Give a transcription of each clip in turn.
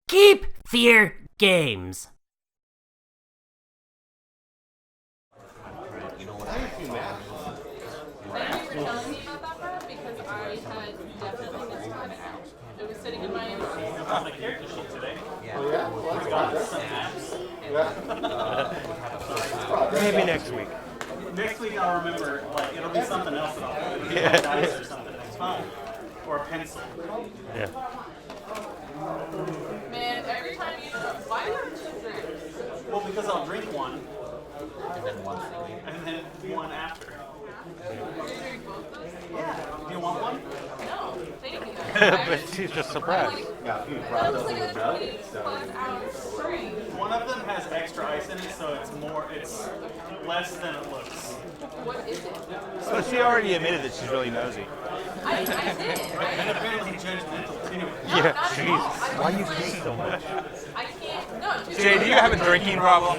Keep Fear Games. Thank you for telling me about that part because I had definitely missed it. It was sitting in my inbox. On the character sheet today. Oh, yeah? Well, that's good. Maybe next week. Next week I'll remember, like, it'll be something else that I'll do. Like dice or something next time. Or a pencil. Yeah. Man, every time you why do you have 2 drinks? Well, because I'll drink one. And then one after. Do you drink both those? Yeah. Do you want one? No, thank you. But she's just surprised. That looks like a 20+ ounce string. One of them has extra ice in it, so it's less than it looks. What is it? So she already admitted that she's really nosy. I did. And apparently judgmental too. No, Yeah, not at jeez. all. Why do you take so much? I can't. No, Jay, do you have a drinking problem?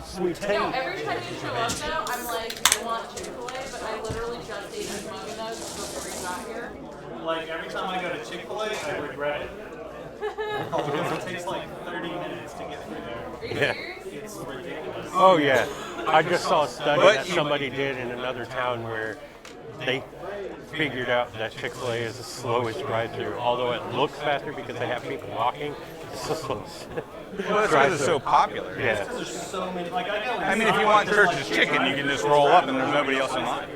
Sweet No, tea. every time you show up now, I'm like, I want Chick-fil-A, but I literally just ate smoking nuts before you got here. Like every time I go to Chick-fil-A, I regret it. Because it takes like 30 minutes to get through there. Are you Yeah. serious? It's ridiculous. Oh, yeah. I just saw a study But that you- somebody did in another town where they figured out that Chick-fil-A is the slowest drive-through, although it looks faster because they have people walking. It's the slowest. Well, that's because it's so popular. Yeah. There's so many. Like I go inside. I mean, if you want there's, Church's chicken, you can just roll up and there's nobody else in line.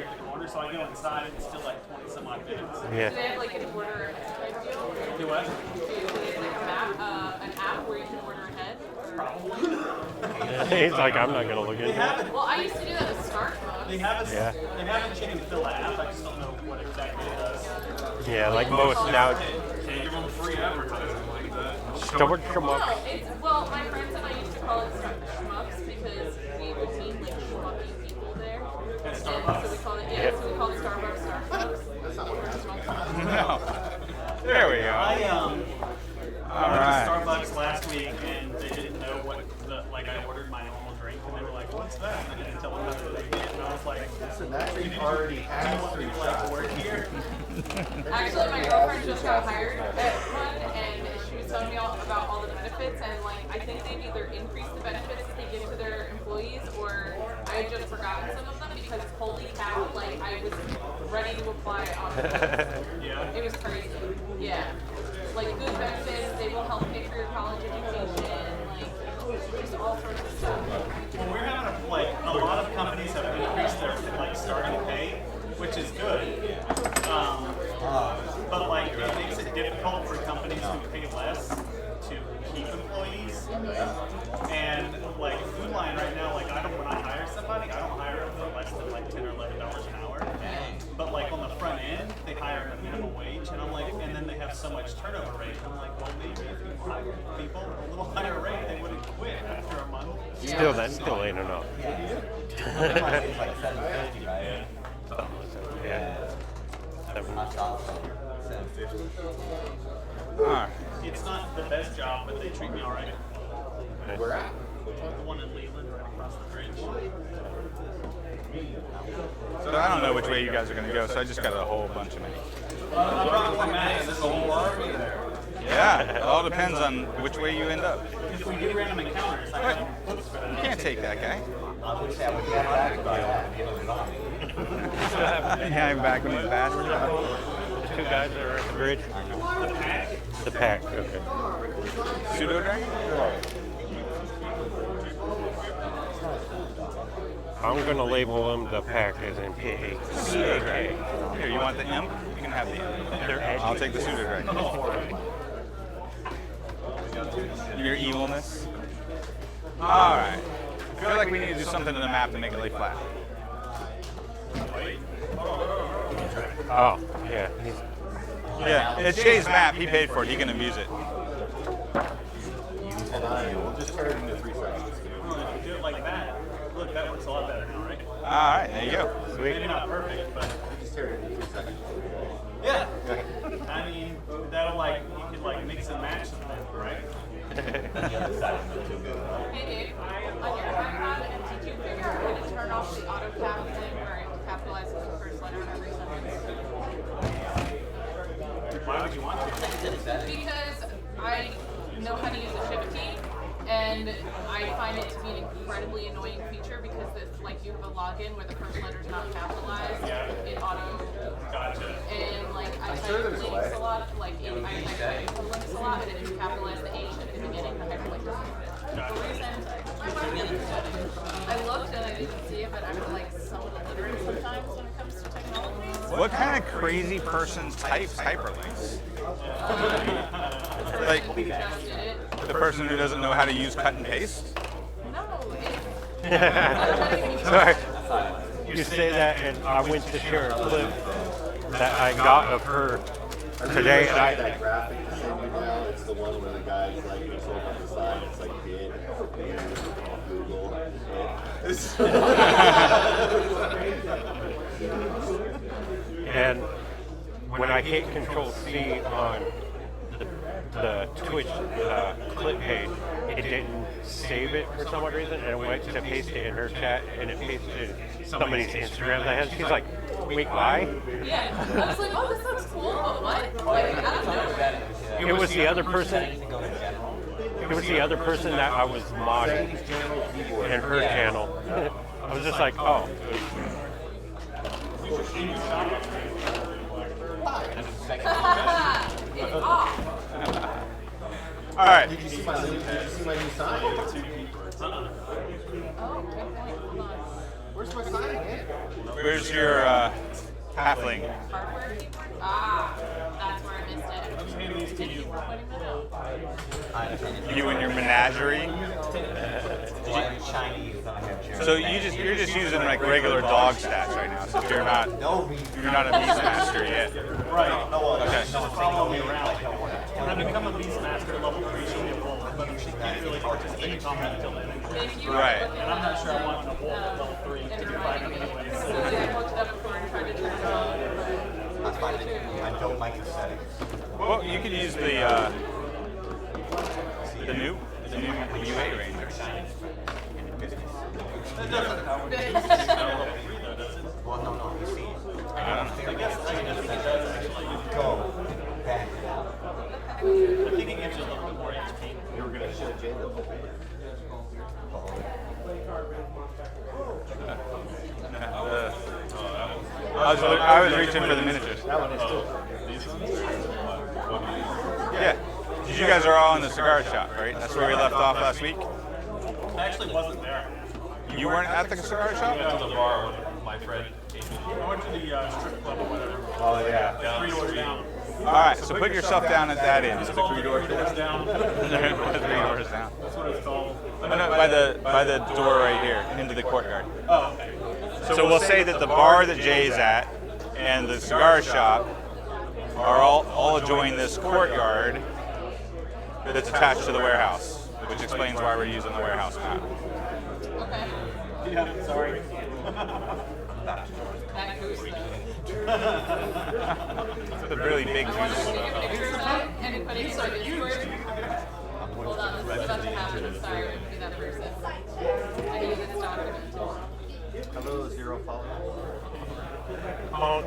So I go inside and it's still like 20 some odd minutes. Do Yeah. they have like an order ahead type deal? Do what? Do they have like an app where you can order ahead? He's like, I'm not going to look They into have it. it. Well, I used to do that with Starbucks. They have a, Yeah. they have a chicken fill app. I just don't know what exactly it does. Yeah, like most now. Can't give them free advertising like that. Stubborn No, schmuck. it's, well, my friends and I used to call it schmucks because we would meet like schmucky people there. And so we called it, so we called it Starbucks Starbucks. No. There we go. I All went right. to Starbucks last week and they didn't know what I ordered my normal drink and they were like, "What's that?" And I didn't tell them how to make it. And I was like, Listen, that thing already "Do you has want me 3 to like shots. work here?" Actually, my girlfriend just got hired at one, and she was telling me all about all the benefits, and like I think they've either increased the benefits they give to their employees, or I had just forgotten some of them because holy cow, like I was ready to apply on it. Yeah. It was crazy. Yeah, like good benefits. They will help pay for your college education, like just all sorts of stuff. Well, we're having a lot of companies have increased their like starting pay, which is good. But like it makes it difficult for companies who pay less to keep employees. And like Food Line right now, like when I hire somebody, I don't hire them for less than like $10 or $11 an hour. But like on the front end, they hire at a minimum wage, and I'm like, and then they have so much turnover rate. I'm like, well, maybe if you hire people at a little higher rate, they wouldn't quit after a month. Still, that still ain't enough. It's like 750, right? Yeah. Hot sauce, 750. All right. It's not the best job, but they treat me all right. Where at? The one in Leland, right across the bridge. So I don't know which way you guys are going to go, so I just got a whole bunch of mini. I brought one Max. There's a whole army there. Yeah, it all depends on which way you end up. If we do random encounters, I What? can. You can't take that guy. I would say I would get back by that. Yeah, I'm back when he's fast. The 2 guys that are at the bridge. The pack. Okay. Pseudo dragon? I'm gonna label them the pack as in P-A-C-A-K. Here, you want the imp? You can have the imp. They're edgy. I'll take the pseudo dragon. Your evilness. All right. I feel like we need to do something to the map to make it lay flat. Oh, yeah. Yeah, it's Jay's map. He paid for it. He can abuse it. And we'll just turn it into 3 sections. If you do it like that, look, that works a lot better now, right? All right, there you go. Maybe not perfect, but Just turn it into 3 seconds. yeah. I mean, that'll like you could like mix and match them, right? Hey Dave, on your iPad, and did you figure out how to turn off the auto cap thing where it capitalizes the first letter of every sentence? Why would would you want to? Because I know how to use a shift key, and I find it to be an incredibly annoying feature because it's like you have a login where the first letter's not capitalized, it auto. Gotcha. And like I type sure there's a links way. a lot, like I type links a lot, and if you capitalize the H at the beginning, the hyperlink doesn't fit. For reason, I looked and I didn't see it, but I'm like somewhat illiterate sometimes when it comes to technology. What kind of crazy person types hyperlinks? Like Who just did it? the person who doesn't know how to use cut and paste? No, it's Sorry. You say that, and I went to share a clip that I got of her today, and that graphic to send you now, it's the one where the guy's like, you hold up the side, it's like bid, and Google, And when I hit Control C on the Twitch clip page, it didn't save it for some odd reason, and I went to paste it in her chat, and it pasted somebody's Instagram that has. She's like, "Wait, why?" yeah. I was like, oh, this looks cool, but what? Like, I don't know. It was the other person. It was the other person that I was modding in her channel. I was just like, oh. It's off. All right. Did you see my new sign? Oh, good point. Hold on. Where's my sign, man? Where's your halfling? Hardware keyboard? Ah, that's where I missed it. Thank you for pointing that out. You and your menagerie. Chinese, I have German. So you're just using like regular dog stats right now, since you're not a beastmaster yet. Right. Okay. Just follow me around. When I become a Beastmaster level 3, she'll get wolf, but she can't really participate in combat until then. Thank you. Right. And I'm not sure I want a wolf at level 3 to do fighting anyway. So I looked it up before and tried to turn it on, I find it, I don't like the settings. Well, you can use the new UA Ranger. Well, no, you see, I don't know. go back. I think it gives you a little bit more HP. You were gonna show Jada. I was reaching for the miniatures. That one is too. Yeah. You guys are all in the cigar shop, right? That's where we left off last week. I actually wasn't there. You weren't at the cigar shop? I went to the bar with my friend. I went to the strip club or whatever. Oh yeah. 3 doors down. All right, so put yourself down at that end. It's called 3 doors down. 3 doors down. That's what it's called. Oh, no, by the door right here into the courtyard. Oh, okay. So we'll say that the bar that Jay's at and the cigar shop are all adjoining this courtyard that's attached to the warehouse, which explains why we're using the warehouse map. Okay. Yeah, sorry. That goose though. It's a really big I want to goose. take a picture of that and put it in my Discord. Hold on, this is about to happen. I'm sorry, I'm be that person. I need this document. How about 0 followers? Honk.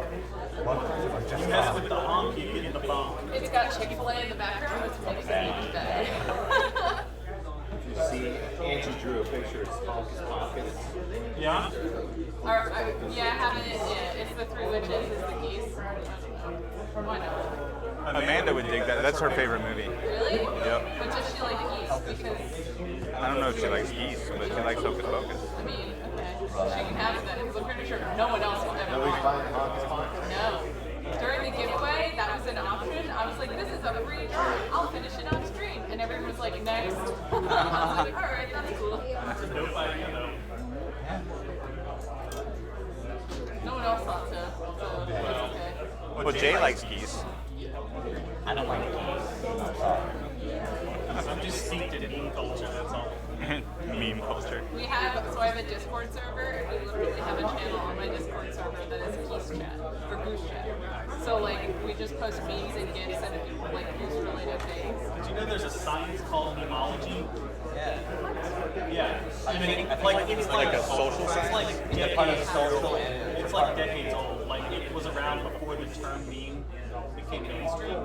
You mess with the honk, you get the bump. It's got Chick-fil-A in the background, which makes it even better. You see, Angie drew a picture of Spunky's pockets. Yeah? Yeah, I have it. Yeah, it's the 3 witches, is the geese. Why not? Amanda would dig that. That's her favorite movie. Really? Yep. But does she like geese? Because, I don't know if she likes geese, but she likes Hocus Pocus. I mean, okay. She can have that because I'm pretty sure no one else will ever Nobody's want buying Spunky's pockets. No. During the giveaway, that was an option. I was like, this is a free drawing. I'll finish it on stream. And everyone was like, next. I was like, all right, that's cool. That's a dope idea, though. No one else thought so. So that's okay. Well, Jay likes geese. I don't like it. I'm just steeped in meme culture, that's all. Meme culture. So I have a Discord server, and we literally have a channel on my Discord server that is Geese Chat, or Goose Chat. So, like, we just post memes and GIFs and, like, goose-related things. Do you know there's a science called memology? Yeah. Yeah. I mean, it's Like a social It's science? like Part of decades social old. and It's like decades old. Like, it was around before the term meme became became mainstream,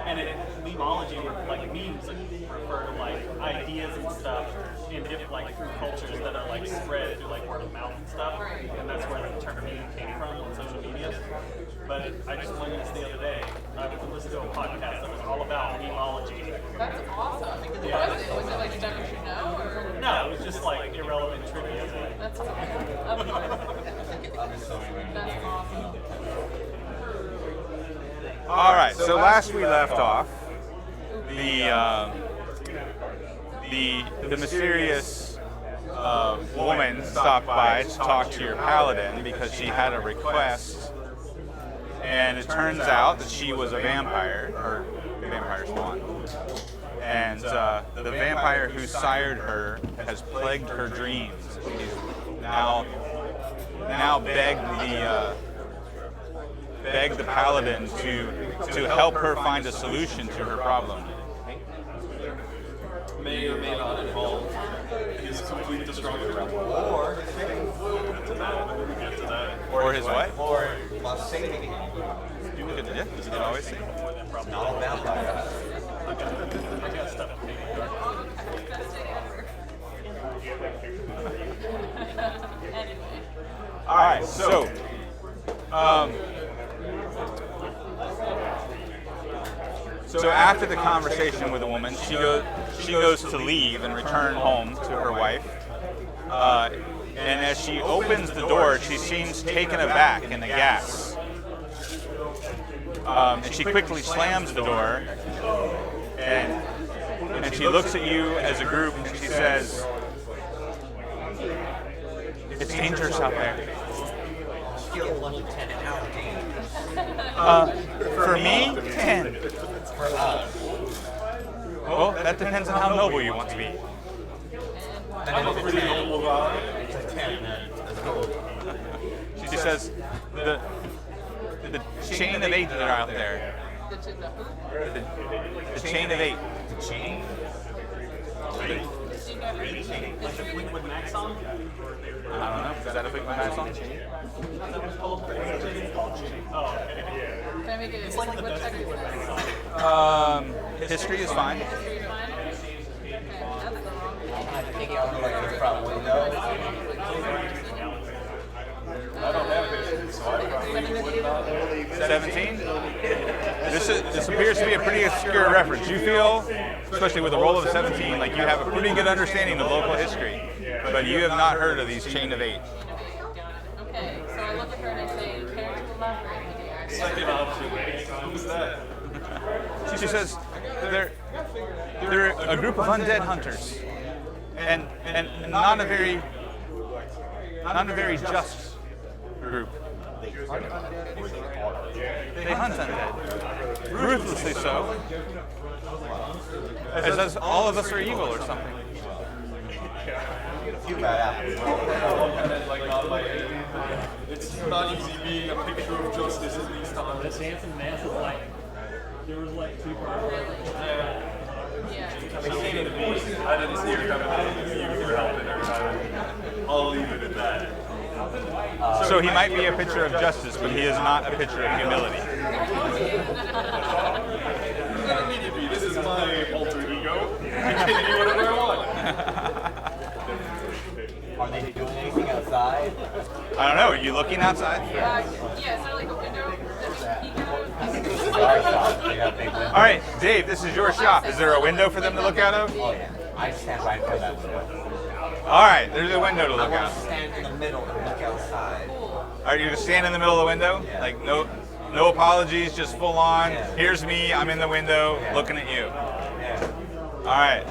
and memeology, like memes, refer to like ideas and stuff in different like through cultures that are like spread through like word of mouth and stuff, and that's where the term meme came from on social media. But I just learned this the other day. I listened to a podcast that was all about memeology. That's awesome. What was it? Was it like stuff you should know, or? No, it was just like irrelevant trivia. That's awesome. That's awesome. All right. So last we left off, the mysterious woman stopped by to talk to your paladin because she had a request, and it turns out that she was a vampire, or vampire spawn. And the vampire who sired her has plagued her dreams. He's now begged the paladin to help her find a solution to her problem. May or may not involve his complete destruction. Or his what? Or must saving him. You can always say. Not a vampire. I got stuff. Anyway. All right, so so after the conversation with the woman, she goes to leave and return home to her wife. And as she opens the door, she seems taken aback and aghast. And she quickly slams the door, and she looks at you as a group, and she says, "It's dangerous out there." Skill level 10 out of game. For me, 10. For us. Well, that depends on how noble you want to be. I'm a pretty noble guy. It's a 10, man. Let's go. She says, the chain of 8 that are out there. The chain of 8. The chain? Like the Fleetwood Mac song? I don't know. Is that a Fleetwood Mac song? Oh, okay. Can I make it? What check is this? History is fine. History is fine? Okay, that's the wrong. I take it out of like the front window. I don't have history, so I probably would not know. 17? This appears to be a pretty obscure reference. You feel, especially with a roll of 17, like you have a pretty good understanding of local history, but you have not heard of these chain of 8. Okay, so I look at her and I say, care to elaborate, my dear? Second option. Who's that? She says, they're a group of undead hunters, and not a very just group. They hunt undead, ruthlessly so, as all of us are evil or something. You got out. Like not my it's not easy being a picture of justice in these times. Dancing massive light. There was like 2 cars. Yeah. I didn't see her coming in. You were helping her. I'll leave it at that. So he might be a picture of justice, but he is not a picture of humility. I don't need to be. This is my alter ego. I can do whatever I want. Are they doing anything outside? I don't know. Are you looking outside? Yeah, is there like a window that we can peek Our out? shop. They got a big window. All right, Dave, this is your shop. Is there a window for them to look out of? Oh yeah. I stand right in front of that window. All right, there's a window to I look want out. to stand in the middle and look outside. Are you just stand in the middle of the window? Yeah. Like no apologies, just full on. Here's me, I'm in the window looking at you. Yeah. All right.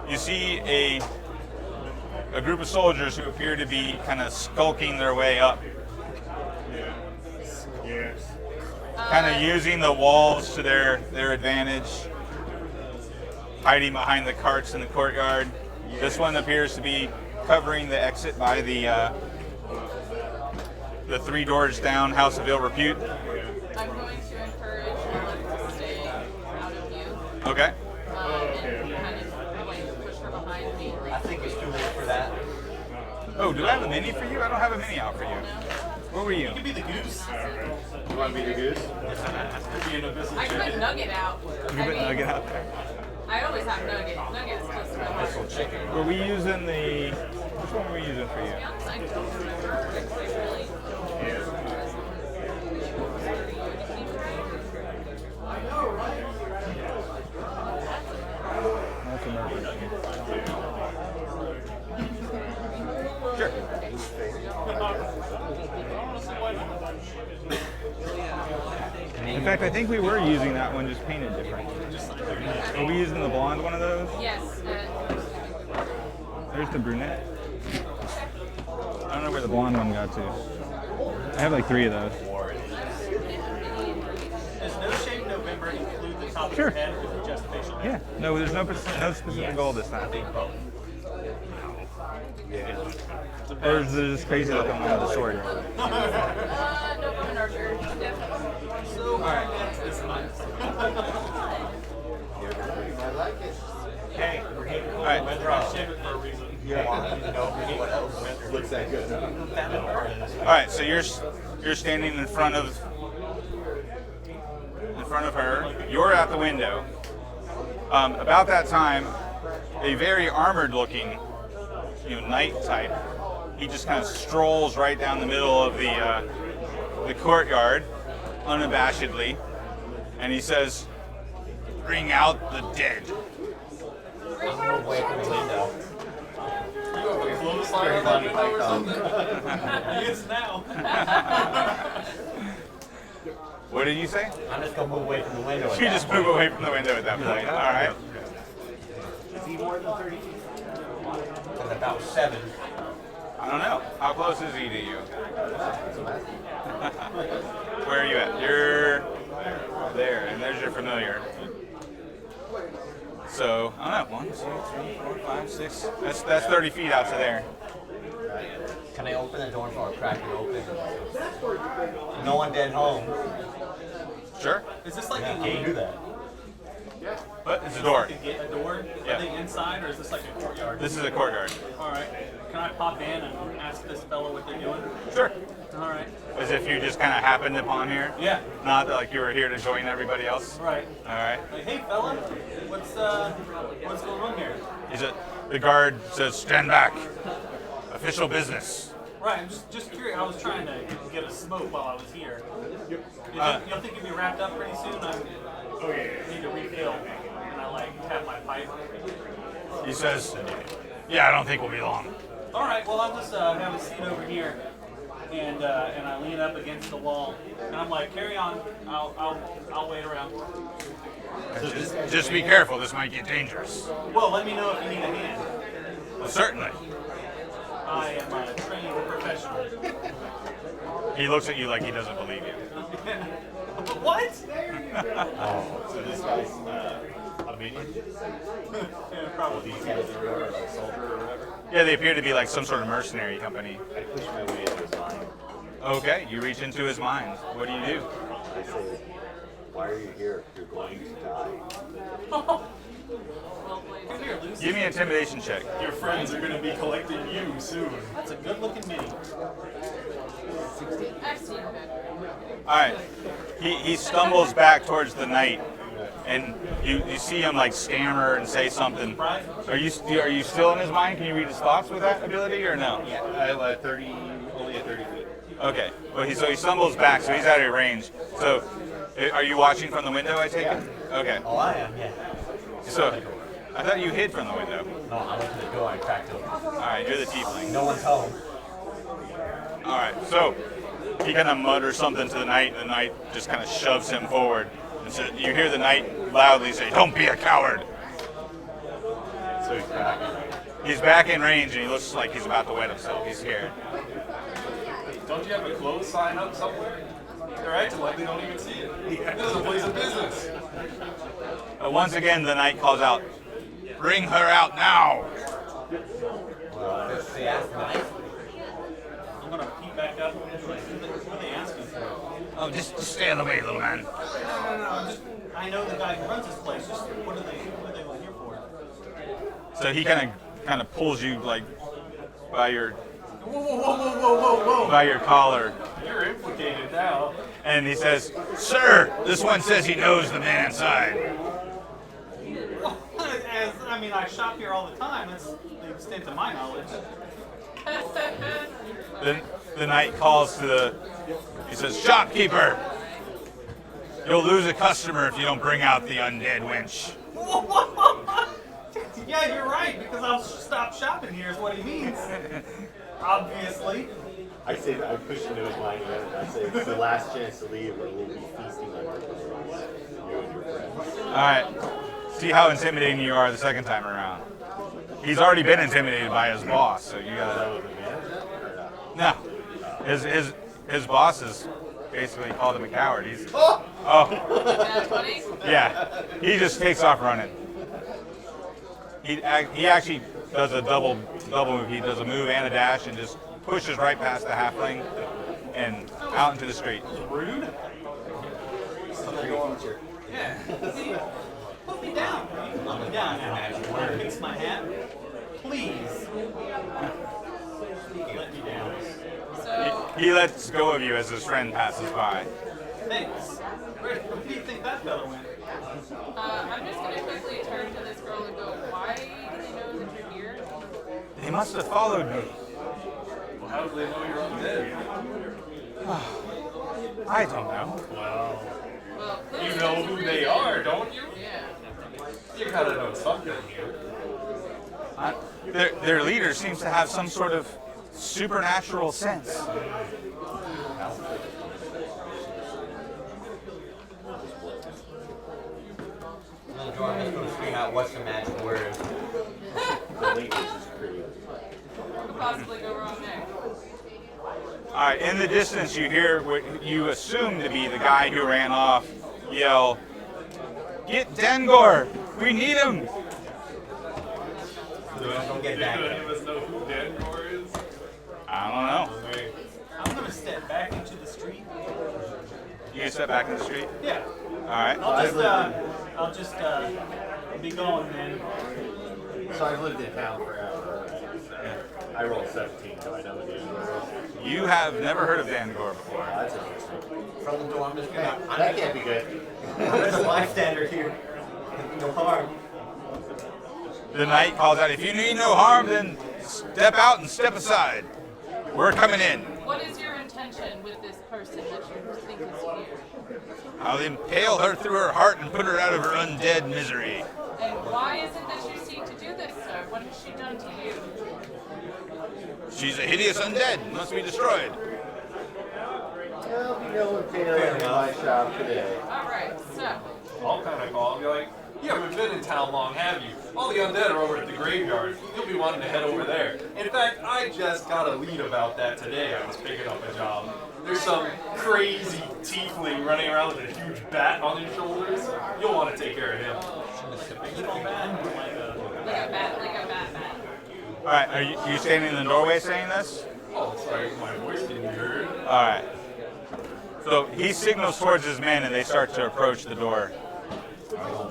You see a group of soldiers who appear to be kind of skulking their way up. Kind of using the walls to their advantage. Hiding behind the carts in the courtyard. This one appears to be covering the exit by the 3 doors down House of Ill Repute. I'm going to encourage her to stay out of view. Okay. And kind of like push her behind me. I think it's too late for that. Oh, do I have a mini for you? I don't have a mini out for you. What were you? You can be the goose. You want to be the goose? Be an abyssal I can put chicken. Nugget out. You I put mean, Nugget out there. I always have Nugget. Nugget's supposed to be hard. To Were we using the? Which one were we using for you? be honest, I don't remember if I really. That's a murder nugget. Sure. In fact, I think we were using that one, just painted different. Are we using the blonde one of those? Yes. There's the brunette. I don't know where the blonde one got to. I have like 3 of those. Does No Shave November include the top Sure. of your head with just facial hair? Yeah. No, there's no specific goal this time. Or is it just crazy looking one with the sword? No women are very definitely. So, alright, it's nice. I like it. Hey, All right. I shave it for a reason. Looks that good. All right, so you're standing in front of her. You're at the window. About that time, a very armored-looking, knight type. He just kind of strolls right down the middle of the courtyard, unabashedly, and he says, "Bring out the dead." Away from the window. Clothesline on that window or something? He is now. What did you say? I'm just gonna move away from the window. You just move away from the window at that point. All right. Is he more than 30 feet? At about 7. I don't know. How close is he to you? Where are you at? You're there, and there's your familiar. So, I don't know. 1, 2, 3, 4, 5, 6. That's 30 feet out to there. Can I open the door or crack it open? No one dead home. Sure. Is this like Yeah, a can you do gate? that? But it's a door. A door? Yeah. Are they inside or is this like a courtyard? This is a courtyard. Alright. Can I pop in and ask this fellow what they're doing? Sure. Alright. As if you just kind of happened upon here. Yeah. Not like you were here to join everybody else. Right. All right. Like, hey fella, what's going on here? The guard says, "Stand back. Official business." Right, I'm just curious. I was trying to get a smoke while I was here. You think you'll be wrapped up pretty soon? I need to refill. And I tap my pipe. He says, "Yeah, I don't think we'll be long." All right, well I'll just have a seat over here, and I lean up against the wall, and I'm like, carry on. I'll wait around. Just be careful. This might get dangerous. Well, let me know if you need a hand. Well, certainly. I am a trained professional. He looks at you like he doesn't believe you. What? So this guy's a minion? Yeah, probably. He's a soldier or whatever. Yeah, they appear to be like some sort of mercenary company. I push my way into his mind. Okay, you reach into his mind. What do you do? I say, why are you here? You're going to die. Well played. Come here, Lucy. Give me an intimidation check. Your friends are going to be collecting you soon. That's a good-looking mini. I've seen that. All right. He stumbles back towards the knight, and you see him like stammer and say something. Are you still in his mind? Can you read his thoughts with that ability or no? Yeah, I 30, only at 30 feet. Okay. Well, so he stumbles back, so he's out of range. So, are you watching from the window? I take it. Okay. Oh, I am, yeah. So, I thought you hid from the window. No, I went to the door and cracked it open. All right, you're the tiefling. No one's home. All right, so he kind of mutters something to the knight, and the knight just kind of shoves him forward. And so you hear the knight loudly say, "Don't be a coward." So he's back. He's back in range, and he looks like he's about to wet himself. He's scared. Don't you have a close sign up somewhere? They're acting like they don't even see it. This is a place of business. Once again, the knight calls out, "Bring her out now!" Does he ask knife? I'm gonna peek back up. What are they asking for? Oh, just stay in the way, little man. No. I know the guy who runs this place. Just what are they here for? So he kind of pulls you like by your Whoa, whoa, whoa, whoa, whoa, whoa, whoa. by your collar. You're implicated now. And he says, "Sir, this one says he knows the man inside." I mean, I shop here all the time. That's the extent of my knowledge. The knight calls to the. He says, "Shopkeeper, you'll lose a customer if you don't bring out the undead wench." Yeah, you're right, because I'll stop shopping here is what he means. Obviously. I say I push into his mind and I say it's the last chance to leave, or we'll be feasting on your clothes, you and your friends. All right. See how intimidating you are the second time around. He's already been intimidated by his boss, so you gotta. No, his boss has basically called him a coward. He's yeah. He just takes off running. He actually does a double move. He does a move and a dash and just pushes right past the halfling and out into the street. Rude. Yeah. Put me down. Put me down now. Want to fix my hat? Please. Let me down. So, He lets go of you as his friend passes by. Thanks. Where do you think that fellow went? I'm just going to quickly turn to this girl and go, why do they know that you're here? They must have followed me. Well, how do they know you're undead? I don't know. Well, Well, you know who they are, don't you? Yeah. You gotta know something here. Their leader seems to have some sort of supernatural sense. And then Jordan is going to scream out what's the magic word. The link is just pretty. What could possibly go wrong there? All right, in the distance, you hear what you assume to be the guy who ran off yell, "Get Dengor! We need him!" Don't get back. Any of us know who Dengor is? I don't know. Hey, I'm going to step back into the street. You can step back in the street. Yeah. All right. I'll just be going then. So I've lived in town forever. I rolled 17, so I know what it is. You have never heard of Dengor before. That's interesting. From the door, I'm just going to. That can't be good. I'm just a bystander here. No harm. The knight calls out, "If you need no harm, then step out and step aside. We're coming in. What is your intention with this person that you think is here? I'll impale her through her heart and put her out of her undead misery." And why is it that you seek to do this, sir? What has she done to you? She's a hideous undead, must be destroyed. Well, you know what Taylor in my shop today. Alright, so, I'll kind of call and be like, "You haven't been in town long, have you? All the undead are over at the graveyard. You'll be wanting to head over there. In fact, I just got a lead about that today. I was picking up a job. There's some crazy tiefling running around with a huge bat on his shoulders. You'll want to take care of him." like a bat. All right, are you standing in the doorway saying this? Oh, sorry, my voice didn't be heard. All right. So he signals towards his men, and they start to approach the door.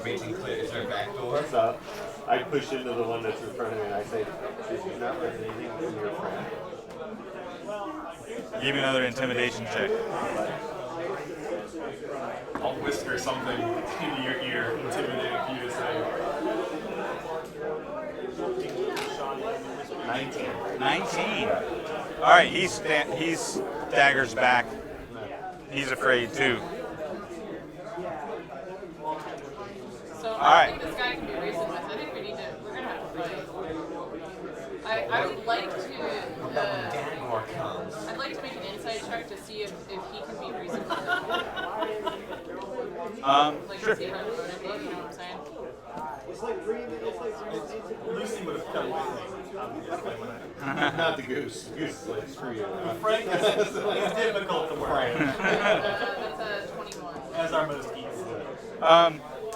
Is there a back door? What's up? I push into the one that's in front of me and I say, "Did you not let anything from your friend?" Give me another intimidation check. I'll whisper something into your ear, intimidating for you to say. 19. All right, he staggers back. He's afraid too. So All I right. think this guy can be reasoned with. I think we're gonna have to fight. I would like to, Dangor comes. I'd like to make an insight check to see if he can be reasoned with. Like Sure. to see how motive, you know what I'm saying? Lucy would have come with me, obviously. Not the goose. Goose is like, screw you. Frank is difficult to work with, That's a 21. as are most geese.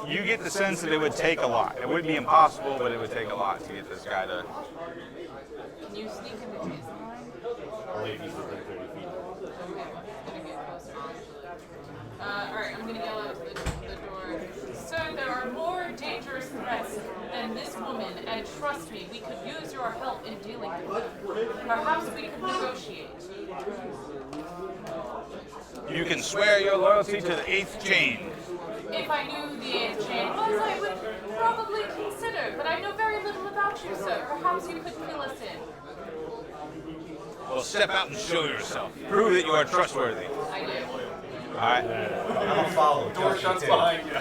You get the sense that it would take a lot. It wouldn't be impossible, but it would take a lot to get this guy to. Can you sneak into his line? Only if he's within 30 feet. Okay, well, he's gonna get closer actually. Alright, I'm gonna yell out to the door. Sir, there are more dangerous threats than this one woman, and trust me, we could use your help in dealing with them. Perhaps we could negotiate. You can swear your loyalty to the 8th chain. If I knew the 8th chain was, I would probably consider, but I know very little about you, sir. Perhaps you could fill us in. Well, step out and show yourself. Prove that you are trustworthy. I do. All right. I'm gonna follow. Door Justin, shuts too. behind you.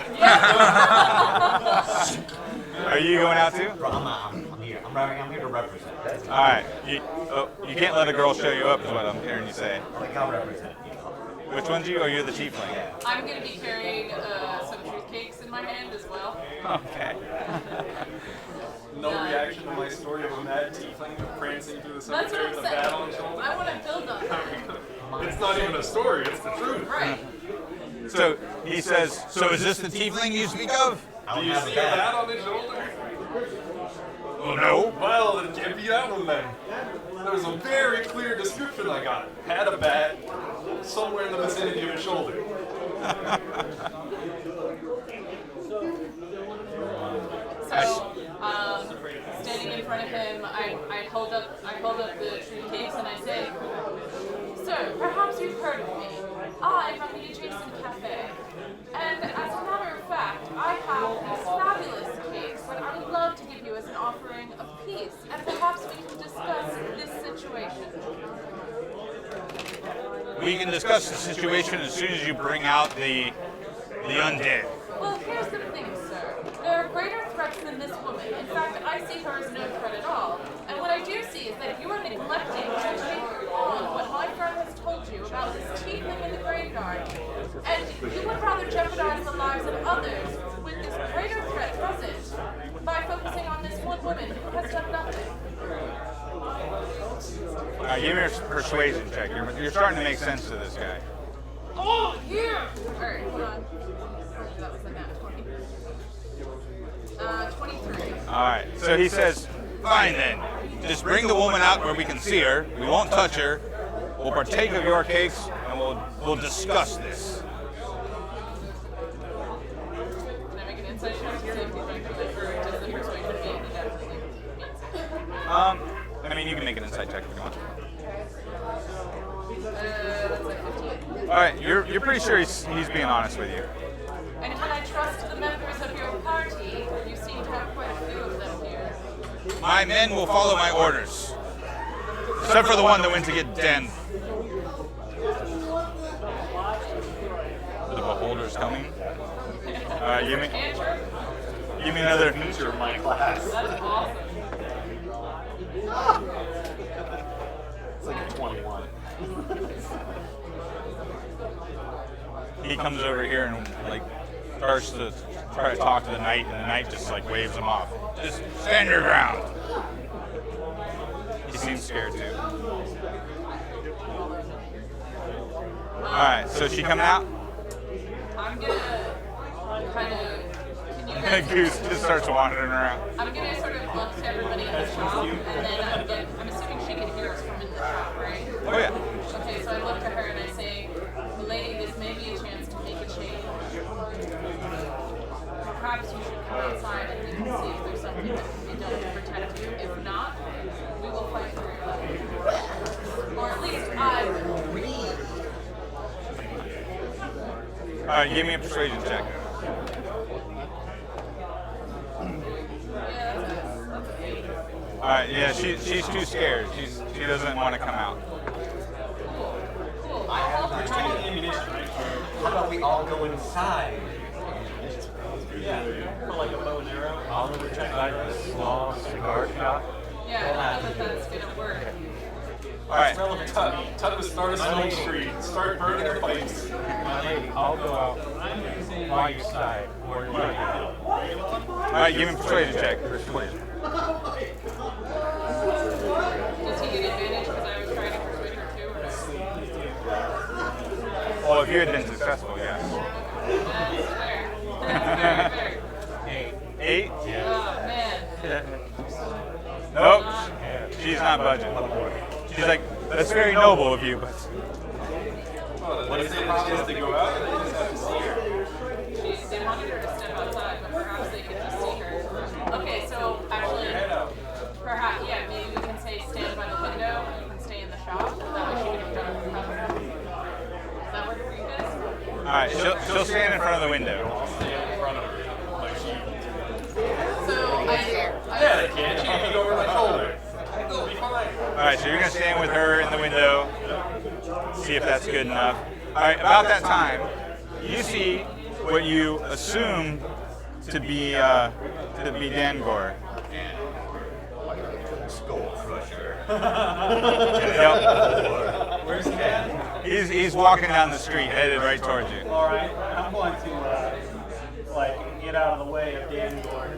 Are you going out too? Bro, I'm here. I'm here to represent. All right. You can't let a girl show you up, is what I'm hearing you say. I think I'll represent. Which one's you? Or you're the tiefling? I'm going to be carrying some truth cakes in my hand as well. Okay. No reaction to my story of a mad tiefling prancing through the That's what cemetery I'm with a saying. bat on his shoulder. I want to build on that. It's not even a story, it's the truth. Right. So he says, so is this the tiefling you speak of? Do you see a bat on his shoulder? Oh, no. Well, it can't be that one then. There was a very clear description I got. Had a bat somewhere in the vicinity of his shoulder. So, standing in front of him, I hold up the truth cakes and I say, "Sir, perhaps you've heard of me. I run the adjacent cafe. And as a matter of fact, I have these fabulous cakes that I would love to give you as an offering of peace, and perhaps we can discuss this situation." We can discuss the situation as soon as you bring out the undead. Well, here's the thing, sir. There are greater threats than this woman. In fact, I see her as no threat at all. And what I do see is that if you are neglecting to take on what my firm has told you about this tiefling in the graveyard, and you would rather jeopardize the lives of others with this greater threat present by focusing on this one woman who has done nothing. Give me a persuasion check. You're starting to make sense to this guy. Oh, here! Alright, hold on. That was a nat 20. 23. All right. So he says, fine then. Just bring the woman out where we can see her. We won't touch her. We'll partake of your cakes, and we'll discuss this. Can I make an insight check to see if he's going to live, or does the persuasion mean he definitely means it? I mean, you can make an insight check if you want. That's like 15. All right. You're pretty sure he's being honest with you. And can I trust the members of your party? You seem to have quite a few of them here. My men will follow my orders, except for the one that went to get Den. The beholder's coming. All right, give me another. Feature of my class. That's awesome. It's like a 21. He comes over here and like starts to try to talk to the knight, and the knight just like waves him off. Just stand your ground. He seems scared too. All right, so is she coming out? I'm gonna kind of. Can you guys? Goose just starts wandering around. I'm gonna sort of look to everybody in the shop, and then I'm assuming she can hear us from in the shop, right? Oh yeah. Okay, so I look to her and I say, "Lady, this may be a chance to make a change. Perhaps you should come outside and we can see if there's something that can be done to protect you. If not, we will fight for your life. Or at least I will." All right, give me a persuasion check. Yeah, that's a 8. All right, yeah, she's too scared. She doesn't want to come out. Cool. I'll help her. Ammunition, right? How about we all go inside? Yeah, for like a bow and arrow. I'll check out the small cigar shop. Yeah, I don't know that that's gonna work. All right, Tut to start a smoke screen. Start burning your pipes. My lady, I'll go out by your side. Or you all right, give me a persuasion check. Persuasion. Does he get advantage because I was trying to persuade her too, or no? Well, if you had been successful, yes. That's fair. That's very fair. 8? Oh, man. Nope. She's not budging. She's like, that's very noble of you, but What is it? She has to go out and they just have to see her. They wanted her to step outside, but perhaps they could just see her. Okay, so actually, of the window. Stand in front of her. Like she. So Yeah, they can. She can peek over my shoulder. It'll be fine. All right, so you're gonna stand with her in the window, see if that's good enough. All right, about that time, you see what you assume to be Dangor. Skull crusher. Yep. Where's he at? He's walking down the street, headed right towards you. All right, I'm going to like get out of the way of Dangor.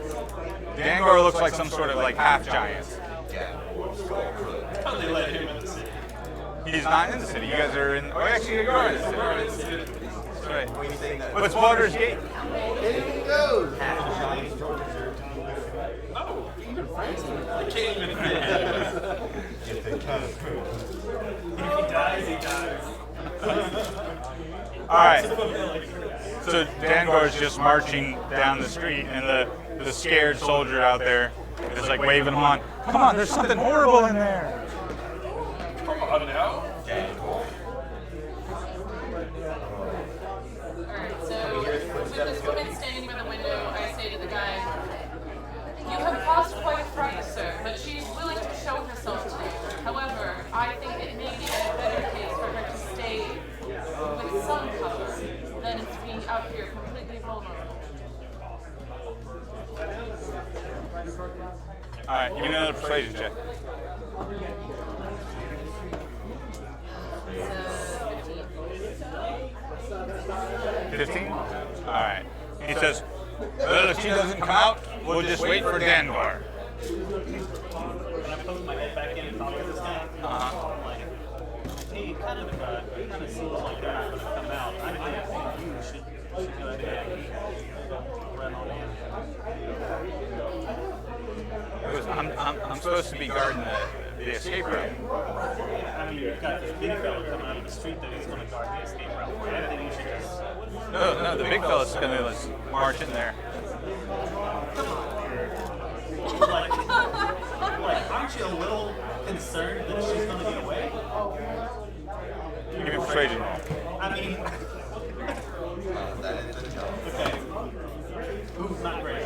Dangor looks like some sort of like half giant. How they let him in the city? He's not in the city. You guys are in. Oh, actually, you are in the city. That's right. What's Baldur's Gate? No. I can't even fit. If he dies, he dies. All right. So Dangor is just marching down the street, and the scared soldier out there is like waving him on. Come on, there's something horrible in there. Come on now. Alright, so with this woman standing by the window, I say to the guy, "You have caused quite a fright, sir, but she's willing to show herself to you. However, I think it may be a better case for her to stay with some cover than to be out here completely vulnerable." All right, give me another persuasion check. So, 15? All right. He says, well, if she doesn't come out, we'll just wait for Dangor. When I poke my head back in and talk to this guy, I'm like, hey, it kind of seems like they're not going to come out. I think you should go ahead and run on in. I'm supposed to be guarding the escape route. I mean, you've got this big fella coming out of the street that he's going to guard the escape route for you. I think you should just... No, the big fella's going to march in there. Like, aren't you a little concerned that she's going to get away? Give me a persuasion roll. I mean... okay. Ooh, not great.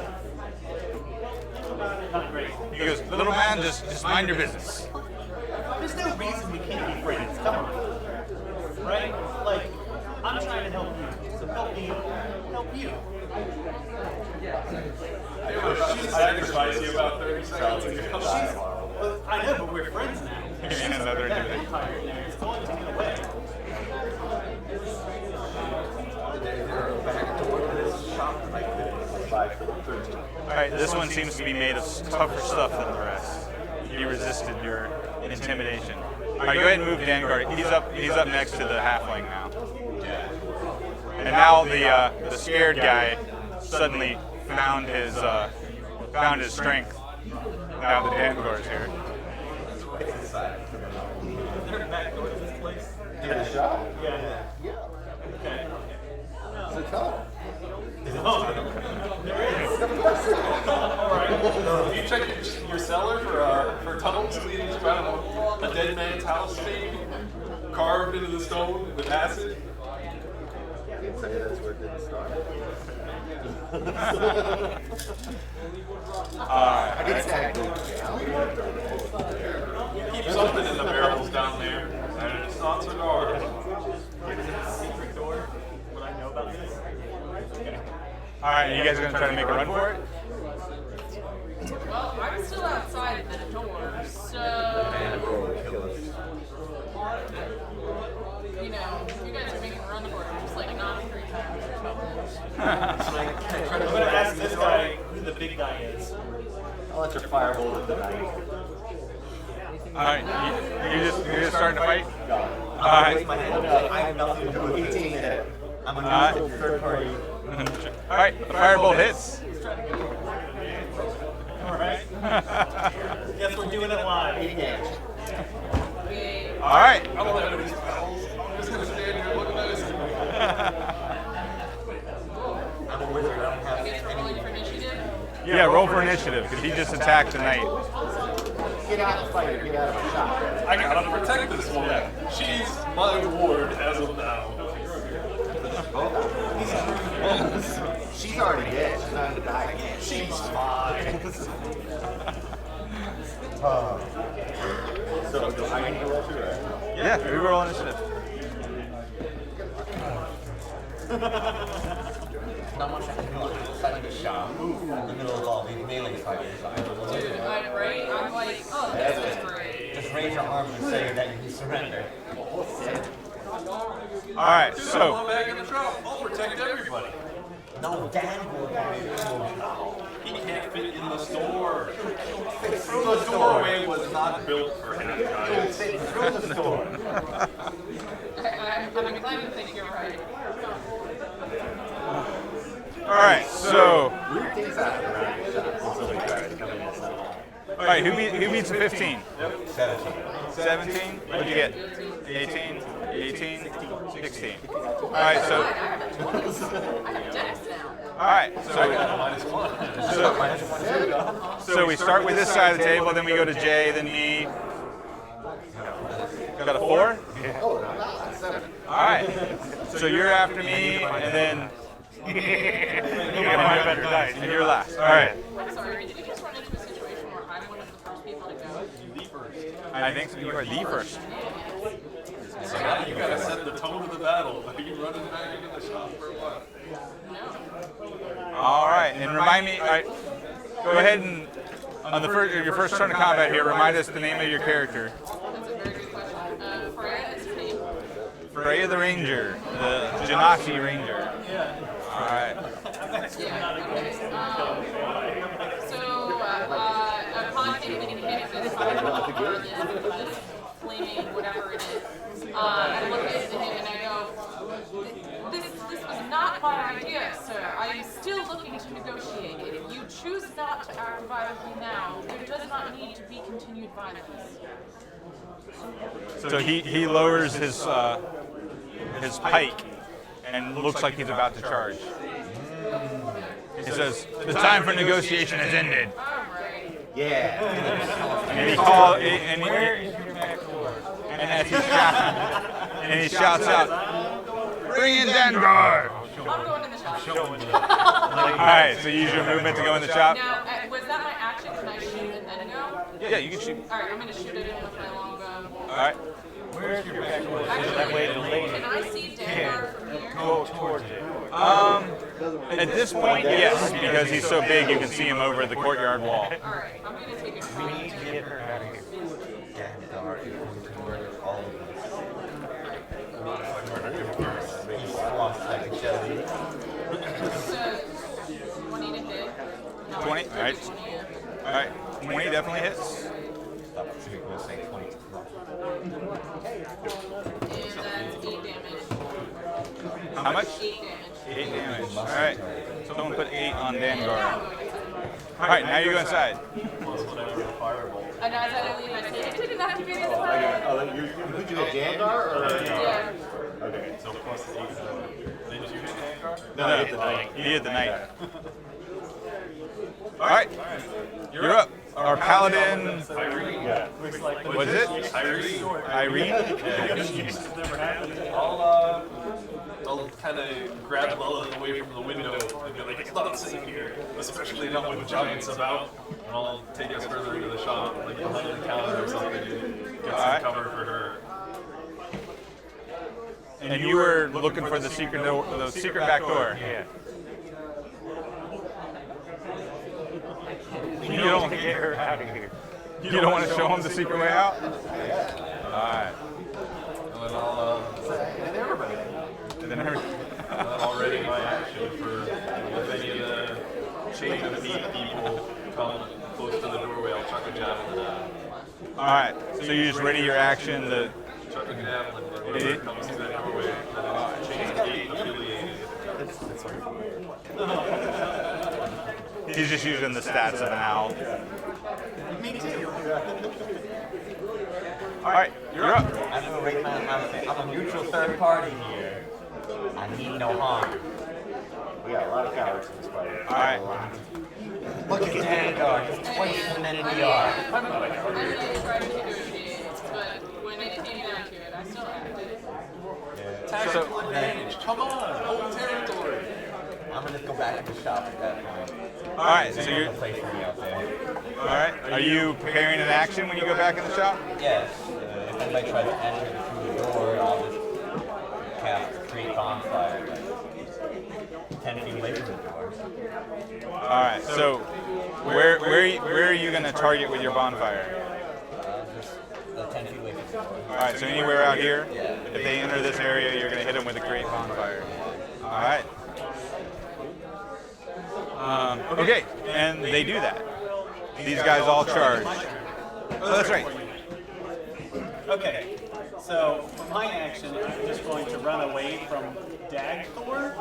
Not great. He goes, little man, just mind your business. There's no reason we can't be friends. Come on. Right? Like, I'm trying to help you. So help me help you. She sacrificed you about 30 seconds ago. Well, I know, but we're friends now. She's another that dude. vampire in there is going to get away. All right, this one seems to be made of tougher stuff than the rest. He resisted your intimidation. All right, go ahead and move Dangor. He's up next to the halfling now. And now the scared guy suddenly found his strength. Now that Dangor's here. Is there a back door to this place? Give it a shot. Yeah. Okay. So tell him. Do you check your cellar for tunnels leading to, I don't know, a dead man's house maybe? Carved into the stone with acid? I can say that's where it didn't start. I can say Keep something in the barrels down there, and it's not cigars. Secret door. Would I know about this? All right, you guys are gonna try to make a run for it? well, I'm still outside the door, so, you know, if you guys are making a run for it, just like not 3 times or something. I'm going to ask this guy who the big guy is. I'll let your firebolt at the night. All right, you're just starting to fight. All right. I have nothing to do with 18 hit. I'm a neutral third party. All right, the firebolt hits. Alright. Guess we're doing it live. 80 damage. All right. I don't have these bells. I'm just gonna stand here looking at this. I'm a wizard. I don't have I guess we're rolling for initiative. Yeah, roll for initiative because he just attacked the knight. Get out of the fight or get out of a shot. I gotta protect this woman. She's my ward as of now. She's already dead. She's not in the bag. She's fine. So do I need to roll too, right? Yeah, we roll initiative. Not much I can do outside of the shop in the middle of all these melee fighters. Dude, right? I'm like, oh, this is great. Just raise your arm and say that you surrender. All right, Come so on back in the shop. I'll protect everybody. No, Dan will He can't fit in the store. The doorway was not built for him, guys. through the store. I'm inclined to think you're right. all right, so Weird things happen around your shop when somebody tries to come in and sell. all right, who beats a 15? 17. 17? What'd you get? 18? 18? 16. All right, so I have Dex now. all right, so we start with this side of the table, then we go to Jay, then me. Got a 4? Oh, no, not 7. All right. So you're after me, and then You get my better dice. and you're last. All right. I'm sorry, did you just run into a situation where I'm one of the first people to go? I think so. You are the first. So now you gotta set the tone of the battle. Are you running back into the shop for what? All right, and remind me. All right, go ahead and on the your first turn of combat here, remind us the name of your character. That's a very good question. Freya is her name. Freya the Ranger, the Genasi Ranger. All right. Yeah, okay. So, upon getting hit with this flaming whatever it is, I look at him and I go, this was not my idea, sir. I am still looking to negotiate. If you choose not to act violently now, there does not need to be continued violence. So he lowers his pike and looks like he's about to charge. He says, "The time for negotiation has ended." Alright. Yeah. And he calls, and as he shouts out, "Bring in Dengar!" I'm going in the shop. All right, so you use your movement to go in the shop. Now, was that my action? Can I shoot and then go? Yeah, you can shoot. Alright, I'm going to shoot it in with my longbow. All right. Where's your back door? Actually, That way the lady can I see Dengar from here? go towards it. At this point, yes, because he's so big, you can see him over the courtyard wall. Alright, I'm going to take it We from need to get her out of here. Dan Dar is going to murder all of us. He swamps like a jelly. So, 20 to hit. No, 20? All right. 20, yeah. All right. 20 definitely hits. Stop it. We're going to say 22. And that's 8 damage. How much? 8 damage. 8 damage. All right. Someone put 8 on Dengar. Now I'm going inside. All right, now you go inside. And as I leave, I say, I didn't activate this plan. Oh, you do the Dandar or? Yeah. Okay. So plus 8. Did you hit Vanguard? No, I hit the knight. You did the knight. All right. You're up. Our paladin. Yeah. Was it? Irene? I'll kind of grab Lilith away from the window and be like, it's not safe here, especially not with giants about. And I'll take us further into the shop, like behind the counter or something, and get some cover for her. And you were looking for the secret back door. Yeah. You don't Get her out of here. You don't want to show him the secret way out? All right. And then I'll, And then her- I'll ready my action for if any of the chain of meat people come close to the doorway, I'll chuck a javelin. All right. So you just ready your action. The Chuck a javelin, and whoever comes to that doorway, then it's chain of meat affiliated. he's just using the stats of an owl. Me too. All right, you're up. I'm going to rate my outfit. I'm a neutral third party here. I mean no harm. We got a lot of cowards in this fight. All right. Look at Dengar. He's twice the men in the yard. I'm going to try to negotiate, but when it came down to it, I still acted. Tactical advantage, come on, old territory. I'm gonna just go back to the shop at that point. All right, so you're. There's no place for me out there. All right. Are you preparing an action when you go back in the shop? Yes. If anybody tries to enter through the door, I'll just cast create bonfire. Like 10 feet away from the door. All right. So, where are you going to target with your bonfire? Just 10 feet away from the door. All right. So anywhere out here, Yeah. if they enter this area, you're going to hit them with a great bonfire. All right. Okay, and they do that. These guys all charge. Oh, that's right. Okay, so for my action, I'm just going to run away from Dagthor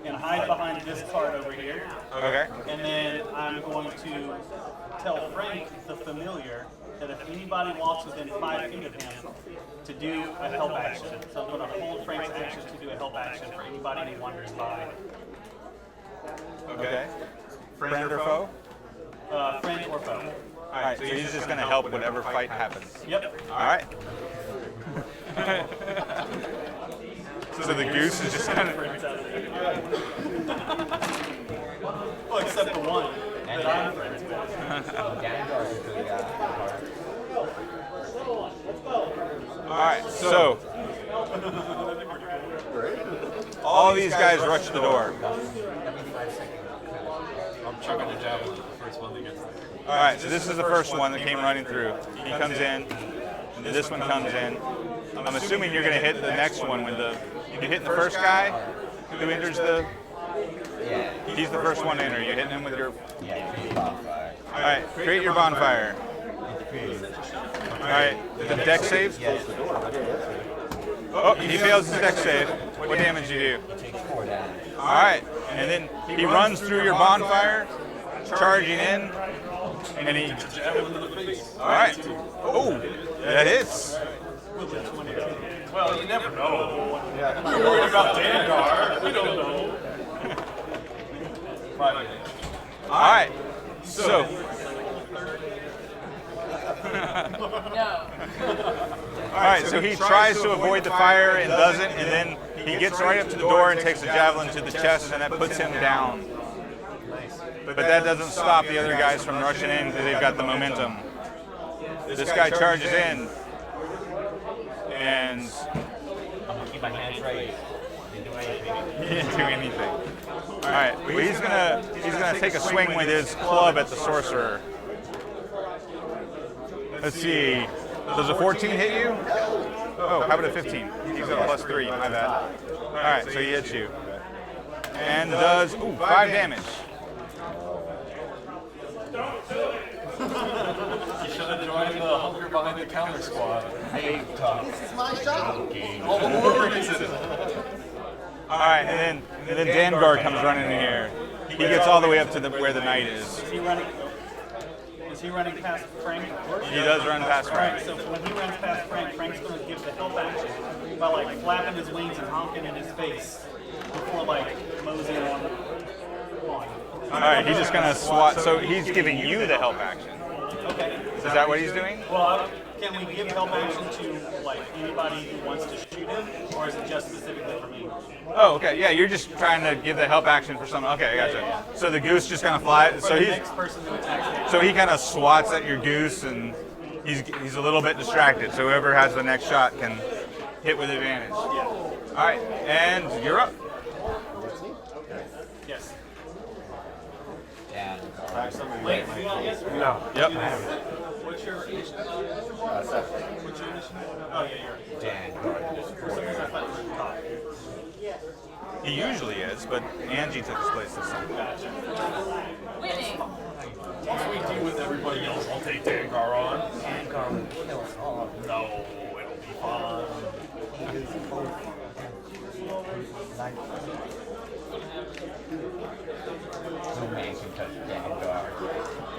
and hide behind this card over here. Okay. And then I'm going to tell Frank, the familiar, that if anybody walks within 5 feet of him, to do a help action. So I'm going to hold Frank's action to do a help action for anybody who wanders by. Okay. Friend or foe? Friend or foe. All right, so he's just going to help whatever fight happens. Yep. All right. So the goose is just kind of. Well, except the one And that I'm friends with. Gandar's a good guy. All right, so all these guys rush the door. I'm chucking a javelin at the first one that gets there. All right, so this is the first one that came running through. He comes in, and this one comes in. I'm assuming you're going to hit the next one when you hit the first guy who enters the. Yeah. He's the first one in. Are you hitting him with your? Yeah, create bonfire. All right, create your bonfire. All right, the deck save. Yes. Oh, he fails his deck save. What damage do you do? It takes 4 damage. All right, and then he runs through your bonfire, charging in, and he. Javelin to the face. All right. Oh, that hits. Well, you never know. We're worried about Dangar. We don't know. 5 minutes. All right. So. No. All right. So he tries to avoid the fire and doesn't, and then he gets right up to the door and takes a javelin to the chest, and that puts him down. But that doesn't stop the other guys from rushing in because they've got the momentum. This guy charges in, and I'm gonna keep my hands raised. Didn't do anything. he didn't do anything. All right. Well, he's gonna take a swing with his club at the sorcerer. Let's see. Does a 14 hit you? Oh, how about a 15? He's got a +3. My bad. All right, so he hits you, and does 5 damage. You should have joined the hunker behind the counter squad. Hey, tough. This is my shop. All the more reason. All right, and then Dangar comes running in here. He gets all the way up to where the knight is. Is he running? Is he running past Frank? He does run past Right, Frank. so when he runs past Frank, Frank's going to give the help action by like flapping his wings and honking in his face before like moseying on. All right, he's just gonna swat. So he's giving you the help action. Okay. Is that what he's doing? Well, can we give help action to like anybody who wants to shoot him, or is it just specifically for me? Oh, okay. Yeah, you're just trying to give the help action for someone. Okay, I gotcha. So the goose just kind of flies. So the he's next person who attacks him. so he kind of swats at your goose, and he's a little bit distracted. So whoever has the next shot can hit with advantage. All right, and you're up. Yes. And Wait, who else? Yes. No. Yep. What's your initiative? What's your initiative? Oh yeah, you're. Dan. He usually is, but Angie took his place this time. Winning. Once we do with everybody else, I'll take Dangar on. Dangar will kill us all. No, it'll be fun. No man can touch Dangar.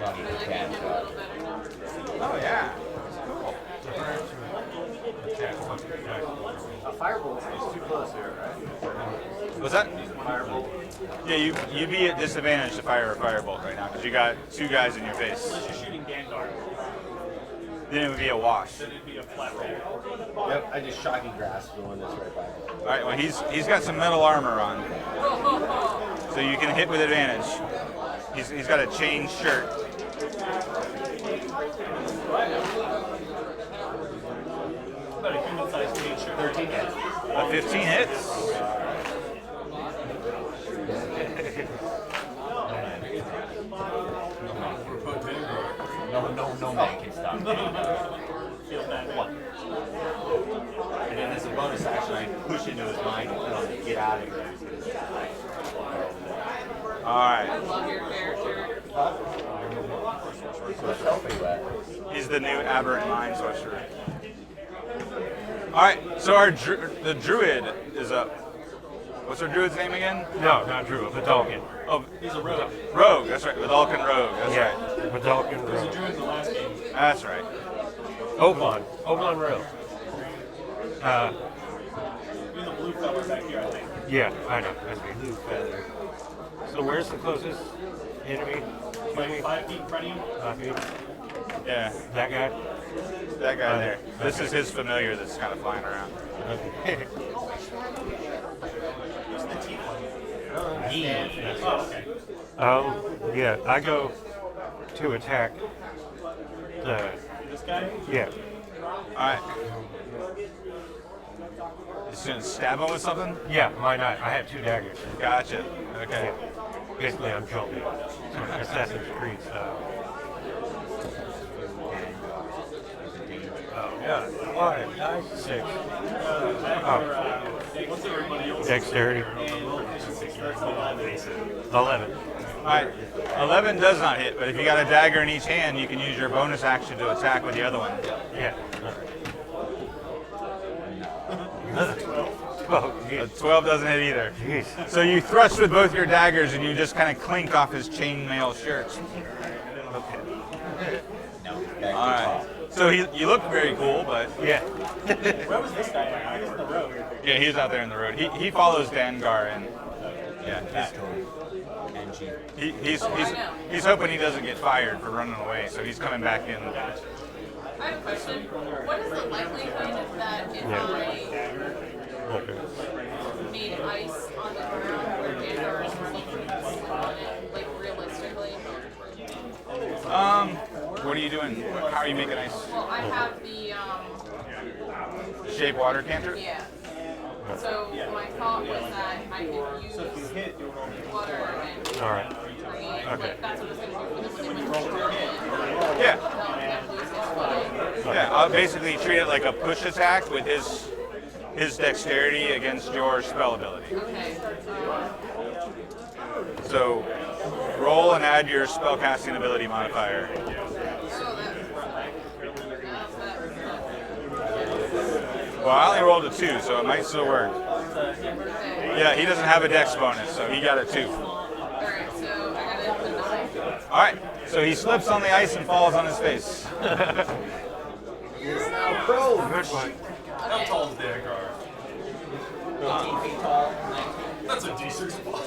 Not even Dangar. Oh yeah. A firebolt is too close here, right? What's that? Firebolt. Yeah, you'd be at disadvantage to fire a firebolt right now because you got 2 guys in your face. Unless you're shooting Dangar, Then it would be a wash. then it'd be a flat roll. Yep, I just shocky grasp the one that's right by me. All right. Well, he's got some metal armor on. So you can hit with advantage. He's got a chain shirt. About a human-sized creature. 13 hits. A 15 hits. No man can stop me. Feel bad. One. And then as a bonus action, I push into his mind and tell him to get out of here. All right. I love your character. So selfie that. He's the new aberrant mind sorcerer. All right. So the druid is up. What's our druid's name again? No, not Drew. Vidalkin. Oh, he's a rogue. Rogue. That's right. Vidalkin Rogue. That's right. Vidalkin Rogue. Drew in the last game. That's right. Oblon Rogue. You're the blue fella back here, I think. Yeah, I know. That's me. Blue feather. So where's the closest enemy? Like 5 feet in front of you. 5 feet. Yeah. That guy. That guy there. This is his familiar that's kind of flying around. Okay. Who's the teeth one? Oh, okay. Yeah, I go to attack the. This guy? Yeah. All right. Just gonna stab him with something? Yeah, why not? I have 2 daggers. Gotcha. Okay. Basically, I'm jumping. Assassin's Creed style. Oh, yeah. 5, 9, 6. What's everybody else? Dexterity. 11. All right. 11 does not hit, but if you got a dagger in each hand, you can use your bonus action to attack with the other one. Yeah. 12. 12 doesn't hit either. Jeez. So you thrust with both your daggers and you just kind of clink off his chainmail shirt. Okay. All right. So you look very cool, but Yeah. Where was this guy at? He was in the road. yeah, he's out there in the road. He follows Dangar and yeah, he's hoping he doesn't get fired for running away, so he's coming back in. I have a question. What is the likelihood that if Okay. I made ice on the ground where Dandar is running on it, like realistically? What are you doing? How are you making ice? Well, I have the Shape water cantrip? yeah. So my thought was that I could use water and All right. create, Okay. like that's what I was going to do for them when they went to the Yeah. help them lose their speed. Yeah, I'll basically treat it like a push attack with his dexterity against your spell ability. Okay. So roll and add your spellcasting ability modifier. Well, I only rolled a 2, so it might still work. Yeah, he doesn't have a dex bonus, so he got a 2. Alright, so I got a 9. All right, so he slips on the ice and falls on his face. Good one. How tall is Dangar? 18 feet tall. That's a decent spot.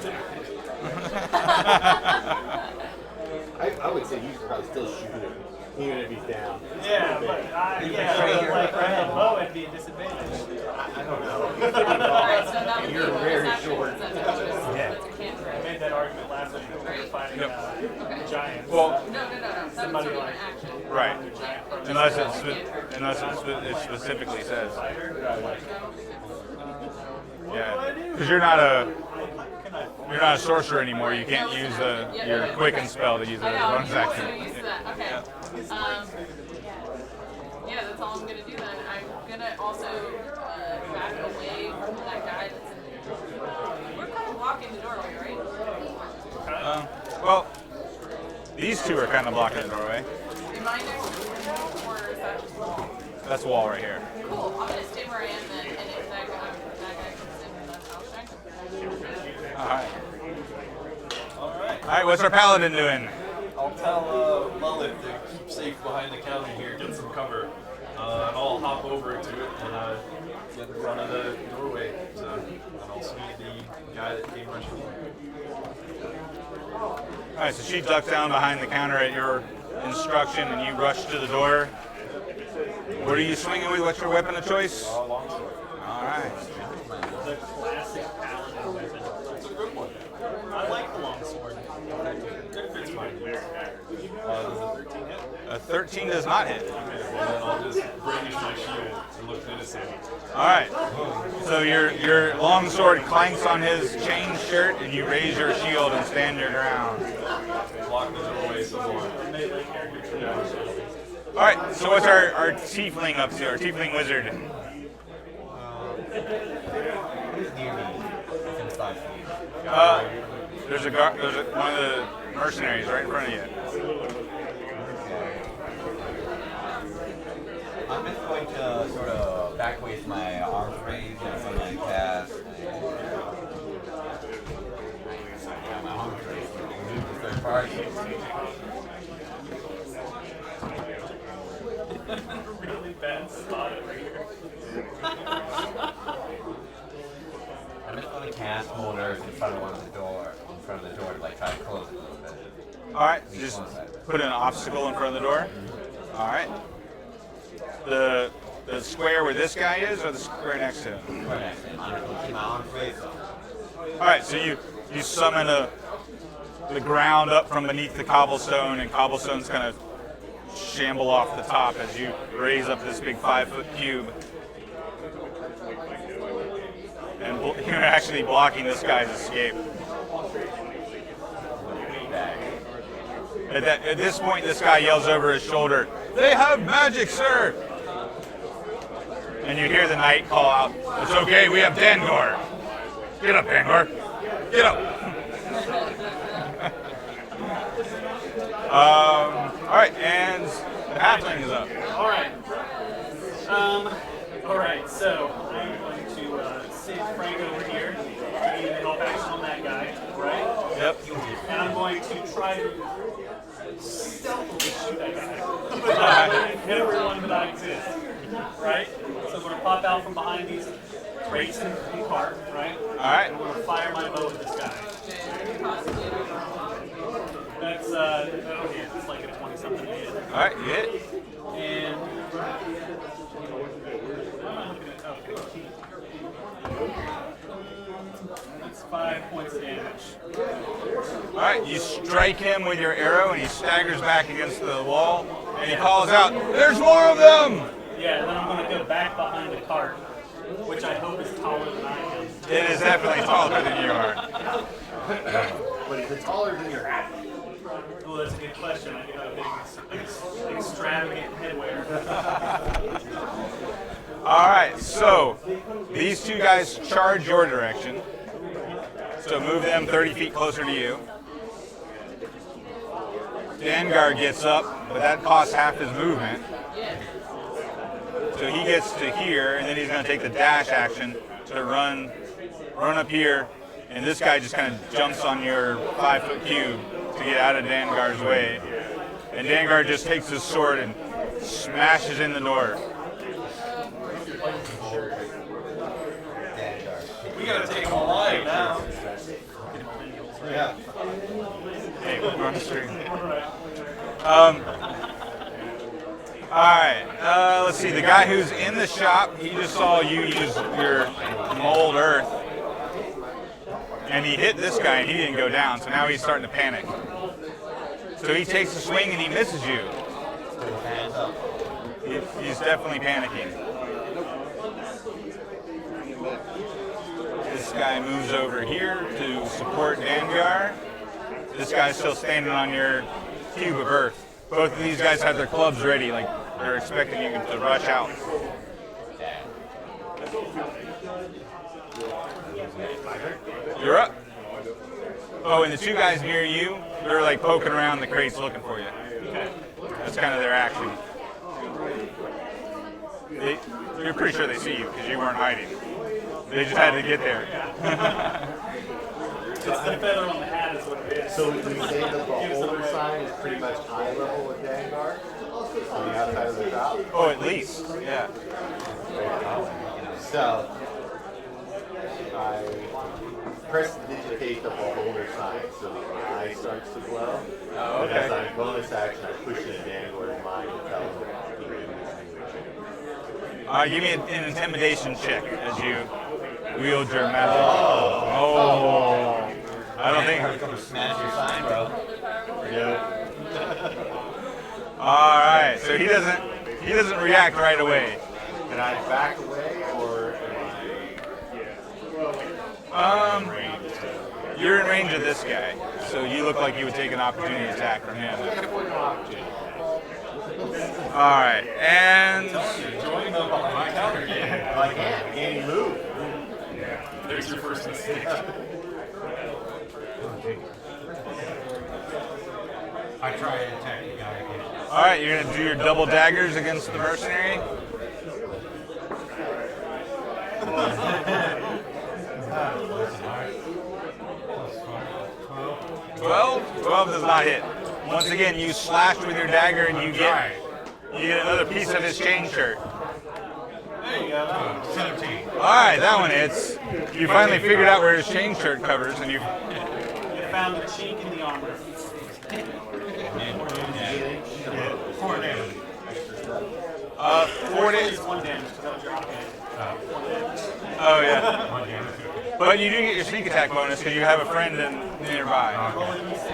I would say you should probably still shoot him, even if he's down. Yeah, but like right below it'd be a disadvantage. I don't know. Alright, so that would be You're a bonus very action short. since that's a bonus. Yeah. That's a cantrip. I made that argument last week when we were fighting giants. Well, No. That would still be an action. right, Giant from unless it specifically says. Yeah, because you're not a sorcerer anymore. You can't use your quicken spell to use it I as a know, bonus I'm action. so used to that. Okay. Yeah, that's all I'm gonna do then. I'm gonna also back away from that guy that's in there. We're kind of blocking the doorway, right? Well, these two are kind of blocking the doorway. Am I next to him, or is that just wall? That's wall right here. Cool. I'm gonna stay where I am then, and if that guy comes in, then I'll check him. All right. Alright. All right, what's our paladin doing? I'll tell Lilith to keep safe behind the counter here, get some cover. And I'll hop over to it and get in front of the doorway. So, and I'll see the guy that came rushing in. All right, so she ducks down behind the counter at your instruction, and you rush to the door. What are you swinging with? What's your weapon of choice? Longsword. All right. the classic paladin weapon. It's a good one. I like That fits mine. Does a 13 hit? A 13 does not hit. And then I'll just brandish my shield and look innocent. All right. So your long sword clanks on his chain shirt, and you raise your shield and stand your ground. Block the doorway some more. All right. So what's our tiefling up to? Our tiefling wizard. Who's near me? Within 5 feet. There's one of the mercenaries right in front of you. I'm just going to sort of back away with my arms raised and when I cast. My arms raised. Move to third party. Really bad spot over here. I'm just going to cast Mold Earth in front of the door to like try to close it a little bit. All right. Just put an obstacle in front of the door. All right. The square where this guy is, or the square next to him? Right next to him. I'm just going to keep my arms raised up. All right. So you summon the ground up from beneath the cobblestone, and cobblestone's kind of shamble off the top as you raise up this big 5-foot cube. And you're actually blocking this guy's escape. At this point, this guy yells over his shoulder, "They have magic, sir!" And you hear the knight call out, "It's okay, we have Dangor." Get up, Dangor. Get up. All right, and the halfling is up. All right. All right. So I'm going to send Frank over here to give an help action on that guy, right? Yep. And I'm going to try to stealthily shoot that guy. Hit everyone that I exist, right? So I'm going to pop out from behind these crates and cart, right? All right. I'm going to fire my bow at this guy. That's that'll hit. It's like a 20-something hit. All right, you hit. And that's 5 points of damage. All right, you strike him with your arrow, and he staggers back against the wall, and he calls out, "There's more of them!" Yeah, and then I'm going to go back behind the cart, which I hope is taller than I am. It is definitely taller than you are. But is it taller than your hat? Well, that's a good question. I do have a big, extravagant headwear. All right, so these two guys charge your direction. So move them 30 feet closer to you. Dangar gets up, but that costs half his movement. So he gets to here, and then he's going to take the dash action to run up here, and this guy just kind of jumps on your 5-foot cube to get out of Dangar's way. And Dangar just takes his sword and smashes in the door. We gotta take him alive now. Yeah. Hey, we're on the stream. All right, let's see. The guy who's in the shop, he just saw you use your mold earth, and he hit this guy, and he didn't go down. So now he's starting to panic. So he takes a swing, and he misses you. He's definitely panicking. This guy moves over here to support Dangar. This guy's still standing on your cube of earth. Both of these guys have their clubs ready, like they're expecting you to rush out. You're up. Oh, and the two guys near you, they're like poking around the crates looking for you. That's kind of their action. You're pretty sure they see you because you weren't hiding. They just had to get there. It's the feather on the hat is what it is. So would you say that the beholder sign is pretty much eye level with Dangar? On the outside of the shop? Oh, at least, yeah. So, I prestidigitate the beholder sign so the eye starts to glow. Oh, And as okay. a bonus action, I push it in Dangar's mind and tell him he can Give me an intimidation check as you wield your magic. Oh. I don't think. Come smash your sign, bro. All right, so he doesn't react right away. Can I back away or am I? You're in range of this guy, so you look like you would take an opportunity attack from him. All right, and Join the behind counter game. I can't move. There's your first mistake. I try and attack the guy again. all right, you're gonna do your double daggers against the mercenary. 12 does not hit. Once again, you slash with your dagger and you get another piece of his chain shirt. There you go. 17. All right, that one hits. You finally figured out where his chain shirt covers, and you. You found a chink in the armor. 4 damage. 4 days. 1 damage, because that was your offhand. Oh yeah. 1 damage. But you do get your sneak attack bonus because you have a friend nearby.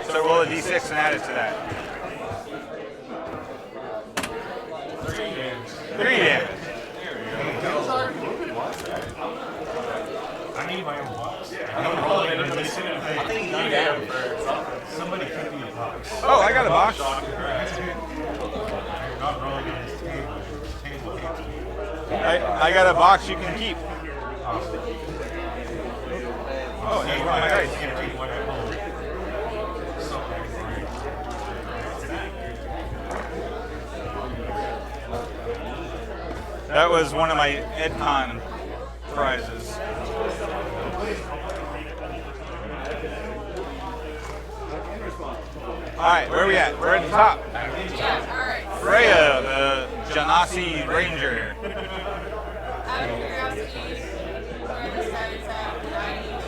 So roll a d6 and add it to that. 3 damage. 3 damage. I need my own box. I think you need damage. Somebody give me a box. Oh, I got a box. I'm not rolling on this table. This table can't be. I got a box you can keep. Awesome. Oh, and that's one of my dice. Can't take what I hold. Something great. That was one of my EdCon prizes. All right, where are we at? We're at the top. Yeah, alright. Freya, the Janasi Ranger. Out of curiosity, where this guy is at, would I need to...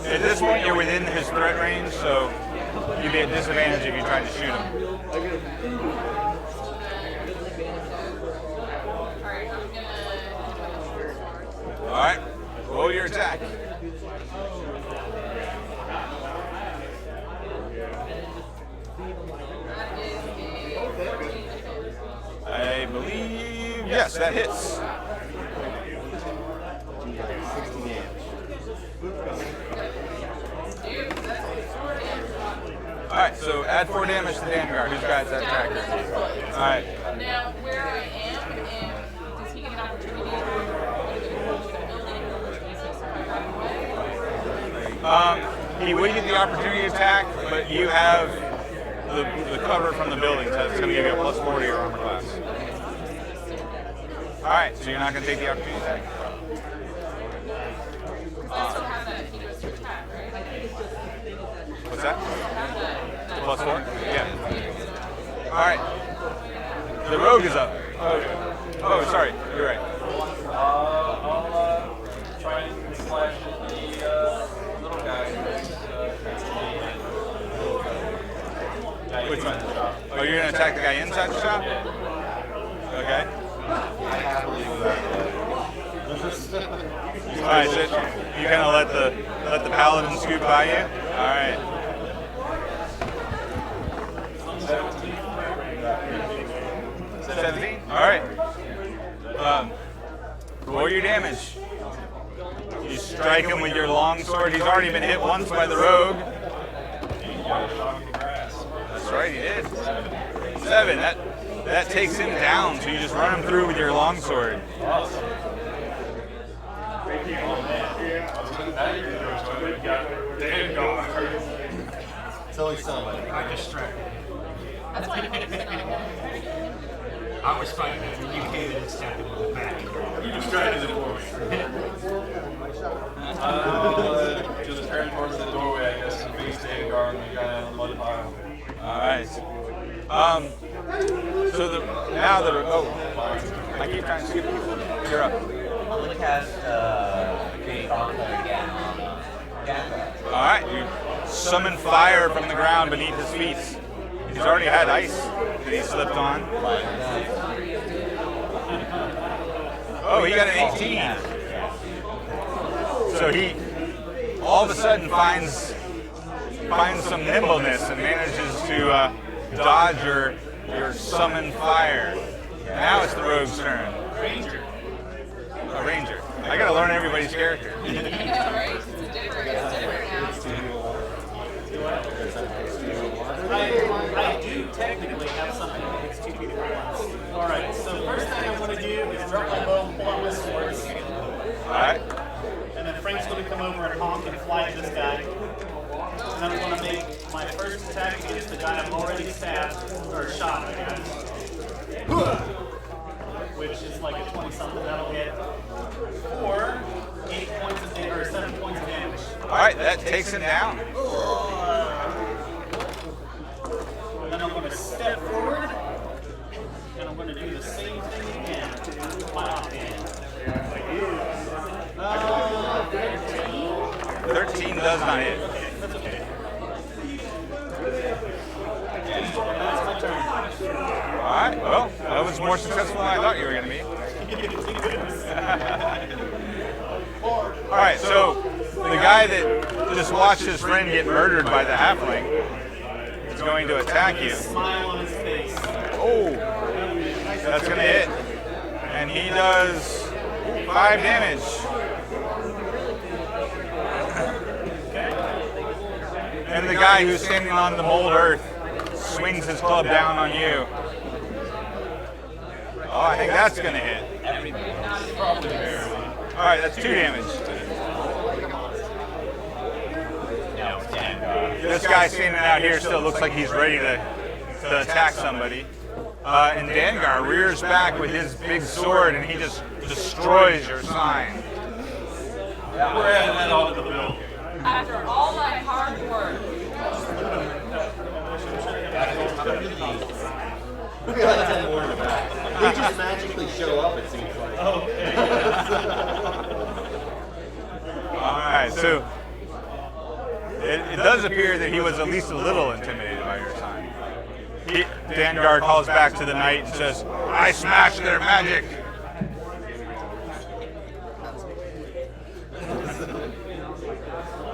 At this point, you're within his threat range, so you'd be at disadvantage if you tried to shoot him. Alright, I'm gonna... All right, roll your attack. That is a 14 to hit. I believe, yes, that hits. 60 damage. Dude, that's 4 damage. All right, so add 4 damage to Vanguard. Who's got that Down tracker? to the foot. All right. Now, where I am, and does he get an opportunity to go to the building, or would he say something right away? He would get the opportunity attack, but you have the cover from the building, so it's going to give you a plus 4 to your armor class. All right, so you're not going to take the opportunity attack. I still have that, he goes to attack, right? What's that? Have that. Plus 4? Yeah. All right. The rogue is up. Oh, sorry. You're right. I'll try and slash the little guy. Which one? Oh, you're going to attack the guy inside the shop? Okay. I happily do that. All right, so you kind of let the paladin scoot by you. All right. 17. All right. Roll your damage. You strike him with your long sword. He's already been hit once by the rogue. That's right, he did. 7. That takes him down. So you just run him through with your long sword. It's always somebody. I distracted. That's why I'm focusing on him. I was fighting it, and you came in and stabbed him in the back. You distracted it for me. Just turn towards the doorway, I guess, and face Vanguard and the guy on the mud pile. All right. I keep trying to skip people. You're up. I'm gonna cast create bonfire again on Vanguard. All right. You summon fire from the ground beneath his feet. He's already had ice that he slipped on. Like that. Oh, he got an 18. So he all of a sudden finds some nimbleness and manages to dodge your summon fire. Now it's the rogue's turn. Ranger. A ranger. I gotta learn everybody's character. Right? It's different now. I do technically have something against 2 people at once. Alright, so first thing I'm going to do is drop my bow and pull out my swords. Alright. And then Frank's going to come over and honk and fly at this guy. And then I'm going to make my first attack against the guy I've already stabbed, or shot, I guess. Which is like a 20-something. That'll hit for 8 points of damage, or 7 points of damage. Alright, that takes him down. And then I'm going to step forward, and I'm going to do the same thing again with my offhand. 13 does not hit. That's okay. And that's my turn. Alright, well, that was more successful than I thought you were going to be. Alright, so the guy that just watched his friend get murdered by the halfling is going to attack you. Smile on his face. Oh, that's going to hit. And he does 5 damage. And the guy who's standing on the mold earth swings his club down on you. Oh, I think that's going to hit. Alright, that's 2 damage. This guy standing out here still looks like he's ready to attack somebody. And Dangar rears back with his big sword and he just destroys your sign. We're adding that onto the bill. After all my hard work. Look at that 10 more in the back. They just magically show up, it seems like. Alright, so it does appear that he was at least a little intimidated by your sign. Dangar calls back to the knight and says, I smashed their magic.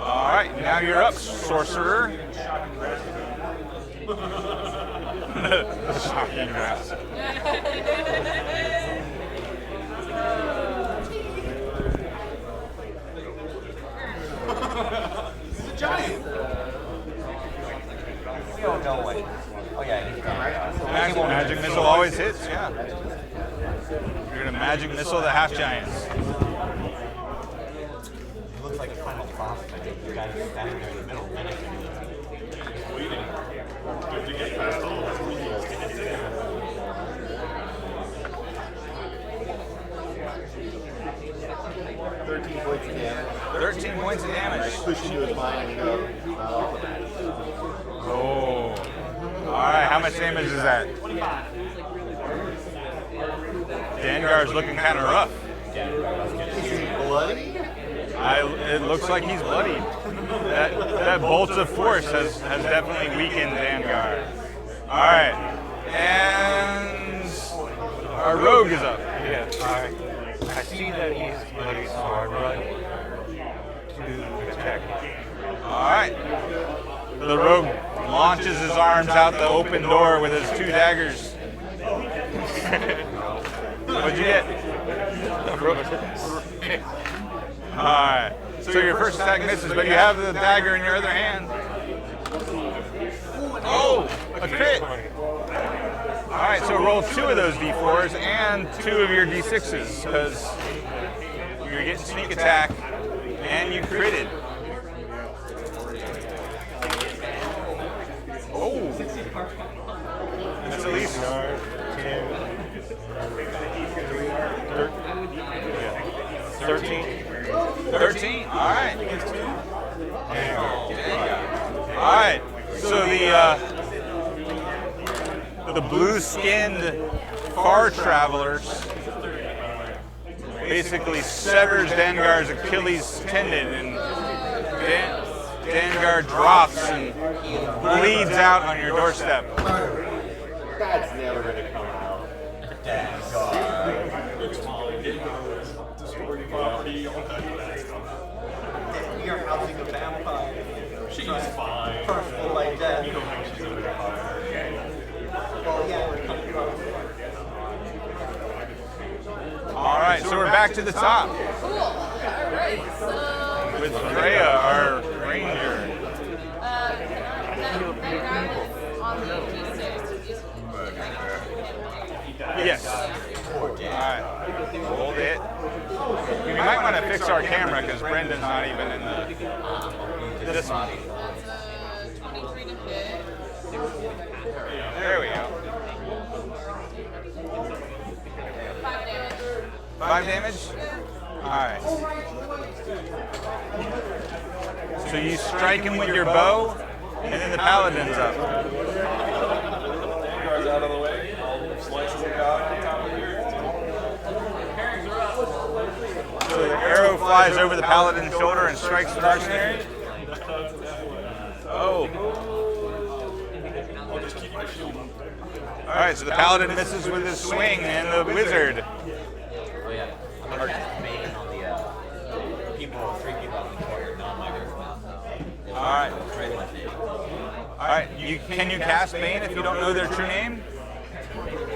Alright, now you're up, sorcerer. Shocking grasp. He's a giant. You don't know what. Oh yeah, he's gone. Magic missile always hits, yeah. You're gonna magic missile the half giants. It looks like a final boss. Like the guy standing there in the middle. Waiting. Good to get past all of us. 13 points of damage. 13 points of damage. Push into his mind and go, Oh. Alright, how much damage is that? 25. Dangar's looking kind of rough. is he bloody? It looks like he's bloodied. That bolt of force has definitely weakened Dangar. Alright. And our rogue is up. Yeah, I see that he's bloody, so I run to attack him. Alright. The rogue launches his arms out the open door with his 2 daggers. What'd you get? Alright. So your first attack misses, but you have the dagger in your other hand. Oh! A crit! Alright, so roll 2 of those d4s and 2 of your d6s, because you're getting sneak attack and you critted. Oh! That's at least 13. 13? Alright. Alright. So the blue-skinned far travelers basically severs Dangar's Achilles tendon, and Dangar drops and bleeds out on your doorstep. That's never going to come out. story property, all kinds of bad stuff. We are housing a vampire. She's fine. Personal like that. You don't think she's a vampire. Well, yeah, we're coming from. All right, so we're back to the top Cool. Alright, so with Freya, our ranger. that guy was on the D6. Yes. All right. Hold it. We might want to fix our camera because Brendan's not even in the. This one. That's 23 to hit. There we go. 5 damage. 5 damage? Alright. So you strike him with your bow, and then the paladin's up. Guards out of the way. I'll slice the guy on top of here. So the arrow flies over the paladin's shoulder and strikes the mercenary. Oh. I'll just keep my shield up. Alright, so the paladin misses with his swing, and the wizard. Oh yeah. I'm gonna cast Bane on the people, 3 people on the court, not my group. Alright. Trade my name. Alright, can you cast Bane if you don't know their true name?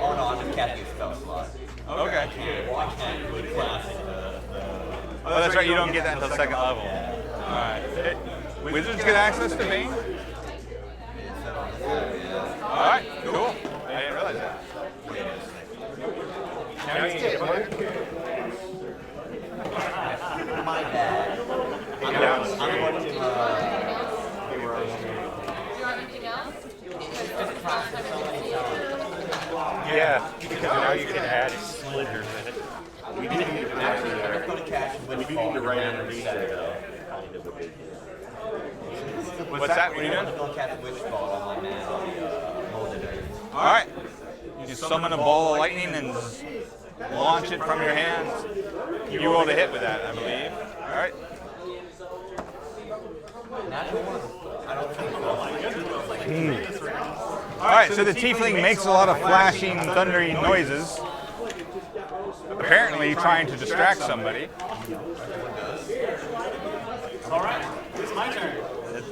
Oh no, I'm just casting a spell slot. Okay. I can't really class it. Oh, that's right, you don't get that until 2nd level. Alright. Wizards get access to Bane? Alright, cool. I didn't realize that. My bad. I'm going to Do you want anything else? Yeah, because now you can add splinters in it. We didn't even actually. I'm going to cast We do need to write underneath it, kind of a big deal. What's that? What are you I'm doing? going to cast Witch Bolt on my man on the molded earth. Alright. You summon a ball of lightning and launch it from your hands. You rolled a hit with that, I believe. Alright. I don't think so. Alright, so the tiefling makes a lot of flashing, thundery noises. Apparently trying to distract somebody. Alright, it's my turn.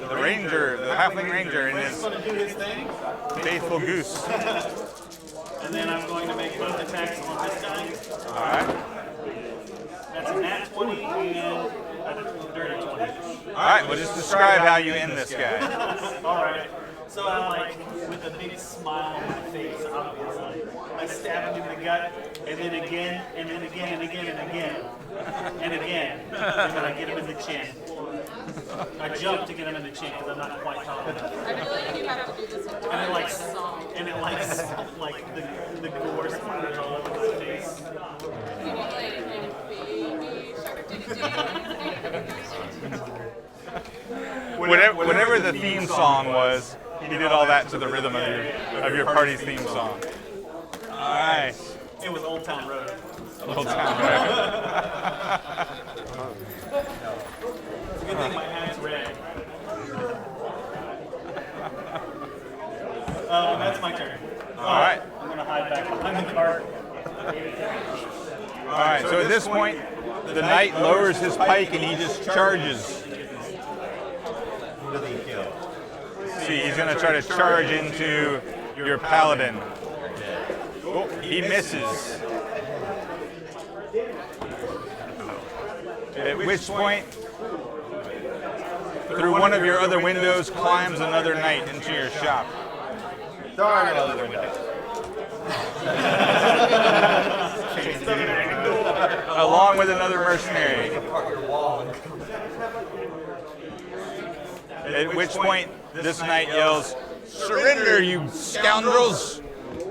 The ranger, the halfling ranger, and He's his going to do his thing. faithful goose. And then I'm going to make both attacks on this guy. Alright. That's a nat 20 and a dirty 20. Alright, well just describe how you end this guy. Alright. So I like, with a big smile on my face, obviously, I stab him in the gut, and then again, and then again, and again, and again, and again, and then I get him in the chin. I jump to get him in the chin because I'm not quite tall enough. I feel like you have to do this in And it like, song. and it like the gore splatters all over my face. Can you play baby shark Whatever the theme song was, he did all that to the rhythm of your party's theme song. Alright. It was Old Town Road. Little town, right? It's a good thing my hat's red. That's my turn. Alright. I'm gonna hide back behind the cart. Alright, so at this point, the knight lowers his pike and he just charges. Who does he kill? See, he's going to try to charge into your paladin. Oh, he misses. At which point, through one of your other windows climbs another knight into your shop. There are no other windows. Along with another mercenary. At which point, this knight yells, "Surrender, you scoundrels!" I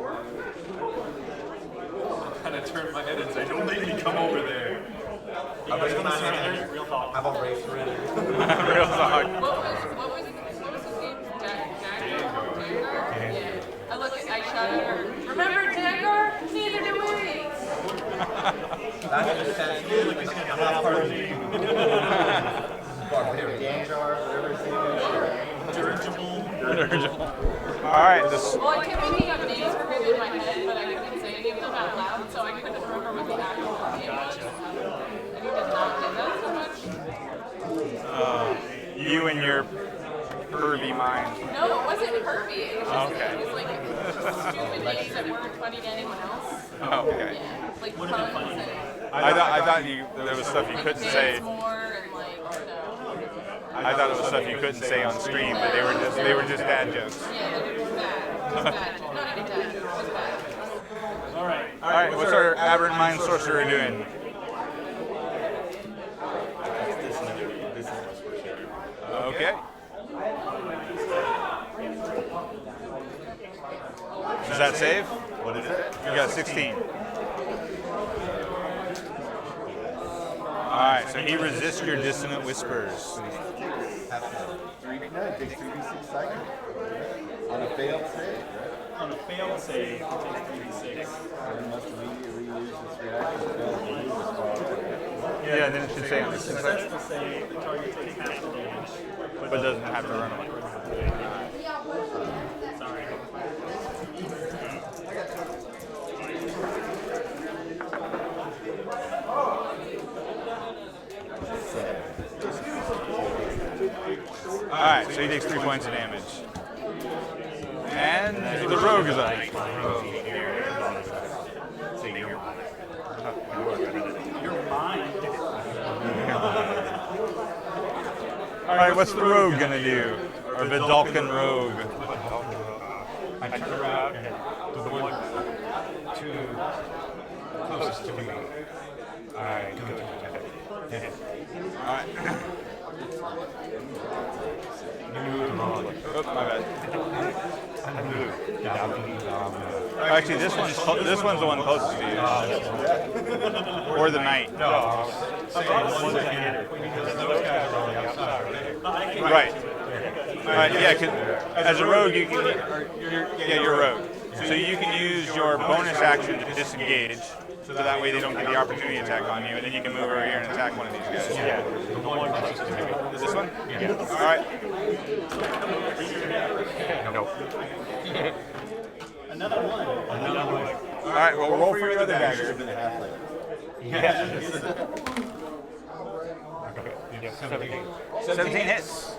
kind of turn my head and say, don't make me come over there. Real talk. How about race surrender? Real talk. What was his name? Dagger? Yeah. I shot at her. Remember Dagger? Neither do we. That's just that I'm not part of the barbarian. Dirigible. Alright, this. Well, I kept thinking of names for him in my head, but I couldn't say any of them out loud, so I couldn't remember what the actual name was. pervy mind. No, it wasn't pervy. It was just Okay. it was like stupid names that weren't funny to anyone else. Oh, okay. Yeah, like puns and I thought there was stuff you couldn't dance say. more and like I thought it was stuff you couldn't say on stream, but they were just dad jokes. yeah, it was bad. It was bad. Not even bad. It was bad. All right. All right, what's our aberrant mind sorcerer doing? This is my sorcerer. Okay. Does that save? What is it? You got 16. Alright, so he resists your dissonant whispers. 3d9 takes 3d6 psychic. On a failed save, right? On a failed save, it takes 3d6. One must immediately use this reaction to fail to move this far. Yeah, then it should say on the It says to say the target takes half the damage. but doesn't have to run away. Sorry. Alright, so he takes 3 points of damage. And the rogue is up. You're mine. Alright, what's the rogue gonna do? Or the Dalkin rogue? I turn around and the one too closest to me, I go to him. Alright. You move them on. Oh, my bad. I move. Actually, this one's the one closest to you. Or the knight. No, saying the ones that hit it, because those guys are on the outside, right? Right. Yeah, 'cause as a rogue, you can. You're a rogue. So you can use your bonus action to disengage, so that way they don't get the opportunity attack on you, and then you can move over here and attack one of these guys. Yeah, the one closest to me. This one? Yeah. All right. No. Another one. All right. Well, roll for your other Should have dagger. been a halfling. Yes. Yeah, 17. 17 hits.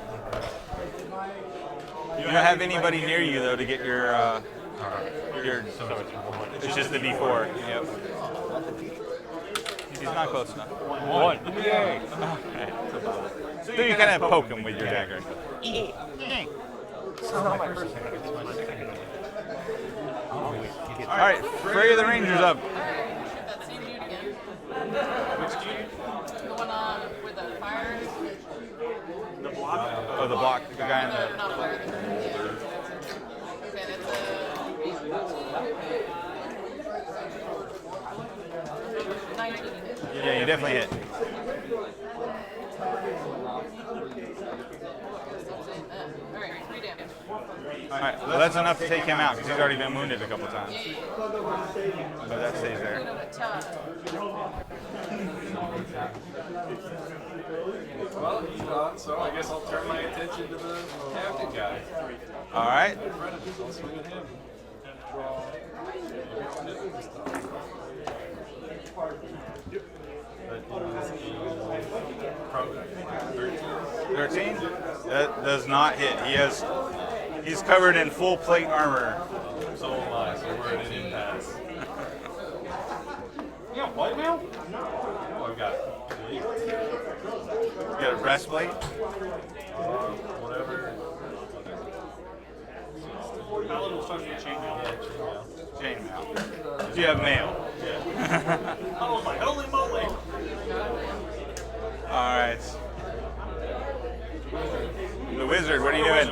You don't have anybody near you though to get your. So it's one. It's just the D4. Yep. He's not close enough. One. Yay. Okay. So you kind of poke him with your dagger. It's not my first hand, it's my second hand. All right, Frey of the Ranger's up. Shoot that same dude again. Which dude? The one with the fire. The block? Oh, the block, the guy in No, the. not fire. Okay, that's a 19. Yeah, you definitely hit. Alright, 3 damage. All right, well that's enough to take him out because he's already been wounded a couple times. So that stays there. Well, he's gone, so I guess I'll turn my attention to the captain guy. All right. I'll swing at him. Probably 13. 13. That does not hit. He's covered in full plate armor. So am I, so we're at an impasse. Yeah, white mail? Oh, I've got You got a breastplate. whatever. How little stuff for chainmail? Chainmail. Do you have mail? Oh my holy moly! All right. The wizard, what are you doing?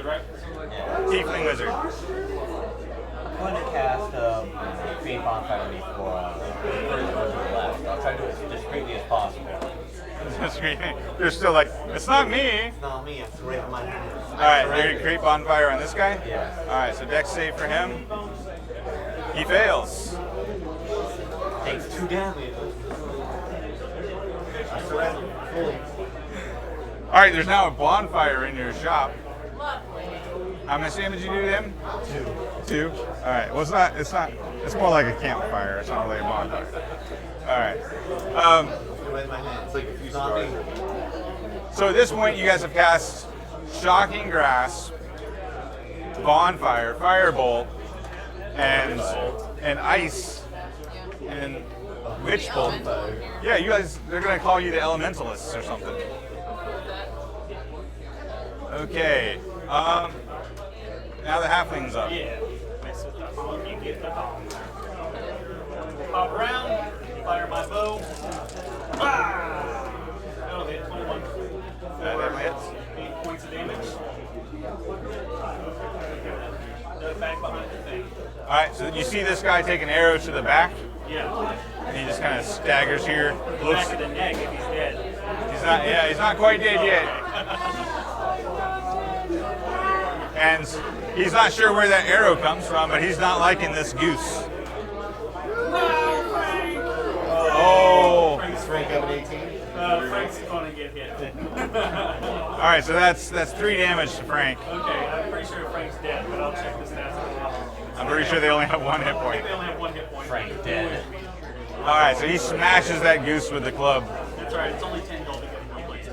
Tiefling wizard. I'm going to cast Create Bonfire before the first one to the left. I'll try to do it as discreetly as possible. They're still like, it's not me. It's not me, it's right in my hand. All right, you're gonna create bonfire on this guy. Yeah. All right, so dex save for him. He fails. Takes 2 damage. All right, there's now a bonfire in your shop. Lovely. How much damage did you do to him? 2. All right. Well, it's more like a campfire. It's not really a bonfire. All right. Right in my hand. It's like a few cigars. So at this point, you guys have cast shocking grasp, bonfire, firebolt, and ice, and witch bolt. Yeah, you guys, they're gonna call you the elementalists or something. Okay. Now the halfling's up. Yeah. Mess with the hog, you get the hog. Pop around, fire my bow. Ah! That'll hit 21. That definitely hits. 8 points of damage. The back behind the thing. Alright, so you see this guy take an arrow to the back, Yeah. and he just kind of staggers here. Looks, Back of the neck if he's dead. he's not quite dead yet. And he's not sure where that arrow comes from, but he's not liking this goose. Oh. Is Frank up at 18? Frank's gonna get hit. Alright, so that's 3 damage to Frank. Okay, I'm pretty sure Frank's dead, but I'll check the stats. I'm pretty sure they only have 1 hit I point. think they only have 1 hit point. Frank dead. Alright, so he smashes that goose with the club. That's right, it's only 10 gold to get him replaced.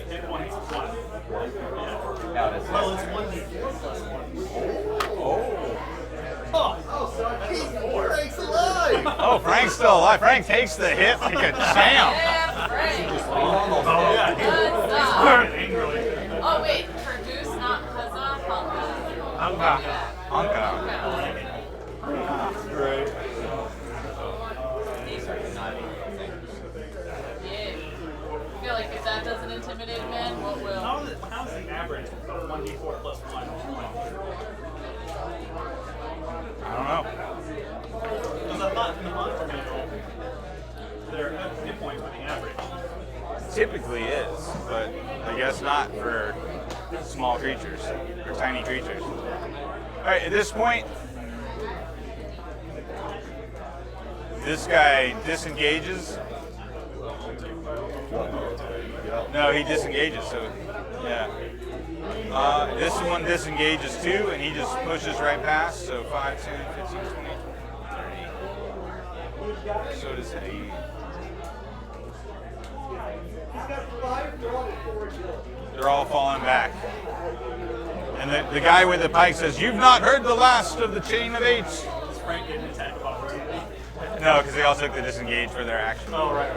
Hit points, 1. Now this Well, it's 1d4 plus 1. Frank's alive! Oh, Frank's still alive. Frank takes the hit like a champ. Yeah, Frank. Oh, yeah, Good stuff. angrily. Oh wait, for goose, not huzzah, Anka. Anka. Right. Yeah. I feel like if that doesn't intimidate men, what will? How's the average of 1d4 plus 1? I don't know. Because I thought in the monster manual, their hit points were the average. Typically is, but I guess not for small creatures or tiny creatures. Alright, at this point, this guy disengages. No, he disengages, so yeah. This one disengages too, and he just pushes right past, so 5, 10, 15, 20, 30. So does he. They're all falling back. And the guy with the pike says, "You've not heard the last of the chain of 8." Is Frank getting an attack of opportunity? No, because they all took the disengage for their action. Oh, right.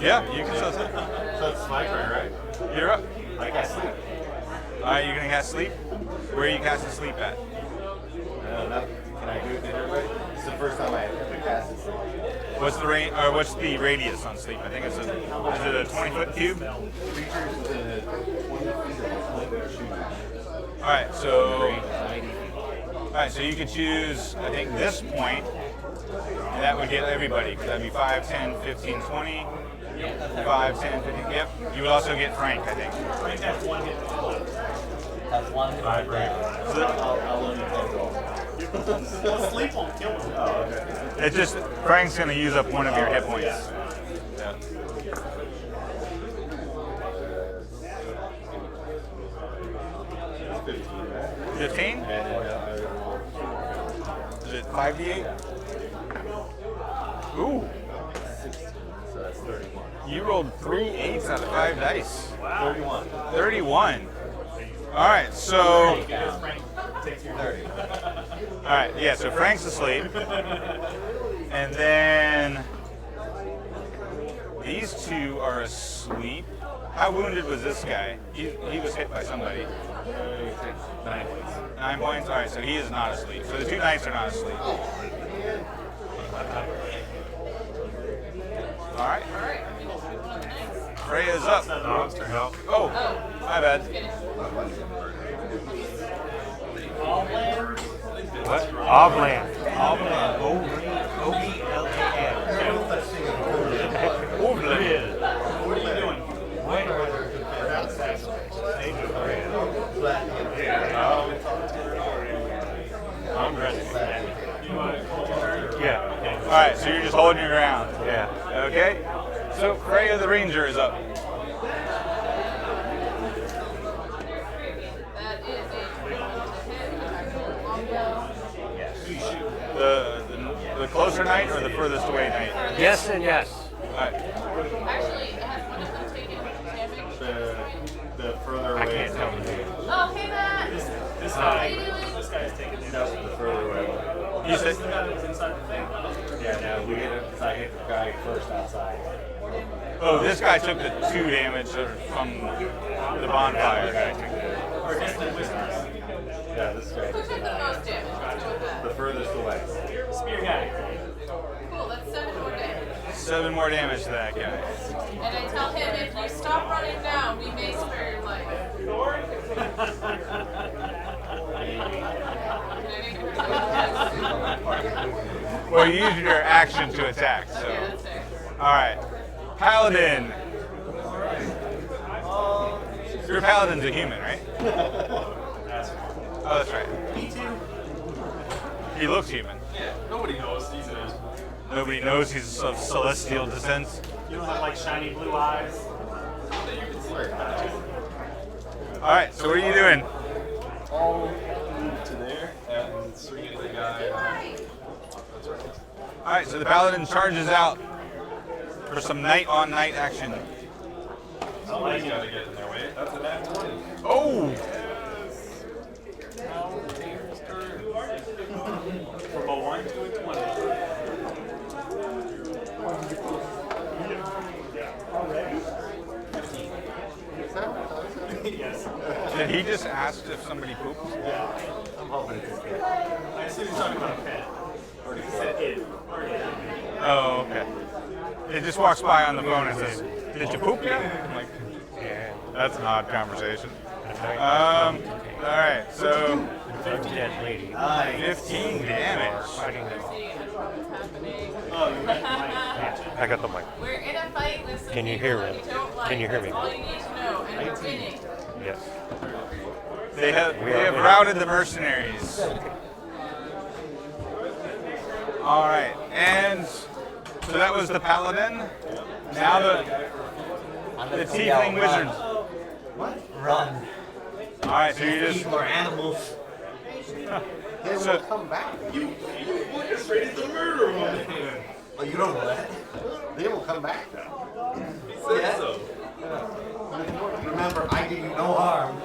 Yeah, you can still say. So it's my turn, right? You're up. I got sleep. Alright, you're gonna cast sleep? Where are you casting sleep at? Can I do it to everybody? It's the first time I ever cast sleep. What's the range, or what's the radius on sleep? I think it's is it a 20-foot cube? Creatures within a 20 feet of a flint shooter. Alright, so you could choose, I think, this point, and that would get everybody, because that'd be 5, 10, 15, 20, 5, 10, 15, yep. You would also get Frank, I think. Frank has 1 hit point. That's one. Alright, great. So I'll let you go. Well, sleep won't kill him. Oh, okay. it's just, Frank's going to use up one of your hit points. Yeah. It's 15, right? 15? And Is it 5d8? Ooh, 16, so that's 31. you rolled 3 8s out of 5 dice. 31. 31. Alright, so... Frank takes your 30. Alright, yeah, so Frank's asleep. And then... These two are asleep. How wounded was this guy? He was hit by somebody. 9 points. 9 points? Alright, so he is not asleep. So the 2 knights are not asleep. Alright. Freya's up. Oh, my bad. What? Obland. Obland. O-B-L-A-N. Obland. What are you doing? I'm ready. You want to hold your turn? Yeah. Alright, so you're just holding your ground. Yeah. Okay. So Freya the Ranger is up. That is a 20 to hit. or the furthest away knight? Yes and yes. Actually, has one of them taken damage? The further I away. can't tell you. Oh, hey Matt! This How are guy, you doing? this guy's taking No, damage. the further away. You said The guy that was inside the thing. Yeah, no, we hit it because I hit the guy first outside. oh, this guy took the 2 damage from the bonfire. Or distant whispers. Yeah, this guy. Who took the most damage? Let's go with that. The furthest away. Spear guy. Cool, that's 7 more damage. 7 more damage to that guy. And I tell him, if you stop running down, we may spare your life. Well, you used your action to attack, so. Okay, that's fair. Alright. Paladin. Your paladin's a human, right? Oh, that's right. Me too. He looks human. Yeah, nobody knows these days. Nobody knows he's of celestial descent. You don't have like shiny blue eyes. Alright, so what are you doing? I'll move to there and swing at the guy. That's right. Alright, so the paladin charges out for some knight-on-knight action. Somebody's got to get in their way. That's a nat 20. Oh! From a 1 to a 20. Yes. Did he just ask if somebody pooped? I'm hoping it's good. I assume you're talking about a pet. He said it. Oh, okay. It just walks by on the phone and says, "Did you poop yet?" I'm like, Yeah. that's an odd conversation. Alright, so 15 lady. 15 damage. Fighting them. See, I don't know what's happening. Oh, you're right. I got the mic. We're in a fight with some Can you people hear that me? you don't like. Can you hear That's me? all you need to know, and we're winning. Yes. They have routed the mercenaries. Alright, and so that was the paladin. Now the tiefling wizards. Run. Alright, so you just People are animals. They So- will come back. You orchestrated the murder of him. Oh, you don't know that? They will come back. He said so. Remember, I did you no harm.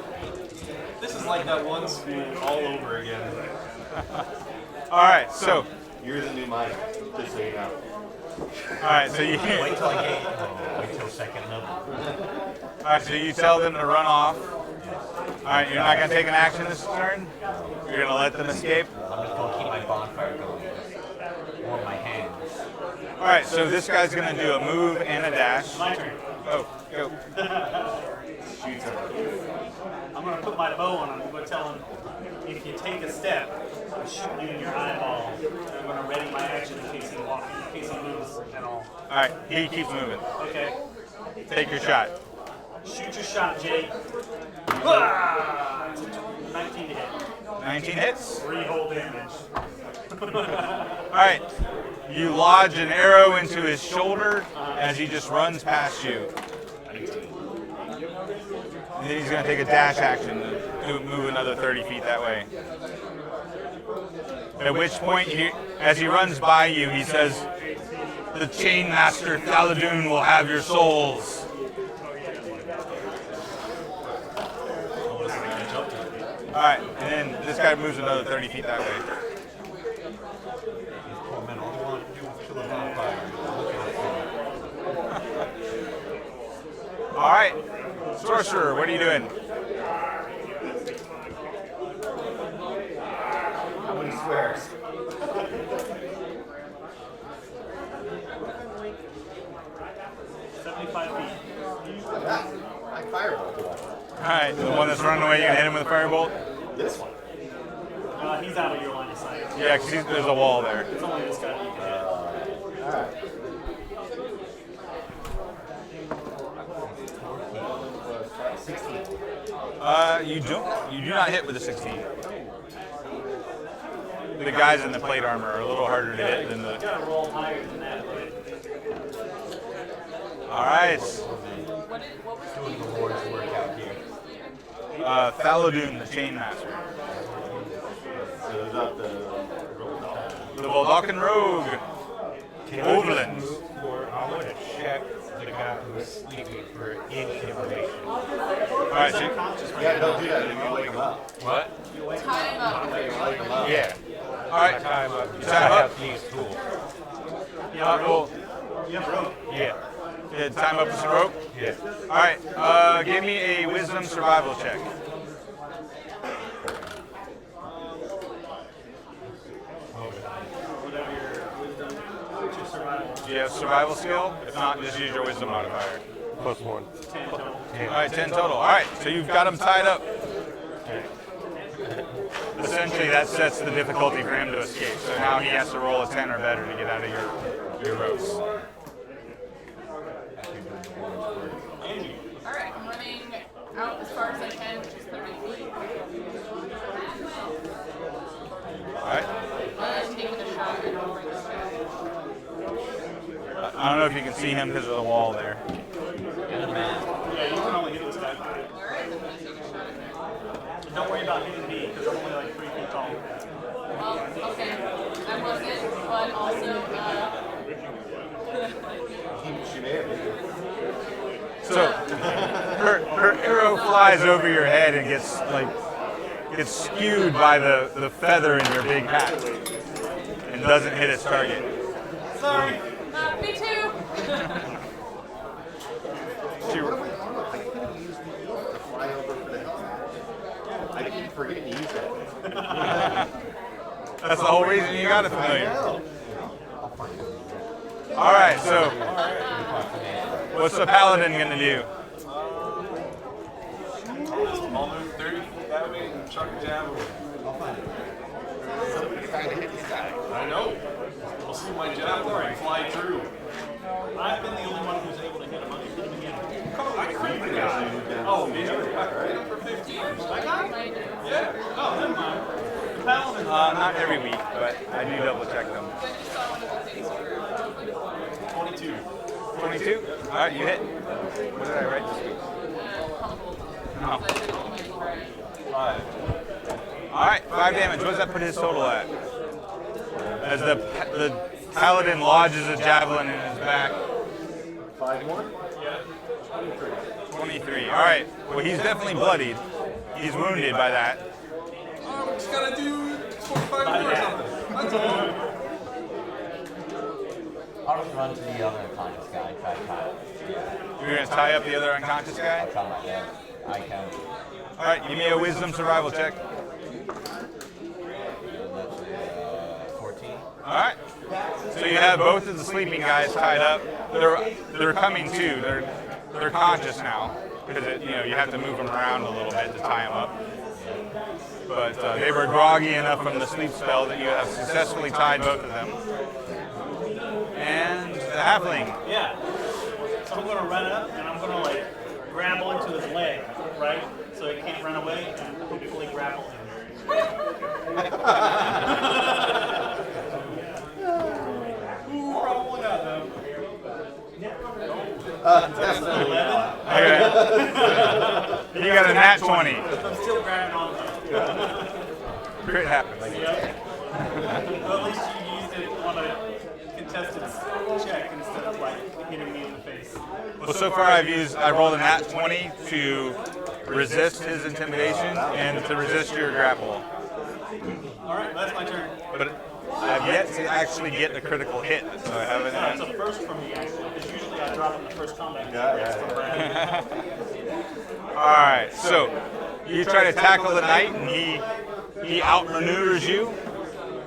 This is like that one school all over again. Alright, so You're the new Mike, just so you know. alright, so you Wait till I get. Wait till second level. alright, so you tell them to run off. Alright, you're not gonna take an action this turn? You're gonna let them escape? I'm just gonna keep my bonfire going. Warm my hands. Alright, so this guy's gonna do a move and a dash. My turn. Oh, go. I'm gonna put my bow on him. I'm gonna tell him, if you take a step, I'm shooting you in your eyeball. I'm gonna ready my action in case he moves at all. Alright, he keeps moving. Okay. Take your shot. Shoot your shot, Jay. Ah! 19 to hit. 19 hits. 3 whole damage. Alright. You lodge an arrow into his shoulder as he just runs past you. And then he's going to take a dash action to move another 30 feet that way. At which point, as he runs by you, he says, "The Chainmaster Thaladoon will have your souls." Alright, and then this guy moves another 30 feet that way. Oh man, all I want to do is kill a bonfire. Alright, Sorcerer, what are you doing? How many swears? I fireball one. Alright, the one that's running away, you gonna hit him with a firebolt? This one. He's out of your line of sight. Yeah, because there's a wall there. It's only this guy that you can hit. Alright. 16. You do not hit with a 16. The guys in the plate armor are a little harder to hit than the. You gotta roll higher than that, right? Alright. What was the name The Lord's work out here. Thaladoon, the Chainmaster. So is that the The Voldakan Rogue. Overland. Or I want to check the guy who's sleeping for any information. Alright, so Yeah, don't do that. You wake them up. What? Tie him up. Wake them up. Yeah. Alright. Time up. Time I up. have these tools. Well, Yeah. yeah, time up with some rope. Yeah. Alright, give me a wisdom survival check. Do you have survival skill? If not, just use your wisdom modifier. +1. Alright, 10 total. Alright, so you've got him tied up. Essentially, that sets the difficulty for him to escape. So now he has to roll a 10 or better to get out of your ropes. Alright, I'm running out as far as I can, which is 30 feet. Alright. Taking a shot at over this guy. I don't know if you can see him because of the wall there. Yeah, you can only hit this guy. Alright, I'm gonna take a shot at him. Don't worry about hitting me because I'm only like 3 feet tall. Well, okay. I wasn't, but also, She may have been. So her arrow flies over your head and gets skewed by the feather in your big hat and doesn't hit its target. Sorry. me too. She, I could have used the flyover for the helmet. I keep forgetting to use that. that's the whole reason you got it familiar. All right, so what's the paladin gonna do? I'll move 30 feet that way and chuck a javelin. I know. We'll see my javelin fly through. I've been the only one who's able to hit him in the beginning. I crit the guy. Oh, did you? I crit him for 15. I got it? Yeah. Oh, never mind. The paladin. Not every week, but I do double check them. I just saw one of the things where 22. 22? All right, you hit. What did I write this week? humbled. No. I did all my right. 5. All right, 5 damage. What does that put his total at? As the paladin lodges a javelin in his back. 5-1? 23. All right. Well, he's definitely bloodied. He's wounded by that. Oh, we just gotta do 45 or something. That's all. I'll just run to the other unconscious guy, try to tie it. You're gonna tie up the other unconscious guy. I'll try my best. I can. All right. Give me a wisdom survival check. That's 14. All right. So you have both of the sleeping guys tied up. They're coming to. They're conscious now because you have to move them around a little bit to tie them up. But they were groggy enough from the sleep spell that you have successfully tied both of them. And the halfling. Yeah. So I'm gonna run up and I'm gonna like grab onto his leg, right? So he can't run away and hopefully grapple him. Ooh, probably not though. Definitely not. Okay. You got a nat 20. I'm still grabbing onto him. Crit happens. Well, at least you used it on a contested check instead of like hitting me in the face. Well, so far I rolled a nat 20 to resist his intimidation and to resist your grapple. All right, that's my turn. But I've yet to actually get a critical hit, so I haven't. It's a first for me actually, because usually I drop in the first combat. All right, so you try to tackle the knight, and he outmaneuvers you,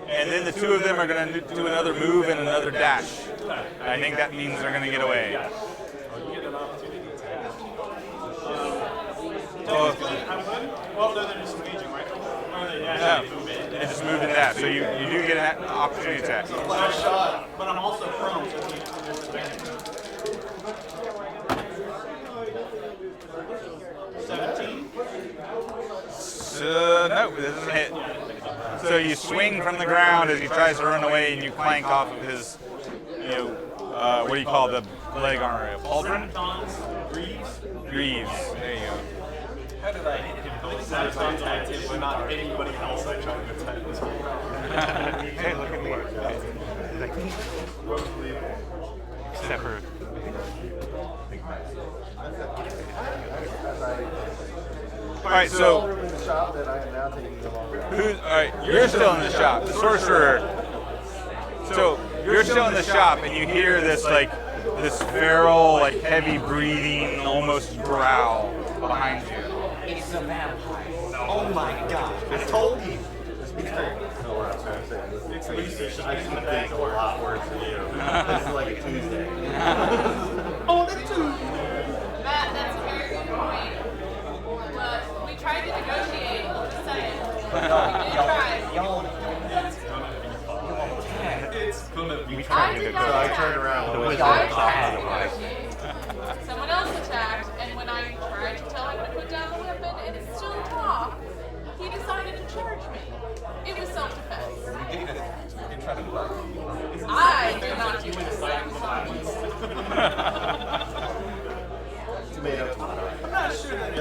and then the two of them are going to do another move and another dash. I think that means they're going to get away. You get an opportunity to attack. I would. Well, they're just engaging, right? Or they actually move in. They just moved in that, so you do get an opportunity attack. Last shot. But I'm also prone, so it's a disadvantage. 17. No, this isn't hit. So you swing from the ground as he tries to run away, and you clank off of his, what do you call the leg armor? A pauldron? Greaves. Greaves. There you go. How did I hit him? But not anybody else I tried to attack this whole round. Hey, look at me. Except for all right, so in the shop that I am now taking them on. all right, you're still in the shop. The sorcerer. So you're still in the shop, and you hear this this feral, heavy breathing, almost growl behind you. It's a vampire. Oh my god. I told you. Just be fair. You know what I'm trying to say. I see things a lot worse than you. This is like a Tuesday. Oh, that's true. That's a very good point. But we tried to negotiate. Just saying. We did try. It's gonna be I did not So I attack. turned around. The and wizard I on top tried of to the bike. negotiate. Someone else attacked, and when I tried to tell him to put down the weapon and it still talked, he decided to charge me. It was self-defense. I did not do this. I'm sorry. Tomato. I'm not sure that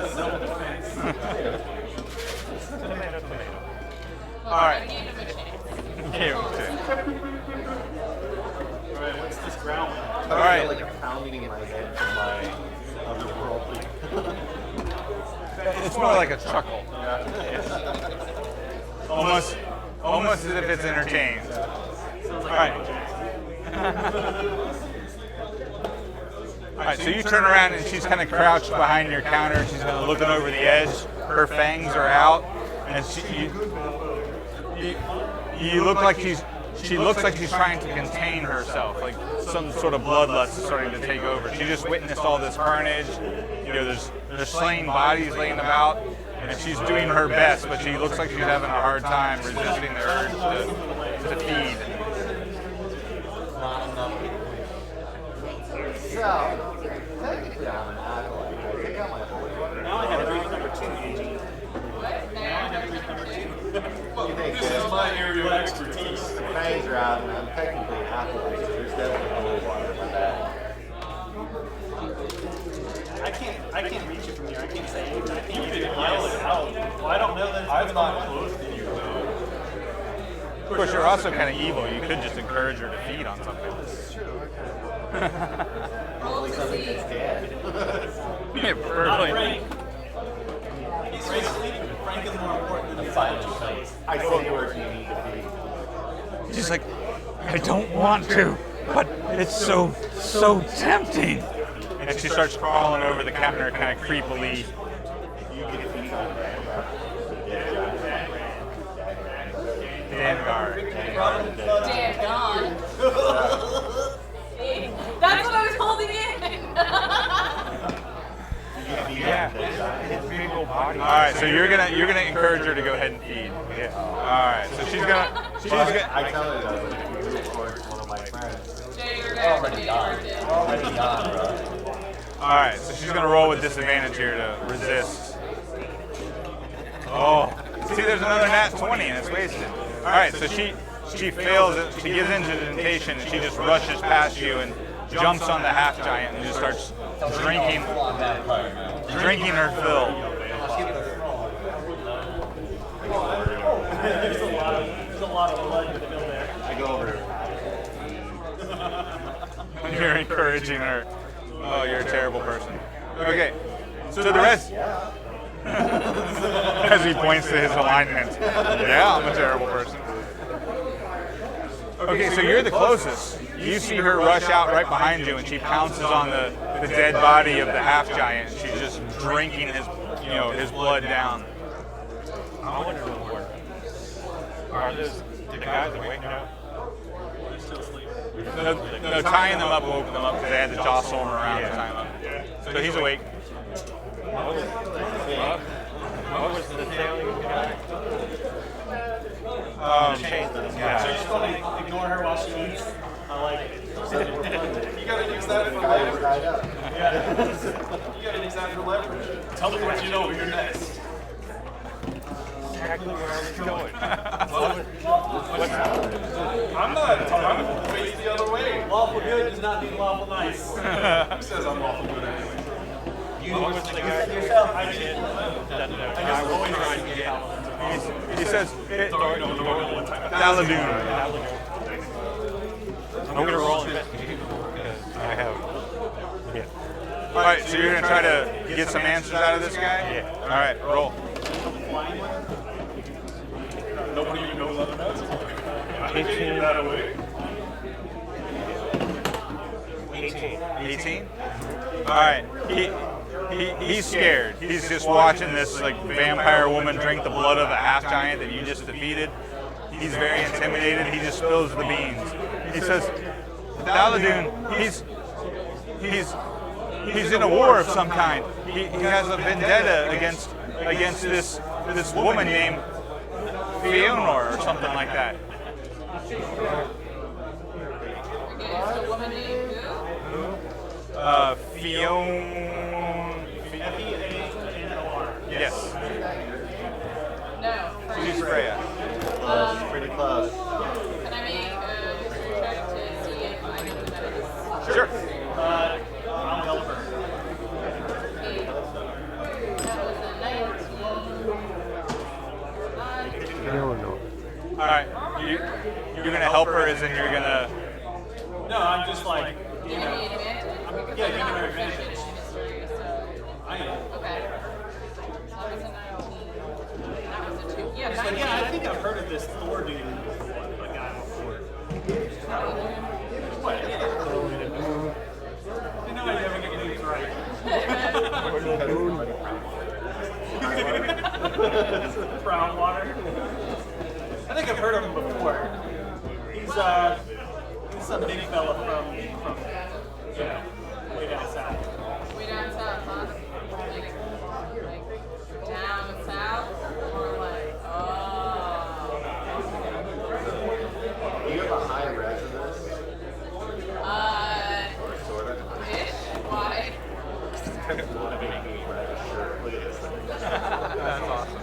it's self-defense. Well, All right. I gave him a chance. Alright, what's this growling? All right. Like pounding in my head from my otherworld. It's more like a chuckle. Almost as if it's entertained. All right. All right, so you turn around and she's kind of crouched behind your counter. She's kind of looking over the edge. Her fangs are out, and you look like she looks like she's trying to contain herself, like some sort of bloodlust is starting to take over. She just witnessed all this carnage. You know, there's slain bodies laying about, and she's doing her best, but she looks like she's having a hard time resisting the urge to feed. Not enough. So, technically I'm an acolyte. I take out my holy water. Now I have brief number 2, Eugene. What? Now I have brief number 2. This is my area of expertise. The fangs are out, and I'm technically an acolyte, so there's definitely holy water in my bag. I can't reach it from here. I can't say anything. I think you can yell it out. Well, I don't know that it's I'm not close to you, though. Of course, you're also kind of evil. You could just encourage her to feed on something. Hopefully something that's dead. Yeah, Not perfectly. Frank. He's sleeping. Frank is more important than the Final place. I say where you need to be. She's like, I don't want to, but it's so tempting. And she starts crawling over the counter kind of creepily. You get feet on Vanguard. Damn gone. That's what I was holding in. Yeah, his big old body. All right, so you're gonna encourage her to go ahead and feed. Yeah. All right, so she's gonna. I tell her though, if you move towards one of my friends, Jay, you're gonna have to Already be gone. worth it. Already gone, bro. All right, so she's gonna roll with disadvantage here to resist. Oh, see, there's another nat 20 and it's wasted. All right, so she fails it. She gives into the temptation and she just rushes past you and jumps on the half giant and just starts drinking Full-on vampire now. her fill. There's a lot of blood to fill there. I go over. You're encouraging her. Oh, you're a terrible person. Okay, so the rest. As he points to his alignment. Yeah, I'm a terrible person. Okay, so you're the closest. You see her rush out right behind you, and she pounces on the dead body of the half giant. She's just drinking his blood down. I wonder more. Are those the guys awake now? No, tying them up woke them up because they had to jostle him around to tie him up. So he's awake. What was the sailing guy? So you're just going to ignore her while she eats? I like it. You gotta use that for Guy was leverage. tied up. You gotta use that for leverage. Tell me what you know. You're next. Exactly where I was going. I'm facing the other way. Lawful good does not mean lawful nice. Who says I'm lawful good anyway? What was the guy Yourself. I did. that the guy was trying to get out? He says, Sorry, no, what type of Daladoon. I'm gonna roll investigation because I have. Yeah. All right, so you're gonna try to get some answers out of this guy? Yeah. All right, roll. Nobody even knows other notes. 18. That away. 18. 18. All right. He's scared. He's just watching this like vampire woman drink the blood of a half giant that you just defeated. He's very intimidated. He just spills the beans. He says, "Daladoon, he's in a war of some kind. He has a vendetta against this woman named Fiona or something like that." Okay, so woman named who? Fiona. F-E-A-N-O-R. Yes. No. She's Freya. Close, pretty close. Can I make a history check to see if I know who that is? Sure. I'll help her. Okay. That was a 19. No. All right. You're gonna help her, as in you're gonna. No, I'm just like, Give me the advantage. Because Yeah, I'm give not her proficient advantage. in history, so. I am. Okay. So that was a 19. That was a 2. Yeah, It's 19. like, yeah, I think I've heard of this Thor dude, a guy before. What? You know I never get names right. Brown water. I think I've heard of him before. He's some big fella from you know, way down south. Way down south, huh? Like down south? Or like, oh. Do you have a high res in this? Sort of. Ish? Why? Look at this thing. That's awesome.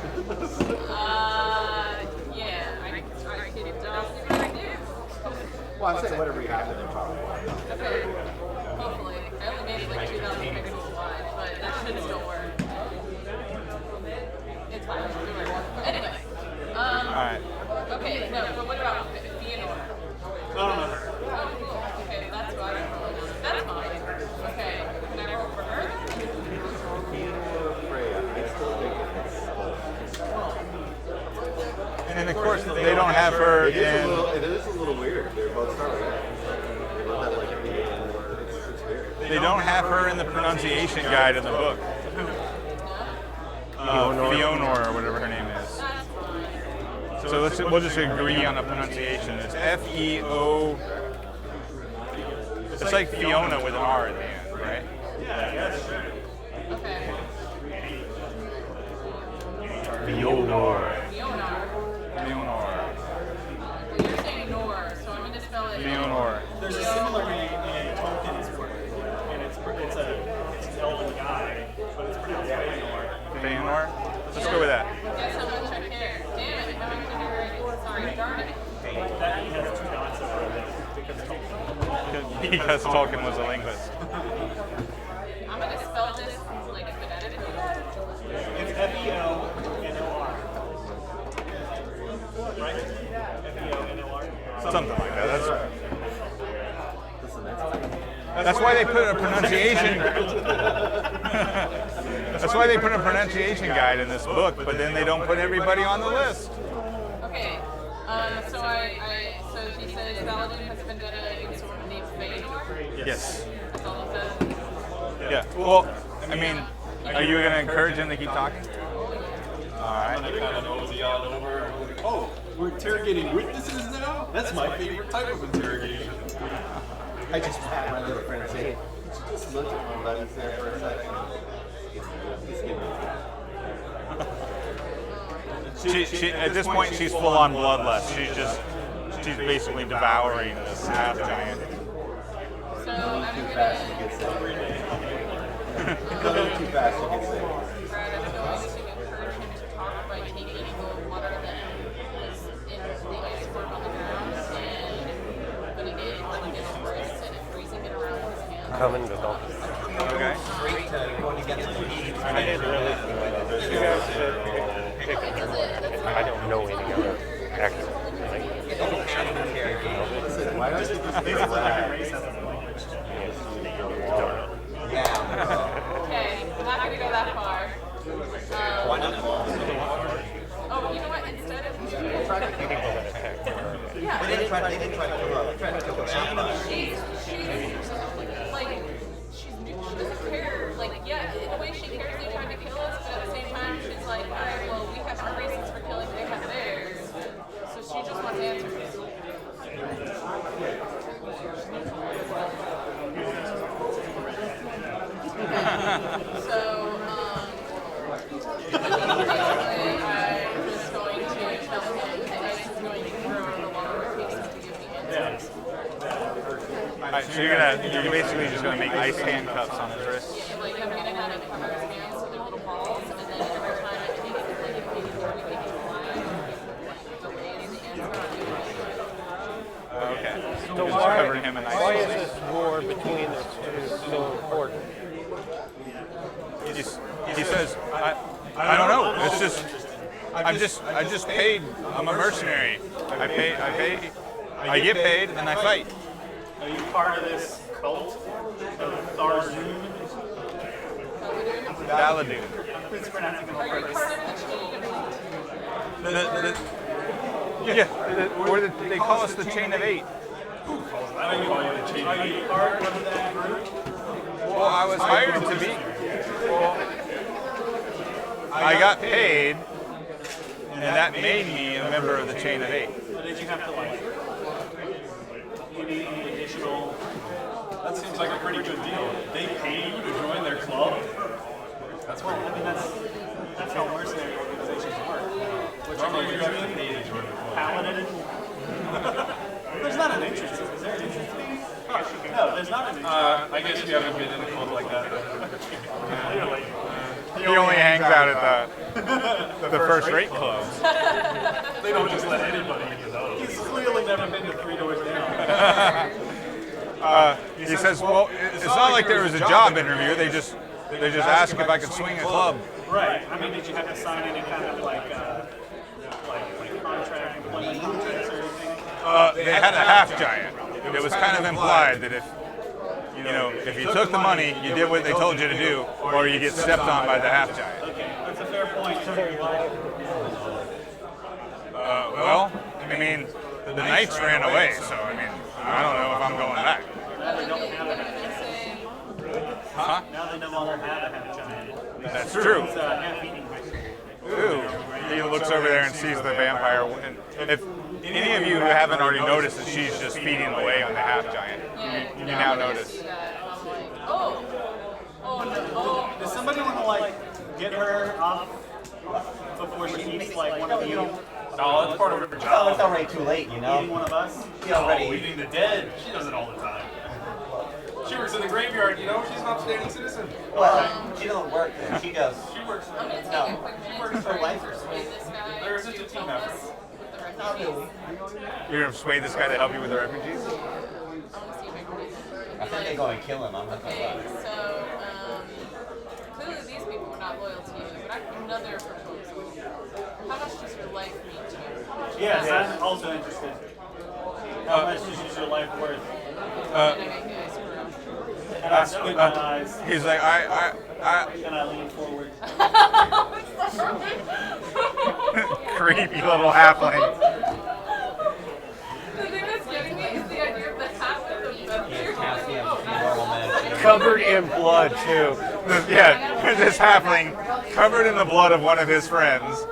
Yeah, I could see what I do. Well, I'm saying whatever you have in there, probably. Okay. Hopefully. I only made it like 2,000 pixels wide, but that should still work. It's fine. Don't worry. Anyway. All right. Okay, no, but what about Theodore? I don't know her. Oh, cool. Okay, that's fine. That's fine. Okay. Can I roll for her? Freya, I still think it's And then of course they don't have her It in. is a little weird. They're both starting. They both have like a it's weird. They don't have her in the pronunciation guide in the book. Fiona or whatever her name is. That's fine. So we'll just agree on a pronunciation. It's F-E-O. It's like Fiona with an R at the end, right? Okay. Leonor. Leonor. Leonor. Well, you're saying Nor, so I'm going to spell it. Leonor. There's a similar name in Tolkien's work, and it's an elven guy, but it's pronounced Feanor. Feanor? Let's go with that. Guess how much I care. Damn it, how much did I write? Sorry, darn it. That he has 2 dots over it because Tolkien. Because Tolkien was a linguist. I'm going to spell this like phonetically. It's F-E-O-N-O-R. Right? F-E-O-N-O-R. Something like that. Listen, That's why they put a pronunciation. That's why they put a pronunciation guide in this book, but then they don't put everybody on the list. Okay, so she says Paladin has been done against a woman named Feanor? Yes. That's all it says? Yeah. Well, I mean, are you going to encourage him to keep talking? All I right. kind of nosy on over. Oh, we're interrogating witnesses now? That's my favorite type of interrogation. I just pat my little friend and say, just look at my buddies there for a second. Just give me She, at this point, she's full on bloodlust. She's basically devouring this half giant. So I'm too going fast, to... you get sick. Go a little too fast, you get sick. Brad, I'm going to encourage him to talk by taking the water that was in the iceberg on the ground and putting it in his wrist and freezing it around his hand. Coming with all. Okay. Great going against the lead. I didn't really. I don't know any other actor. Listen, why don't you just make a laugh? Oh, you know what? Instead of yeah, They didn't try to kill her. she's like she doesn't care. Like yeah, in a way she cares they tried to kill us, but at the same time she's like, all right, well we have our reasons for killing, they have theirs, so she just wants answers. So I'm just going to tell him that he's going to throw the longer cases to give me answers. So you're basically just gonna make ice handcuffs on his wrists. Yeah, like I'm gonna have him cover his hands so they're little balls, and then every time I take it, like if he's delaying the answer, I'm doing it. Okay. So Just why, covering him in ice. why is this war between the two so important? He says, I don't know. It's just I just paid. I'm a mercenary. I get paid and I fight. Are you part of this cult of Tharzoon? Valadoon. Who's pronouncing it on Are you purpose? part of the chain? Yeah, they call us the Chain of Eight. I don't call you the chain. Are you part of that group? Well, I was hired to be. Well, I got paid, and that made me a member of the Chain of Eight. Or did you have to like any additional? That seems like a pretty good deal. They pay you to join their club. That's Well, pretty I mean that's how mercenary organizations work. Which Normally are you have to pay to join the club. paladin. There's not an interest. Is there an interest fee? No, there's not an interest. I guess you haven't been in a club like that. Clearly. He only hangs out at the first-rate clubs. They don't just let anybody into those. He's clearly never been to Three Doors Down. He says, "Well, it's not like there was a job interview. They just asked if I could swing a club." Right. I mean, did you have to sign any kind of like contract, employment contracts or anything? They had a half giant. It was kind of implied that if you took the money, you did what they told you to do, or you get stepped on by the half giant. Okay, that's a fair point. Well, I mean, the knights ran away, so I mean, I don't know if I'm going back. Huh? Now they no longer have a half giant. That's true. It's a half-eating Ooh. He looks over there and sees the vampire. And if any of you who haven't already noticed that she's just feeding away on the half giant, you now notice. Oh no. Does somebody want to like get her off before she eats like one of you? No, that's part of her Oh, it's job. already too late, you know? Eating one of us? She already. Oh, eating the dead. She does it all the time. She works in the graveyard, you know? She's an upstanding citizen. Well, she doesn't work there. She does. She works. I'm gonna take No. a quick minute Works to for try life. and persuade this guy There's just a to team help effort. us with the Not refugees. really. You're gonna persuade this guy to help you with the refugees? I want to see if I can get I think they're going to kill him. I'm not going to Okay, lie. so clearly these people were not loyal to you, but I have another proposal. How much does your life mean to you? Yes, I'm also interested. How much is your life worth? And I make you guys screw up. And I squint my eyes He's like, and I lean forward. creepy little halfling. The thing that's getting me is the idea of the half of the Cassian, normal man. Covered in blood too. Yeah, this halfling covered in the blood of one of his friends.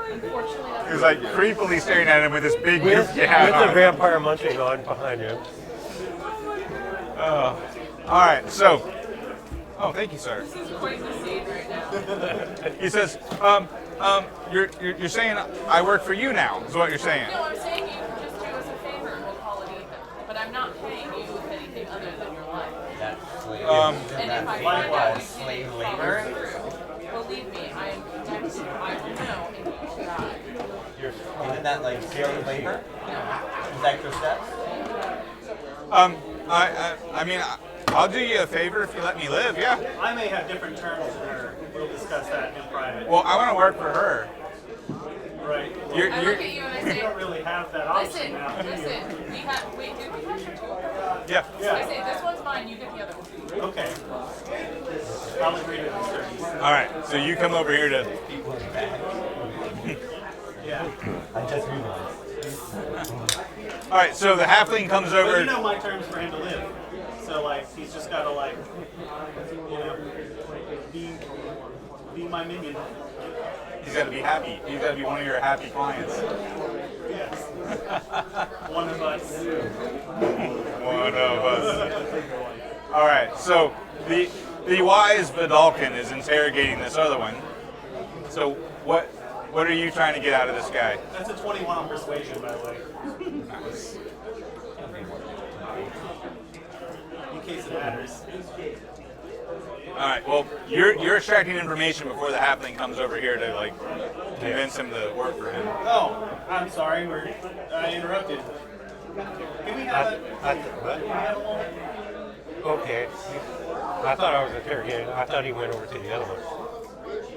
He was like creepily staring at him with this big goofy hat With the on. vampire munching on behind you. All right, so. Oh, thank you, sir. This is quite the scene right now. He says, you're saying I work for you now, is what you're saying. No, I'm saying you can just do us a favor and we'll call it even. But I'm not paying you with anything other than your life. That's slave. And if I find out likewise, you slave didn't labor. follow through, believe me, I am next. I will know and you will die. Isn't that like slave labor? Is extra steps? I mean, I'll do you a favor if you let me live, yeah. I may have different terms with her. We'll discuss that in private. Well, I want to work for her. Right. You're, I look at you and I You say, don't really have that option listen, now, do you? listen, we have, wait, did we catch her too? yeah. I say, this one's mine, you get the other one. Okay. I'll agree to these terms. All right, so you come over here to People in the back. Yeah. I just realized. All right, so the halfling comes But over. you know my terms for him to live. So like he's just gotta like, you know, be my minion. He's got to be happy. He's got to be one of your happy clients. Yes. One of us. One of us. All right, so the wise Vidalkin is interrogating this other one. So what are you trying to get out of this guy? That's a 21 on persuasion, by the way. Nice. In case it matters. All right. Well, you're extracting information before the halfling comes over here to like convince him to work for him. Oh, I'm sorry. I interrupted. Can we have a moment? Okay. I thought I was interrogating. I thought he went over to the other one.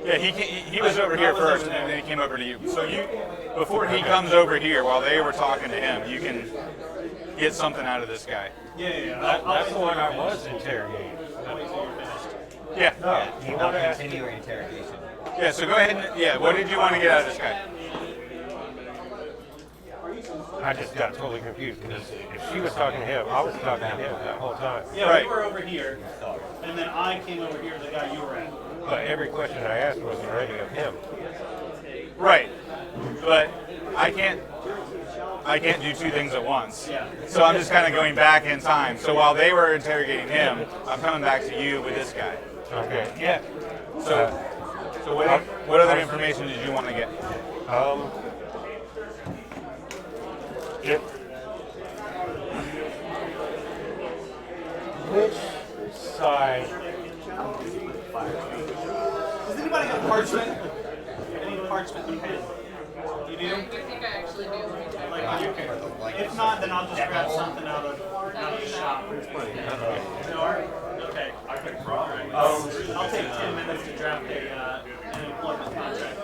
Yeah, he was over here first, and then he came over to you. So before he comes over here, while they were talking to him, you can get something out of this guy. Yeah. That's the one I was interrogating. Yeah. You want to continue your interrogation. Yeah. So go ahead and what did you want to get out of this guy? I just got totally confused because if she was talking to him, I was talking to him that whole time. Yeah, Right. we were over here, and then I came over here to the guy you were at. But every question I asked was already of him. Right. But I can't do two things at once. Yeah. So I'm just kind of going back in time. So while they were interrogating him, I'm coming back to you with this guy. Okay. Yeah. So what other information did you want to get? Which side? Does anybody have parchment? Any parchment and pen? You do? I think I actually do. Let me check. Like, okay. If not, then I'll just grab something out of the shop. No art? Okay. I could draw right now. I'll take 10 minutes to draft an employment contract.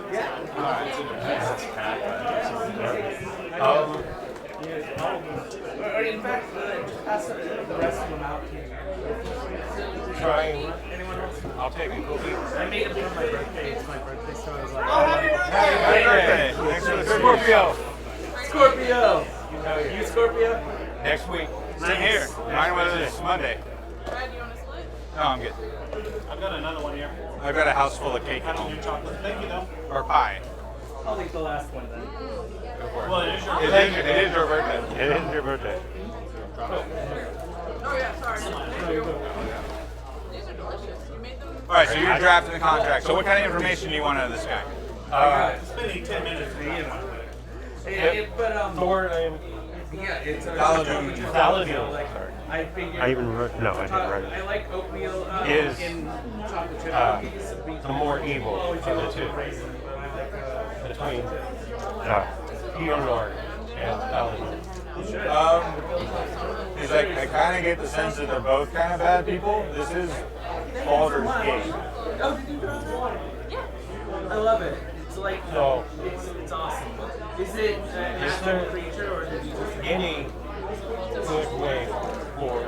In fact, pass the rest of them out to you. Trying. Anyone else? I'll take a cookie. I made them for my birthday. It's my birthday, so I was like, Oh, happy birthday! Happy birthday! Thanks for the Scorpio. Scorpio! You Scorpio? Next week. Same here. Mine was Monday. Brad, you want to split? No, I'm good. I've got another one here. I've got a house full of cake I at don't do home. chocolate. Thank you, though. Or pie. I'll take the last one then. Well, it is your It is your birthday. It is your birthday. Oh, yeah, sorry. These are delicious. You made them. All right, so you're drafting the contract. So what kind of information do you want out of this guy? spending 10 minutes reading one. Thor and Yeah, it's Paladin. Paladin. Like, I figured. I even wrote, no, I didn't write I it. like oatmeal Is, in chocolate chip cookies. The more evil of the two. Between Theodore and Paladin. He's like, I kind of get the sense that they're both kind of bad people. This is Baldur's Gate. Oh, did you draw water? Yeah. I love it. It's like, So, it's awesome. Is it an actual creature or did you just any good way for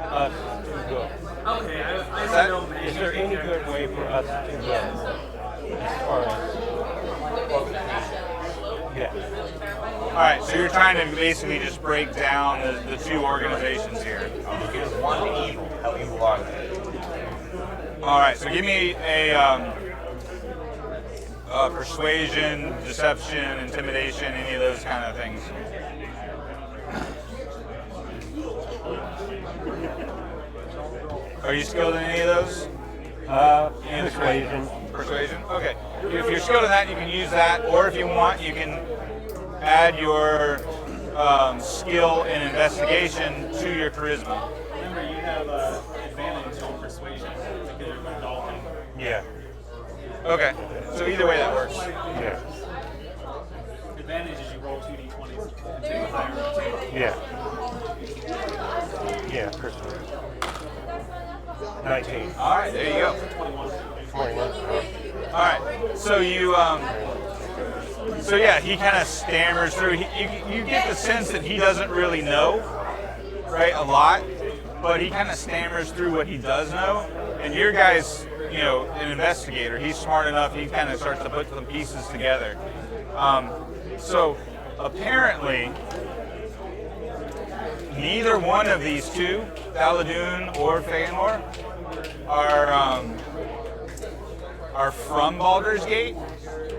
us to go? Okay, I that- don't know, man. Is there any good way for us to go? As far as, yeah. All right, so you're trying to basically just break down the two organizations here. Here's one evil. How evil are they? All right, so give me a persuasion, deception, intimidation, any of those kind of things. Are you skilled in any of those? Any of the Persuasion. Persuasion? Okay. If you're skilled in that, you can use that, or if you want, you can add your skill in investigation to your charisma. Remember, you have advantage on persuasion because you're a dolphin. Yeah. Okay. So either way, that works. Yeah. Advantage is you roll 2d20s and take a higher. Yeah. Yeah, persuasion. 19. All right, there you go. 21. All right, so you, so yeah, he kind of stammers through. You get the sense that he doesn't really know, right, a lot, but he kind of stammers through what he does know, and your guys an investigator. He's smart enough. He kind of starts to put some pieces together. So apparently, neither one of these two, Thaladoon or Feanor, are from Baldur's Gate,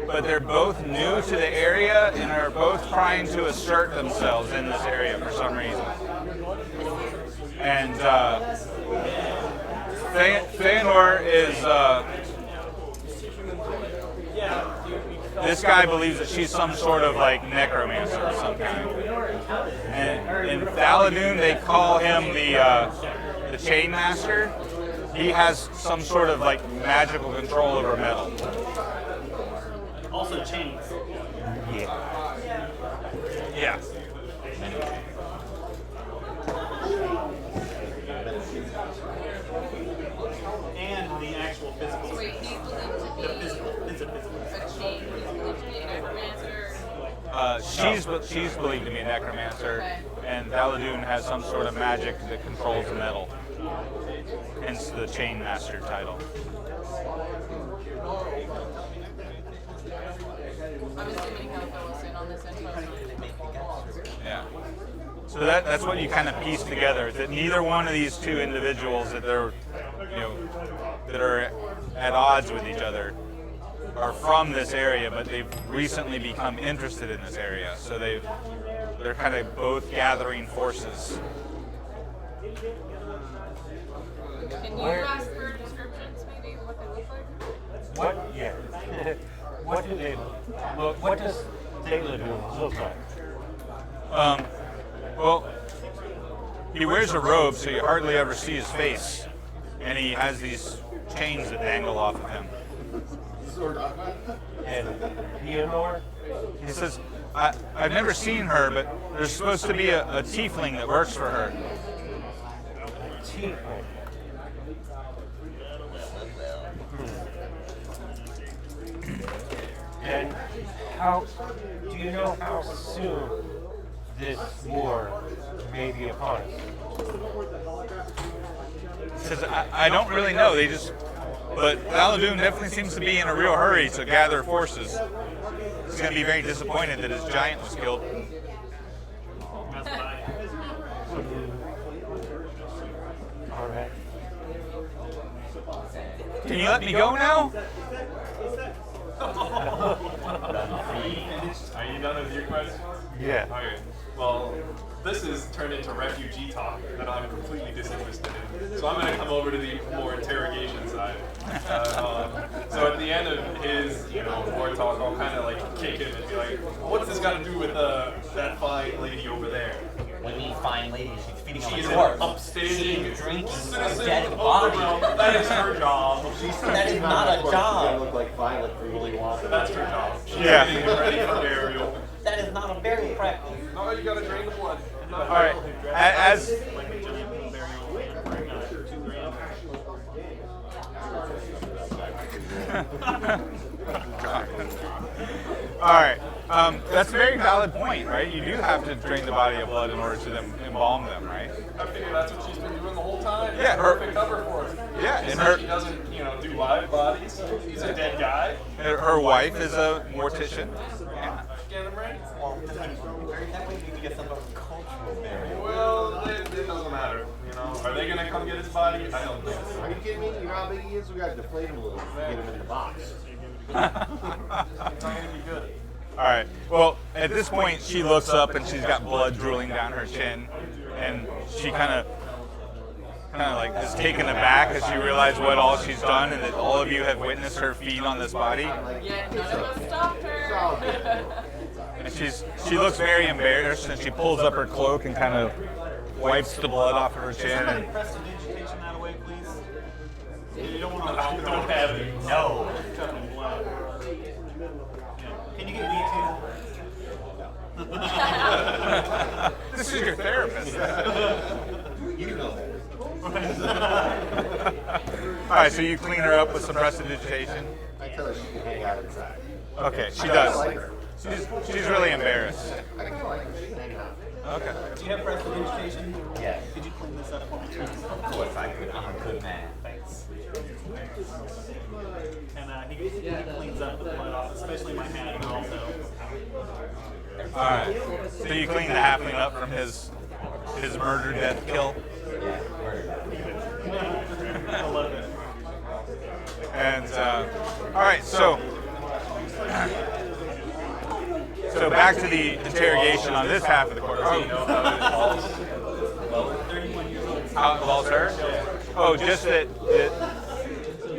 but they're both new to the area and are both trying to assert themselves in this area for some reason. And Feanor is this guy believes that she's some sort of like necromancer of some kind. And in Thaladoon, they call him the Chain Master. He has some sort of like magical control over metal. Also chains. Yeah. And the actual physical. Wait, he's believed to be The physical. It's a physical. a chain. He's believed to be a necromancer. She's believed to be a necromancer, Okay. and Thaladoon has some sort of magic that controls the metal. Hence the Chain Master title. I'm assuming he'll fill us in on this info. Yeah. So that's what you kind of piece together. That neither one of these two individuals that they're, that are at odds with each other are from this area, but they've recently become interested in this area. So they're kind of both gathering forces. Can you ask for descriptions, maybe, what they look like? What? Yeah. What do they look? What does Thaladoon look like? Well, he wears a robe, so you hardly ever see his face, and he has these chains that dangle off of him. And Feanor? He says, I've never seen her, but there's supposed to be a tiefling that works for her. Tiefling. And do you know how soon this war may be upon us? He says, I don't really know. But Thaladoon definitely seems to be in a real hurry to gather forces. He's going to be very disappointed that his giant was killed. All right. Can you let me go now? Are you done with your questions? Yeah. Okay. Well, this is turned into refugee talk that I'm completely disinterested in. So I'm going to come over to the more interrogation side. So at the end of his, war talk, I'll kind of like kick him and be like, "What's this got to do with that fine lady over there?" When you find lady, she's feeding on She's the an corpse. upstanding Drinking a citizen dead of the body. realm. That is her job. That is not a They job. look like Violet from Willy Wonka. That's her job. She's Yeah. getting ready for burial. That is not a burial practice. No, you gotta drain the blood. All right. As Like a giant burial for all right. That's a very valid point, right? You do have to drain the body of blood in order to embalm them, right? I figure that's what she's been doing the whole time. Yeah, her- Perfect cover for us. Yeah, She and said her- she doesn't, do live bodies. He's a dead guy. Her wife is a mortician. Yeah. Get him ready. Well, that way we can get some sort of cultural burial. Well, it doesn't matter. Are they gonna come get his body? I don't think so. Are you kidding me? You know how big he is? We gotta deflate him a little to get him in the box. It's not gonna be good. All right. Well, at this point, she looks up and she's got blood drooling down her chin, and she kind of like is taken aback as she realizes what all she's done and that all of you have witnessed her feed on this body. Yet none of us stopped her. And she looks very embarrassed, and she pulls up her cloak and kind of wipes the blood off of her chin. And, prestidigitation that away, please. You don't want to. I don't have it. No. Can you get me too? this is your therapist. You know that. All right, so you clean her up with some prestidigitation. I tell her she can hang out inside. Okay, she I does. like her. She's really embarrassed. I kind of like her. She can hang out. Okay. Do you have prestidigitation? Yes. Could you clean this up? Of course I could. I'm a good man. Thanks. And he cleans up the blood off, especially my hat also. Alright. So you clean the halfling up from his murder, death, kill? Yeah, murder. I love it. And, alright, so back to the interrogation on this half of the court. You know how it falls? How it involves her? Oh, just that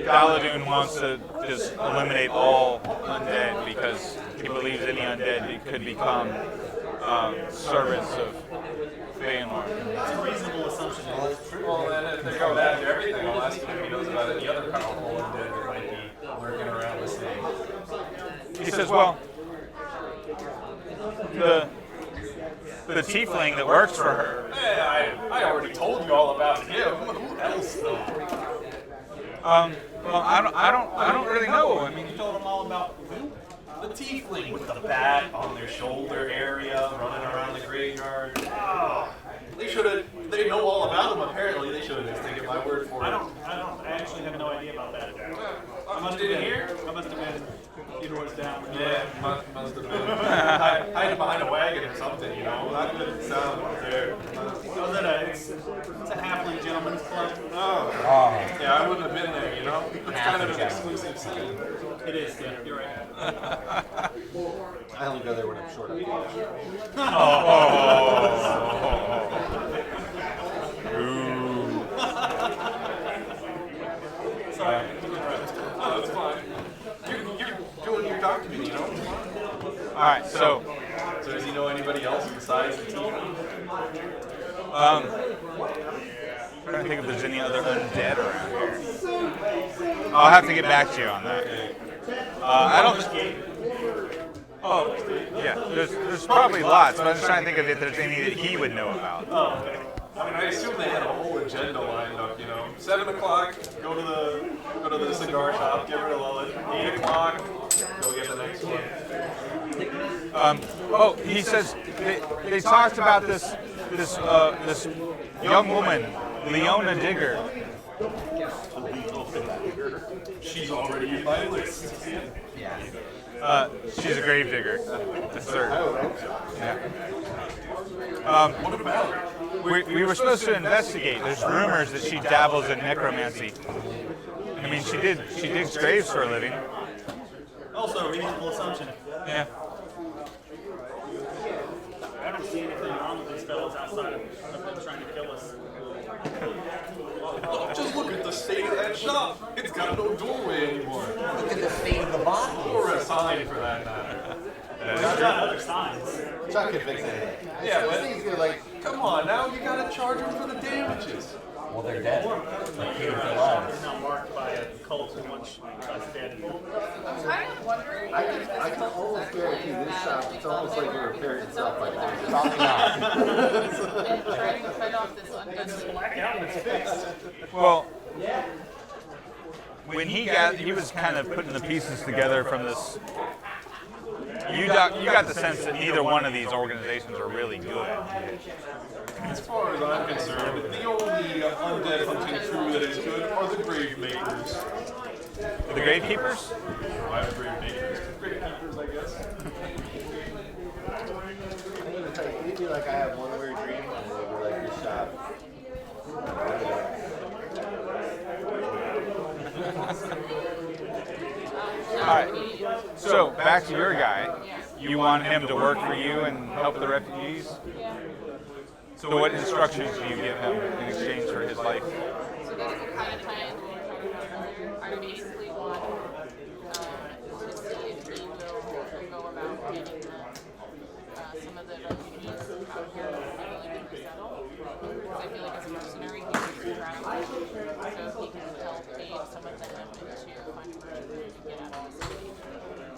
Daladoon wants to just eliminate all undead because he believes any undead could become servants of Feanor. It's a reasonable assumption. Well, then if they go back to everything, I'll ask him if he knows about any other powerful undead that might be lurking around listening. He says, well, the tiefling that works for her. Hey, I already told you all about him. Who else though? Well, I don't really know. I mean, You told them all about who? The tiefling with the bat on their shoulder area, running around the graveyard. Oh, they know all about him apparently. They should have just taken my word for it. I actually have no idea about that. I must have been here. I must have been a few doors down. Yeah, must have been. Hiding behind a wagon or something, you know. Not good sound there. Was it it's a halfling gentleman's club? Oh. Yeah, I wouldn't have been there, you know. It's kind of an exclusive scene. It is, yeah, you're right. I only go there when I'm short of cash. Sorry. Oh, that's fine. You're doing your document, you know. alright, so So does he know anybody else besides the team? I'm trying to think if there's any other undead around here. I'll have to get back to you on that. I don't. Oh, yeah. There's probably lots, but I'm just trying to think of if there's any that he would know about. Oh, okay. I mean, I assume they had a whole agenda lined up, you know. 7 o'clock, go to the cigar shop, get rid of Lilith. 8 o'clock, go get the next one. Oh, he says they talked about this young woman, Leona Digger. She's already in my list. She's a grave digger. Yes, sir. Yeah. What about her? We were supposed to investigate. There's rumors that she dabbles in necromancy. I mean, she digs graves for a living. Also, a reasonable assumption. Yeah. I don't see anything wrong with these fellows outside of them trying to kill us. Just look at the state of that shop. It's got no doorway anymore. Look at the state of the body. Or a sign for that matter. We've got other signs. Chuck can fix anything. Yeah, but He's gonna like. come on now, you gotta charge them for the damages. Well, they're dead. Like here with the They're lives. not marked by a cult who wants us dead. I'm kind of wondering I can almost guarantee this shop. It's almost like it repaired itself by now. Probably not. and trying to fight off this undead. Black out and it's fixed. Well, when he was kind of putting the pieces together from this. You got the sense that neither one of these organizations are really good. As far as I'm concerned, the only undead hunting crew that is good are the grave makers. The gravekeepers? I have grave makers. Grave keepers, I guess. I'm gonna tell you, maybe like I have one weird dream, and it'll be like this shop. Alright, so back to your guy. You want him to work for you and help the refugees? So what instructions do you give him in exchange for his life? So these are kind of tie into each other. I basically want to see if he will go about getting some of the refugees out here that are willing to settle. Because I feel like as a mercenary, he's traveling. So if he can help aid some of them into finding where to get out of the city.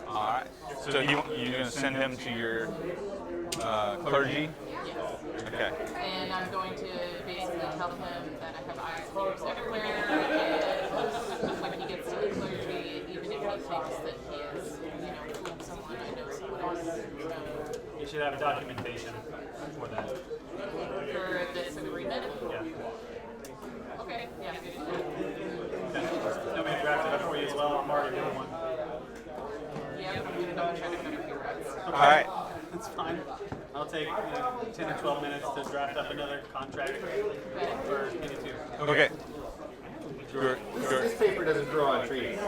Alright, so you're going to send him to your clergy? Yes. Okay. And I'm going to basically tell him that I have eyes and ears everywhere, and when he gets to the clergy, even if he thinks that he has, fooled someone, I know someone else. You should have documentation for that. For this agreement? Yeah. Okay, yeah. try to cut a few reps. Okay. All right. That's fine. I'll take 10 or 12 minutes to draft up another contract for 22. Okay. This paper doesn't grow on trees.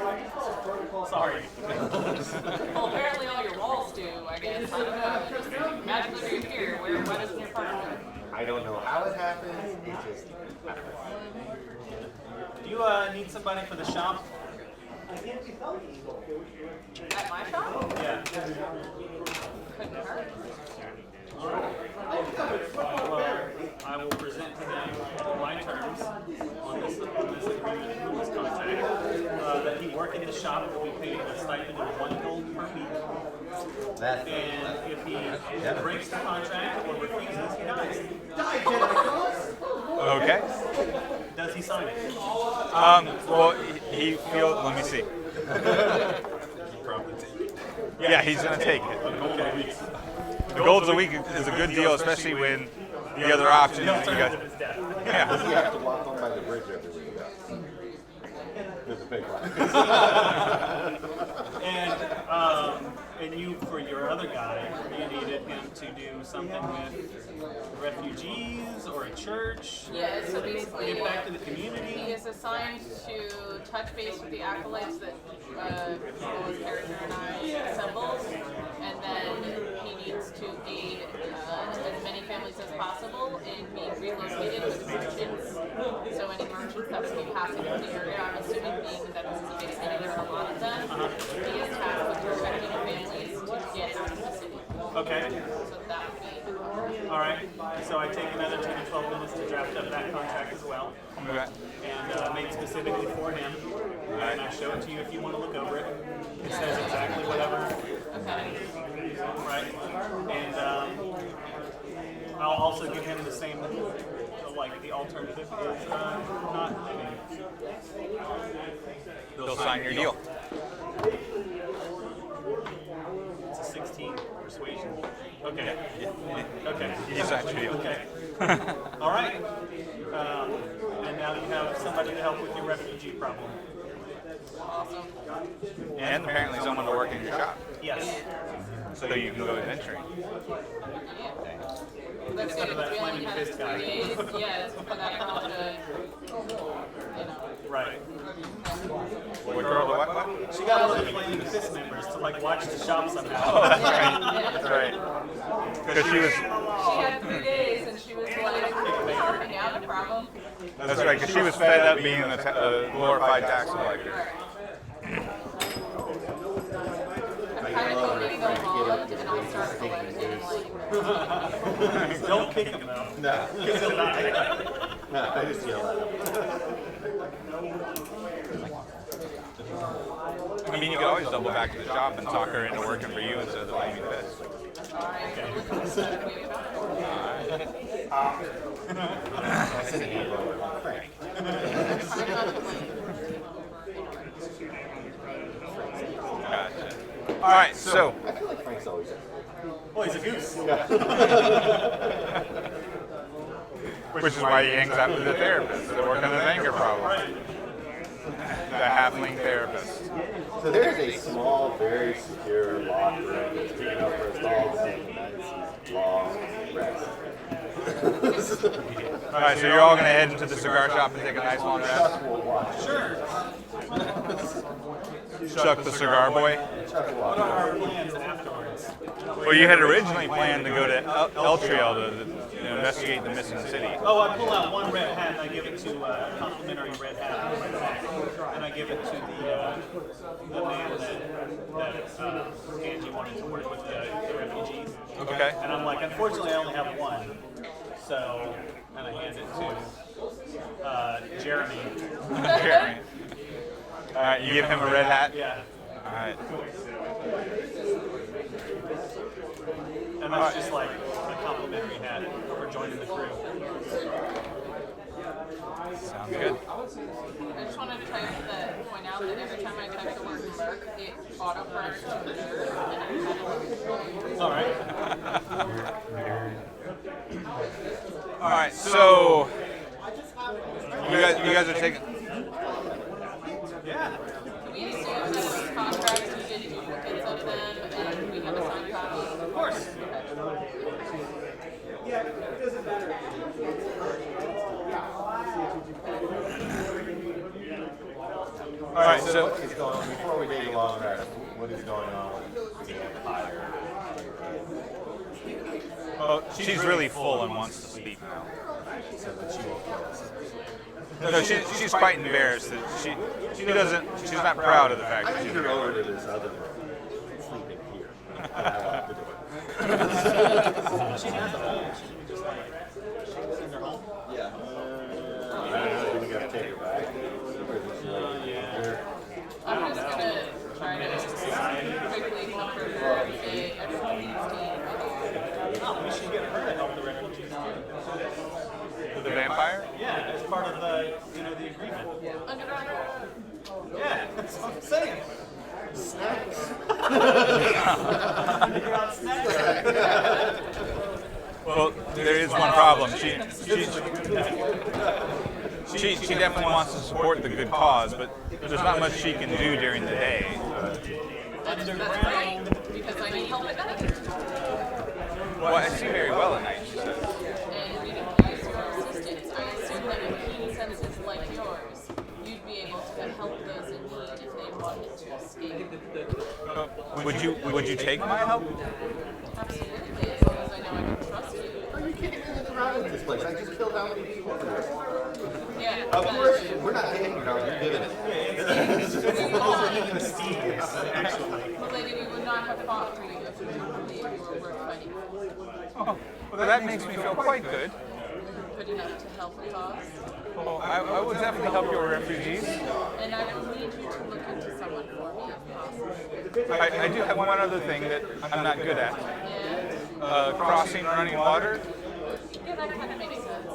Sorry. Well, apparently all your walls do, I guess. I don't know. Just magically appear. Why doesn't your partner? I don't know how it happens. It just happens. Do you need somebody for the shop? At my shop? Yeah. Couldn't hurt. Well, I will present to them my terms on this agreement, on this contract, that he work in the shop will be paid a stipend of $1 per week. And if he breaks the contract or refuses, he dies. Okay. Does he sign it? Well, he feels. Let me see. Yeah, he's gonna take it. The gold's a week is a good deal, especially when the other option is you got. Does Yeah. he have to walk home by the bridge every week? There's a big one. And you, for your other guy, you needed him to do something with refugees or a church. Yeah, so basically, Give back to the community. he is assigned to touch base with the acolytes that Paul's character and I assembled, and then he needs to aid as many families as possible in being relocated with merchants. So any merchants that would be passing through the area, I'm assuming being that this is a big city, there are a lot of them, he is tasked with protecting families to get out of the city. Okay. So that would be All right. So I take another 10 to 12 minutes to draft up that contract as well, Okay. and made specifically for him. And I show it to you if you want to look over it. It says exactly whatever. Right. And I'll also give him the same, like the alternative is not living. They'll sign your deal. It's a 16 persuasion. Okay. Okay. He signs your deal. Okay. All right. And now you have somebody to help with your refugee problem. awesome. And apparently someone to work in your shop. Yes. So you can go adventuring. That's good. It's really kind of 3 days. Yeah, it's for that kind of Right. What girl? What? She got one of the Flaming Fist members to like watch the shop somehow. Oh, that's right. That's right. Because she was. She had 3 days and she was like, helping out, no problem. That's right. Because she was fed up being a glorified tax collector. I'm kind of hoping go bald and I'll start collecting like. Don't kick him though. No. Because he'll die. No, I just yell at him. I mean, you could always double back to the shop and talk her into working for you instead of the Flaming Fist. That's an evil Frank. Gotcha. All right, so. I feel like Frank's always there. Oh, he's a goose. Which is why he hangs out with the therapist to work on his anger problem. The halfling therapist. So there's a small, very secure locker room that's big enough for us all to take a nice, long rest. All right, so you're all going to head into the cigar shop and take a nice long rest? Chuck will watch. Sure. Chuck the cigar boy? Chuck will What watch. are our plans afterwards? Well, you had originally planned to go to El Trail to investigate the missing city. Oh, I pull out one red hat and I give it to a complimentary red hat, and I give it to the man that Angie wanted to work with the refugees. Okay. And I'm like, unfortunately, I only have one. So, and I hand it to Jeremy. Jeremy. All right, you give him a red hat? Yeah. All right. And that's just like a complimentary hat for joining the crew. Sounds good. I just wanted to point out that every time I type the word merc, it auto-corrects to the nerd, and I'm kind of It's all right. All right, so you guys are taking. Yeah. we assume that it was contracts and we did duplicates of them, and So what is going on before we take a long rest? What is going on with the Empire? well, she's really full and wants to speak now. So that she won't kill us. No, she's quite embarrassed that she doesn't. She's not proud of the fact I that need she's her embarrassed. over to this other room. Sleeping here. And I lock the door. She has a home. She just like she's in her home. Yeah. I don't know. We gotta take her back. I'm just gonna try to quickly comfort her and say everyone needs to eat. Oh, we should get her to help the refugees too. The vampire? Yeah, as part of the the agreement. Underground. Yeah, that's what I'm saying. Snacks. Underground snacks. Well, there is one problem. She definitely wants to support the good cause, but there's not much she can do during the day. That's right, because I need help at night. Well, I see very well at night, she says. And you can use your assistance. I assume that with keen senses like yours, you'd be able to help those in need if they wanted to escape. Would you take my help? Absolutely, as long as I know I can trust you. Are you kidding me? Look around this place. I just killed how many people? Yeah. Of course, we're not taking it. You're giving it. Well, lady, we would not have fought for you if we didn't believe you were worth fighting for. Oh, well, that makes me feel quite good. Good enough to help the cause. Well, I will definitely help your refugees. And I will need you to look into someone for me if possible. I do have one other thing that I'm not good at. Yeah. Crossing running water. Yeah, that kind of makes sense.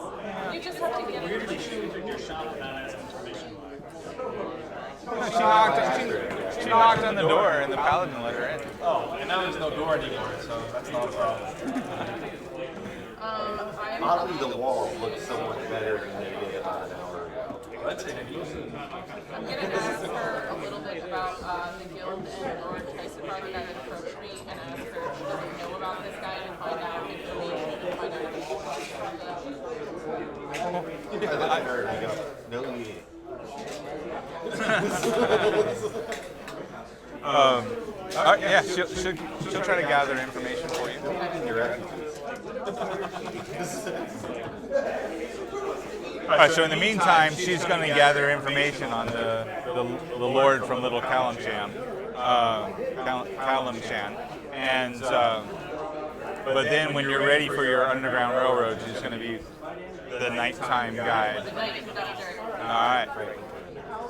You just have to get it. Weirdly, she entered your shop without asking permission. She knocked on the door and the paladin let her in. Oh, and now there's no door anymore, so that's not a problem. Oddly, the walls look so much better than they did about an hour ago. Let's take it easy. I'm going to ask her a little bit about the guild and Lord Tyson that approached me and ask her if she doesn't know about this guy and find out information and find out if she's I look at her and I go, no eating. Yeah, she'll try to gather information for you. Your refugees. All right, so in the meantime, she's going to gather information on the Lord from Little Kalimshan, and but then when you're ready for your Underground Railroad, she's going to be the nighttime guide. the night conductor. All right.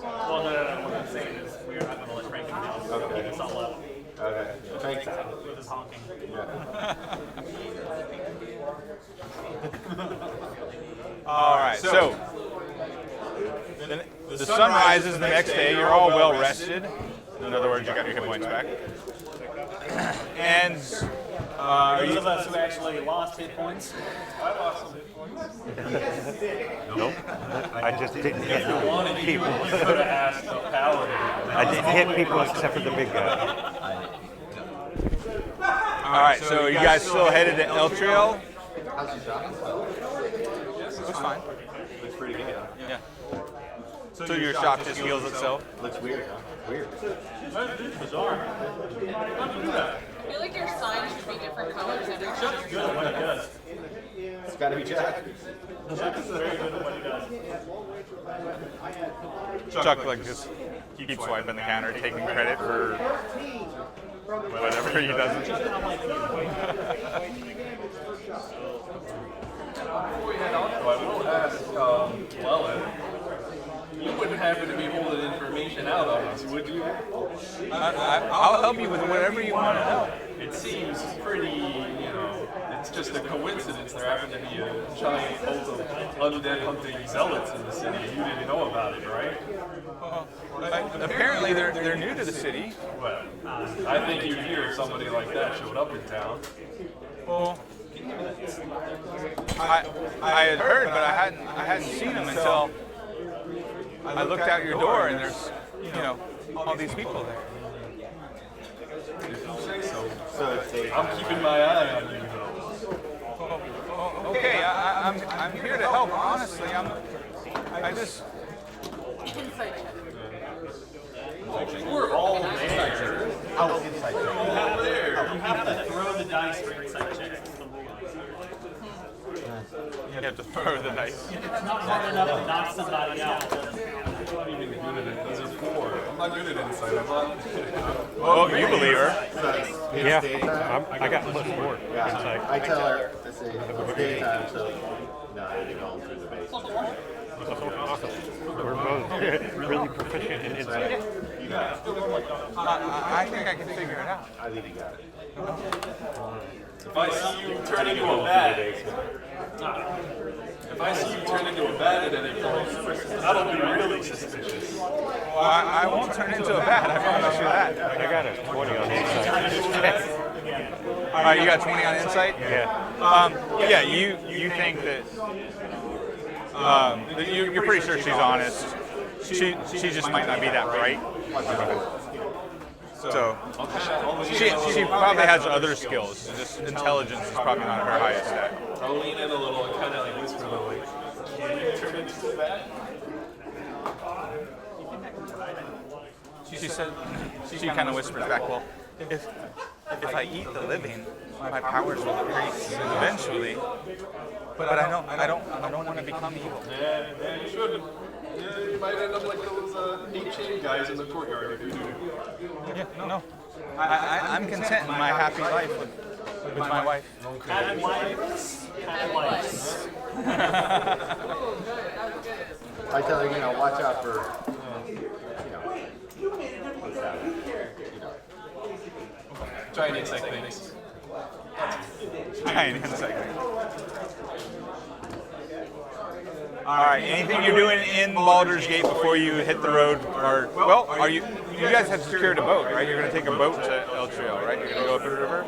Well, no. What I'm saying is we're not going to let Frank keep this all up Okay. Thanks. with his honking. All right, so the sun rises the next day. You're all well rested. In other words, you got your hit points back. And Those of us who actually lost hit points. I lost some hit points. Nope. I just didn't hit If you wanted to, you people. could have asked the paladin. I didn't hit people except for the big guy. all right, so you guys still headed to Eltriel? How's your shop? Looks fine. Looks pretty good. Huh? Yeah. So your shop just heals itself. Looks weird, huh? Weird. That's bizarre. How'd you do that? I feel like your sign should be different colors every Chuck's time. good at what he does. It's got to be Jack. Chuck is very good at what he does. Chuck like just keeps swiping the counter, taking credit for whatever he doesn't. Before we head out, though, I will ask Llewellyn, you wouldn't happen to be holding information out on us, would you? I'll help you with whatever you want to know. It seems pretty, it's just a coincidence there happened to be a giant cult of undead hunting zealots in the city, and you didn't know about it, right? Apparently they're new to the city. Well, I think you'd hear if somebody like that showed up in town. Well, I had heard, but I hadn't seen them until I looked out your door and there's all these people there. If you say so. So it's a, I'm keeping my eye on you, though. Okay, I'm here to help. Honestly, I just Insight check. We're all there. Oh, inside check. Over there. You have to throw the dice for insight checks. You have to throw the dice. It's not hard enough to knock somebody out. I'm not even good at it. Those are 4. I'm not good at insight. I'm not. Oh, you believe her. Yeah, I got plus 4. Yeah, Insight. I tell her, I say, it's daytime, so no, I didn't go through the basement. Awesome. We're both really proficient in insight. You got it. I think I can figure it out. I think you got it. If I see you turn into a bat, if I see you turn into a bat at any point, that'll be really suspicious. Well, I won't turn into a bat. I promise you that. I got a 20 on insight. All right, you got 20 on insight. Yeah. Yeah, you think that you're pretty sure she's honest. She just might not be that bright. So she probably has other skills. Just intelligence is probably not her highest stat. I'll lean in a little and kind of like whisper a little, like, can you turn into a bat? She kind of whispers back, well, if I eat the living, my powers will increase eventually. But I don't want to become evil. Yeah, you shouldn't. Yeah, you might end up like those 8 chain guys in the courtyard if you do. Yeah, no. I'm content in my happy life with my wife. Happy lives. Happy lives. I tell her, watch out for, what's that? Giant insect things. Giant insect. All right. Anything you're doing in Baldur's Gate before you hit the road, or are you? You guys have secured a boat, right? You're going to take a boat to El Trio, right? You're going to go up the river.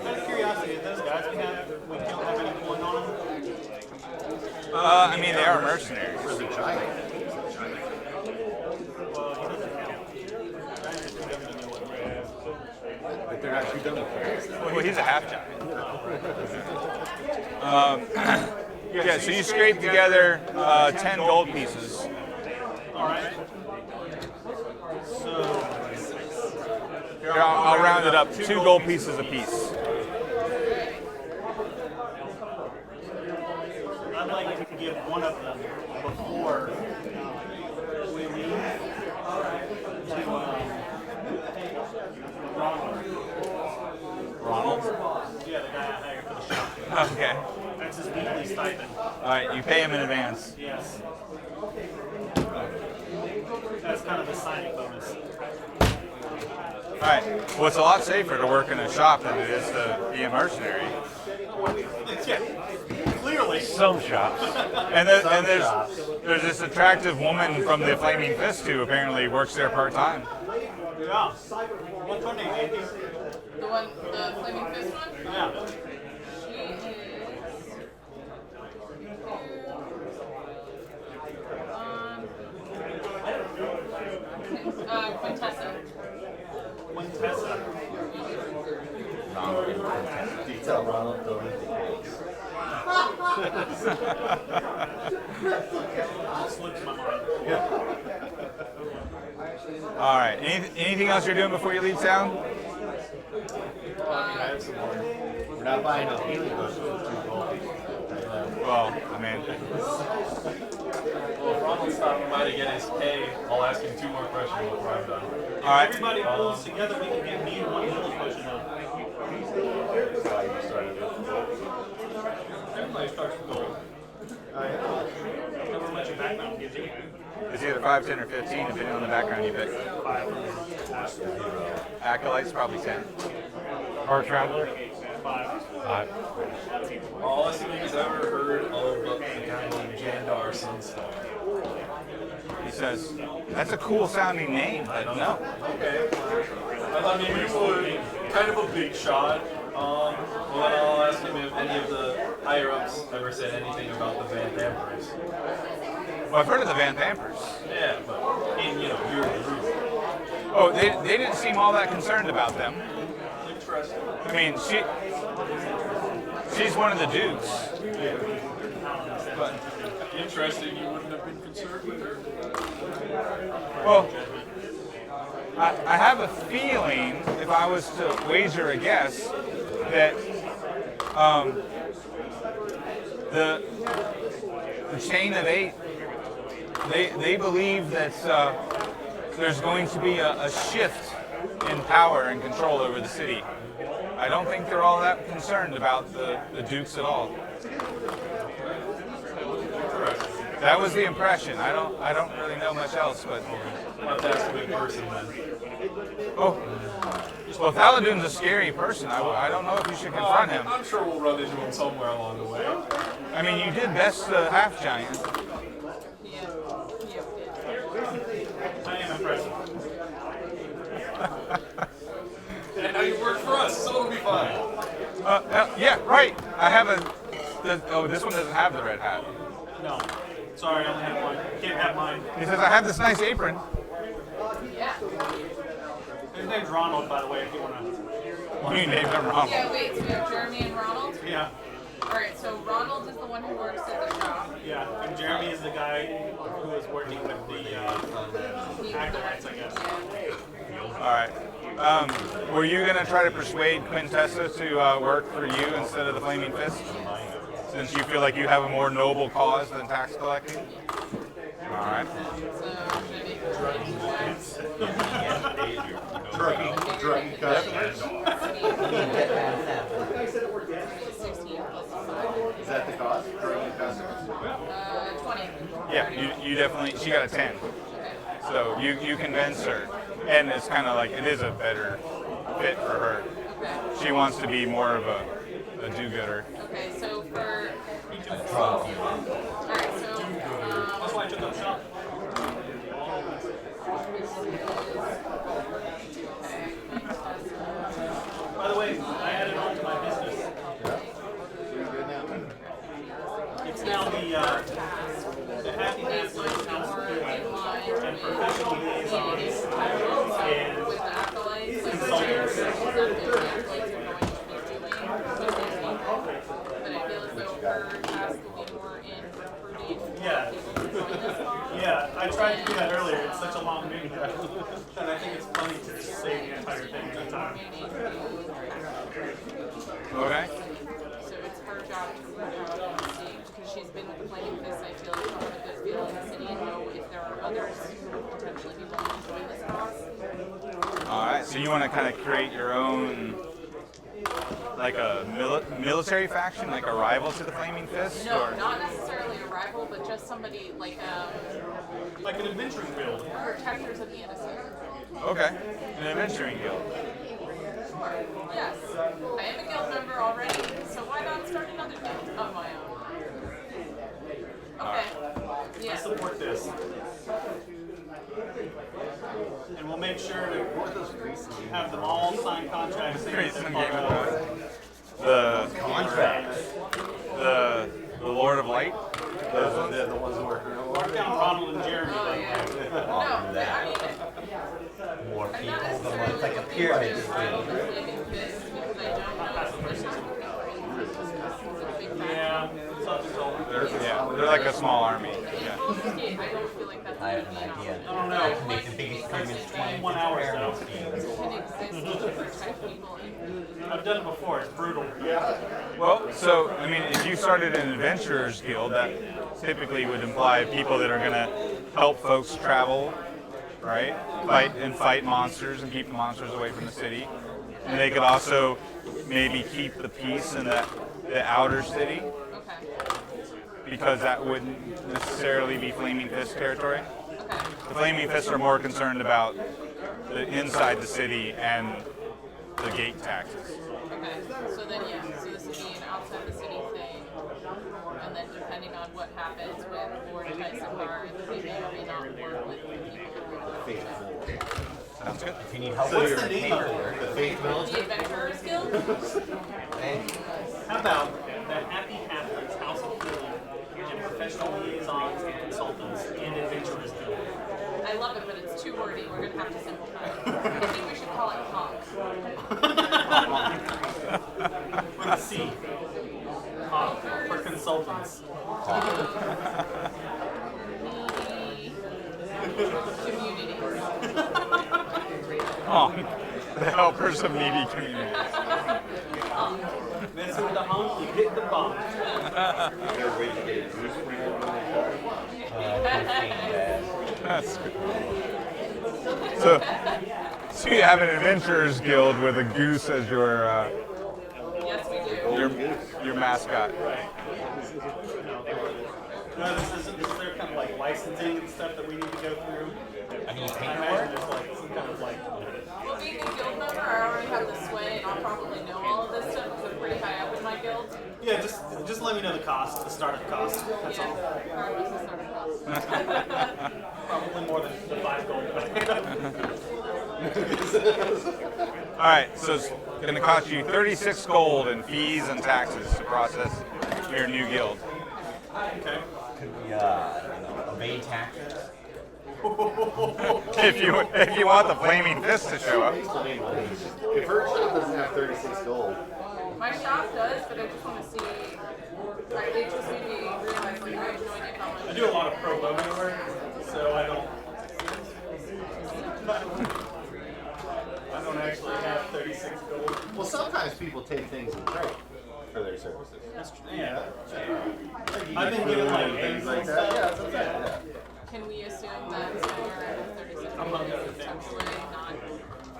Out of curiosity, those guys we don't have any point on them. I mean, they are mercenaries. But they're actually done with it. Well, he's a half giant. Yeah, so you scrape together 10 gold pieces. All right. So Here, I'll round it up, 2 gold pieces apiece. I'd like to give one of them before we leave to Ronald. Yeah, the guy I hired for the shop. Okay. That's his weekly stipend. All right, you pay him in advance. Yes. That's kind of the signing bonus. All right. Well, it's a lot safer to work in a shop than it is to be a mercenary. Yeah, clearly. Some shops. And there's this attractive woman from the Flaming Fist who apparently works there part-time. Yeah. What's her name, Andy? The Flaming Fist one? Yeah. She is, Quintessa. Quintessa. Do you tell Ronald don't eat the Slips my mind. All right. Anything else you're doing before you leave town? We're not buying no healing potions for 2 gold. Well, I mean, Well, if Ronald stopping by to get his pay, I'll ask him 2 more questions before I'm done. If all right. everybody pulls together, we can get me and one healing potion up. Everybody starts with gold. However much your background gives you. It's either 5, 10, or 15, depending on the background you pick. Acolytes, probably 10. Our traveler. 5. All I think he's ever heard of the guy named Jandar Sunstar. He says, that's a cool sounding name, but no. Okay. I thought maybe you were kind of a big shot. Well, I'll ask him if any of the higher-ups ever said anything about the Van Dampers. Well, I've heard of the Van Dampers. Yeah, but in, your group. Oh, they didn't seem all that concerned about them. Interesting. I mean, she's one of the dukes. But interesting, you wouldn't have been concerned with her. Well, I have a feeling, if I was to wager a guess, that the chain of 8, they believe that there's going to be a shift in power and control over the city. I don't think they're all that concerned about the Dukes at all. That was the impression. I don't really know much else, but That's a good person then. well, Thaladoon's a scary person. I don't know if you should confront him. I'm sure we'll run into him somewhere along the way. I mean, you did best the half giant. I am impressed. And now you work for us, so it'll be fine. Yeah, right. I have this one doesn't have the red hat. No. Sorry, I only have one. Can't have mine. He says, I have this nice apron. Yeah. His name's Ronald, by the way, if you want to. You named him wrong. Yeah, wait, so we have Jeremy and Ronald? Yeah. Alright, so Ronald is the one who works at the shop. Yeah. And Jeremy is the guy who is working with the acolytes, I guess. All right. Were you going to try to persuade Quintessa to work for you instead of the Flaming Fist? Since you feel like you have a more noble cause than tax collecting? All right. Druggy customers. 16 plus 5. Is that the cost? Druggy customers. 20. Yeah, you definitely, she got a 10. So you convince her. And it's kind of like, it is a better fit for her. She wants to be more of a do-gooder. Okay, so for... Alright, so... That's why I took up shop. By the way, I added on to my business. It's now the Happy Dance Lighthouse and professional liaisons and consultants. Yeah. Yeah, I tried to do that earlier. It's such a long meeting that I think it's funny to just say the entire thing at a time. Okay. So it's her job to reach out and see, because she's been playing this, I feel like, from a good feel in the city and know if there are others who would potentially be willing to join this cause. All right. So you want to kind of create your own, like a military faction, like a rival to the Flaming Fist? No, or? not necessarily a rival, but just somebody like Like an adventuring guild. protectors of the innocent. Okay. An adventuring guild. Yes, I am a guild member already, so why not start another guild of my own? Okay. I Yeah. support this. And we'll make sure to have them all sign contracts. Create some Game of Thrones. The Lord of Light. Those ones. The ones who work Mark down Ronald and Jeremy. Oh, yeah. No, I mean, More I'm people, not the one, necessarily it's like a pyramid just scheme. flaming fist because I don't know if there's just a big faction. Yeah, something's all. They're like a small army. In Yeah. Baldur's Gate, I don't feel like that's I have gonna an be idea. I don't know. I can make the biggest pyramid scheme 21 hours pyramid now. schemes. can exist to protect people in I've done it before. It's brutal. Well, so, I mean, if you started an adventurers guild, that typically would imply people that are going to help folks travel, right? Fight monsters and keep the monsters away from the city. And they could also maybe keep the peace in the outer city, Okay. because that wouldn't necessarily be Flaming Fist territory. Okay. The Flaming Fists are more concerned about the inside the city and the gate taxes. Okay. So then, yeah. So this would be an outside the city thing, and then depending on what happens with Lord Tyson Bar, they may or may not work with the people who are Sounds good. If you need help So with your your paperwork, the Faith the Military? Adventurers Guild. hey, How about the Happy Halflings House of Healing and professional liaisons and consultants and adventurers guild? I love it, but it's too wordy. We're gonna have to simplify it. I think we should call it HOC. With a C. For consultants. Community. helpers of needy communities. Mess with the honk, you get the bump. That's good. So you have an adventurers guild with a goose as your Yes, we do. your mascot. No, this is their kind of like licensing and stuff that we need to go through. I mean, I imagine there's like some kind of like. Well, being a guild member, I already have the sway, and I'll probably know all of this stuff because I'm pretty high up in my guild. Yeah, just let me know the cost, the startup cost. That's all. How much the startup cost? Probably more than the 5 gold. All right, so it's going to cost you 36 gold in fees and taxes to process your new guild. Okay. Could we evade taxes? If you want the flaming fist to show up. If her shop doesn't have 36 gold, My shop does, but I just want to see. It just made me realize like I have no idea how much. I do a lot of pro bono work, so I don't actually have 36 gold. well, sometimes people take things in trade for their services. Yeah. I've been given like Things like and that. stuff. Yeah, that's okay. Yeah. Can we assume that your 36 is essentially not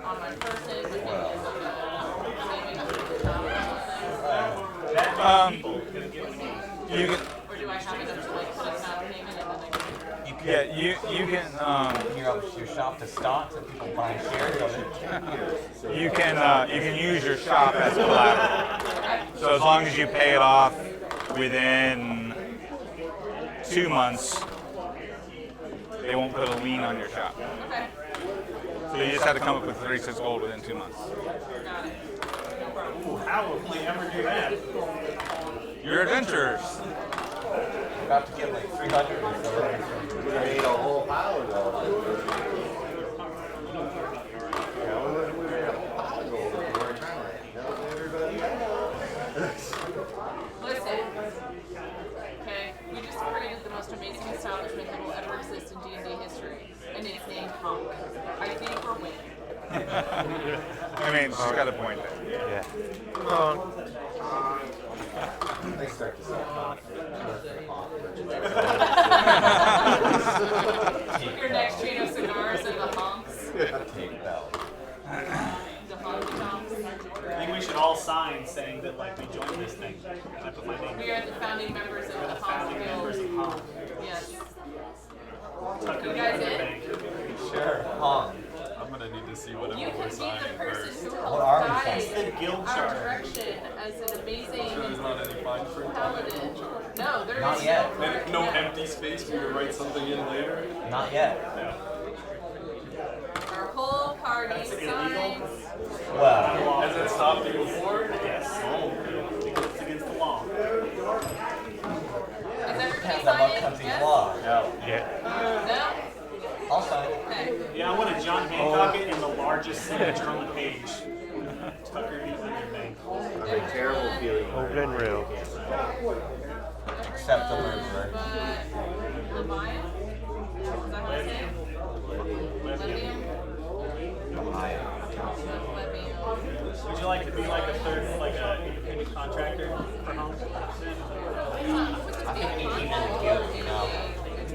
on my person, but maybe it's like a savings for the shop or something? You can, Or do I have enough to like put a down payment and then I can? yeah, you can Your shop to stock so people buy shares of it. you can use your shop as collateral. So as long as you pay it off within 2 months, they won't put a lien on your shop. Okay, So you just have to come up with 36 gold within 2 months. got it. Ooh, how will we ever do that? You're adventurers. About to get like 300 or so. We made a whole pile of gold. Yeah, we made a whole pile of gold if we weren't trying to help everybody out. Listen. Okay, we just created the most amazing establishment that will ever exist in D&D history, and it's named Honk. I think we're winning. I mean, she's got a point there. Yeah. They start to sell Your next chain of cigars are the honks. Take bell. The honky tonks. I think we should all sign saying that like we joined this thing. I put my name. We are the founding members of the Honk Founding members Guild. of Honk. Yes. Tucker You guys the in? bank. Sure. Hong. I'm gonna need to see whatever You can we're be the signing person first. who What helped are we guide The guild our charter. direction as an amazing There's not any fine print. paladin. No, there Not is yet. no. And no empty space for you to write something in later. Not yet. Our whole party That's illegal. signs. Well, Has it stopped you before? Yes. Because it's against the law. Is everybody depends on what signing? country's Yes? law. Yeah. No? I'll sign. Okay. Yeah, I want to John Hancock it in the largest signature on the page. Tucker the bank. I have a terrible feeling. Open and real. Except the murderer. But Levian? Is that how it's saying? Levian? Levian. Levian. Would you like to be like a third, like a independent contractor for home?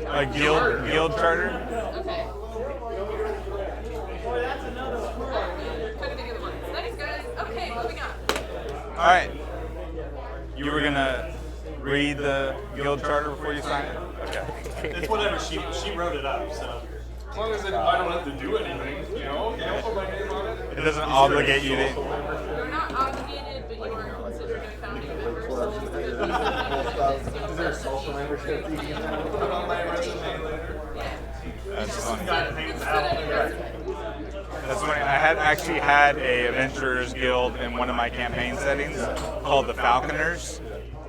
A guild charter? Okay. Couldn't think of the words. Thanks, guys. Okay, moving on. All right. You were gonna read the guild charter before you sign it? Okay. It's whatever, she wrote it up, so. As long as I don't have to do anything, you know? You don't put my name on it. It doesn't obligate you to. You're not obligated, but you are considered a founding member, so it's good Is there a social membership fee? Put it on my resume later. That's funny. Guy that hangs out. That's funny. I had actually had a adventurers guild in one of my campaign settings called the Falconers,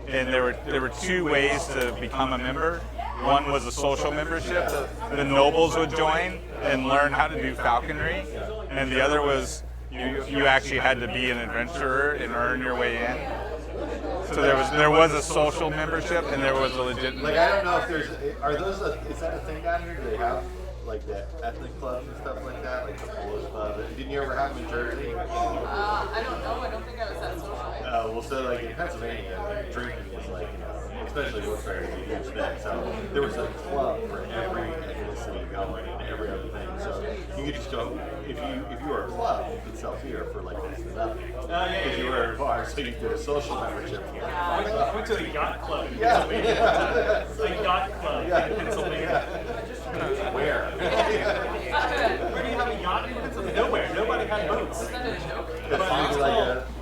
and there were 2 ways to become a member. One was a social membership. The nobles would join and learn how to do falconry, and the other was you actually had to be an adventurer and earn your way in. So there was a social membership and there was a legit. Like, I don't know if there's, are those, is that a thing down here? Do they have like the ethnic clubs and stuff like that, like the Polish club? Didn't you ever have them in Jersey? I don't know. I don't think I was that socialized. Well, so like in Pennsylvania, drinking was like, especially Woodbury is a huge thing. So there was a club for every ethnicity going and every other thing. So you could just go, if you were a club, you could sell beer for like next to nothing. If you were at a bar, so you did a social membership. I went to a yacht club in Yeah. Pennsylvania. A yacht club in Pennsylvania. Where? Where do you have a yacht in Pennsylvania? Nowhere. Nobody had boats. Is that a joke?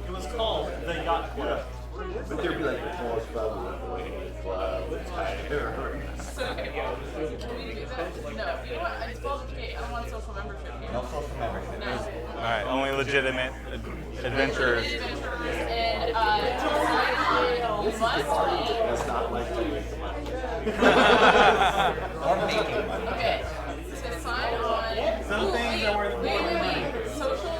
It was called the Yacht Club. But there'd be like the Polish club, the Lithuanian club, the Thai. So, okay, can we do that? No. You know what? I told Kate I don't want social membership here. No social membership. No. All right, only legitimate adventurers. Adventurers and you must That's not like the Or making money. okay. To sign on. Some things are worth more than money. Social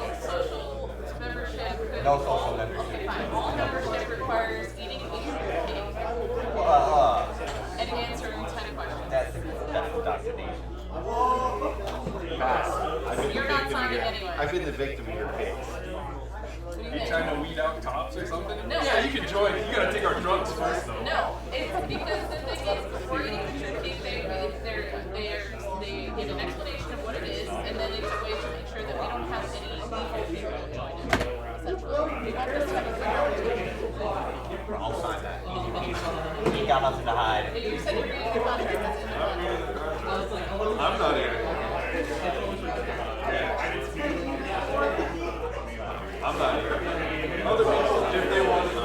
membership. No social membership. Okay, fine. All membership requires eating a cake and answering 10 questions. That's indoctrination. You're not signing anyway. I've been the victim of your case. What do you You think? trying to weed out cops or something? No. Yeah, you can join. You gotta take our drugs first, though. No, it's because the thing is, before you even your cake, they get an explanation of what it is, and then it's a way to make sure that we don't have any evil people join in. Essentially, we want this to be fair. I'll sign that. You got nothing to hide. You said you're reading the contract. That's in the contract. I'm not here. I'm not here. Other people, if they want to,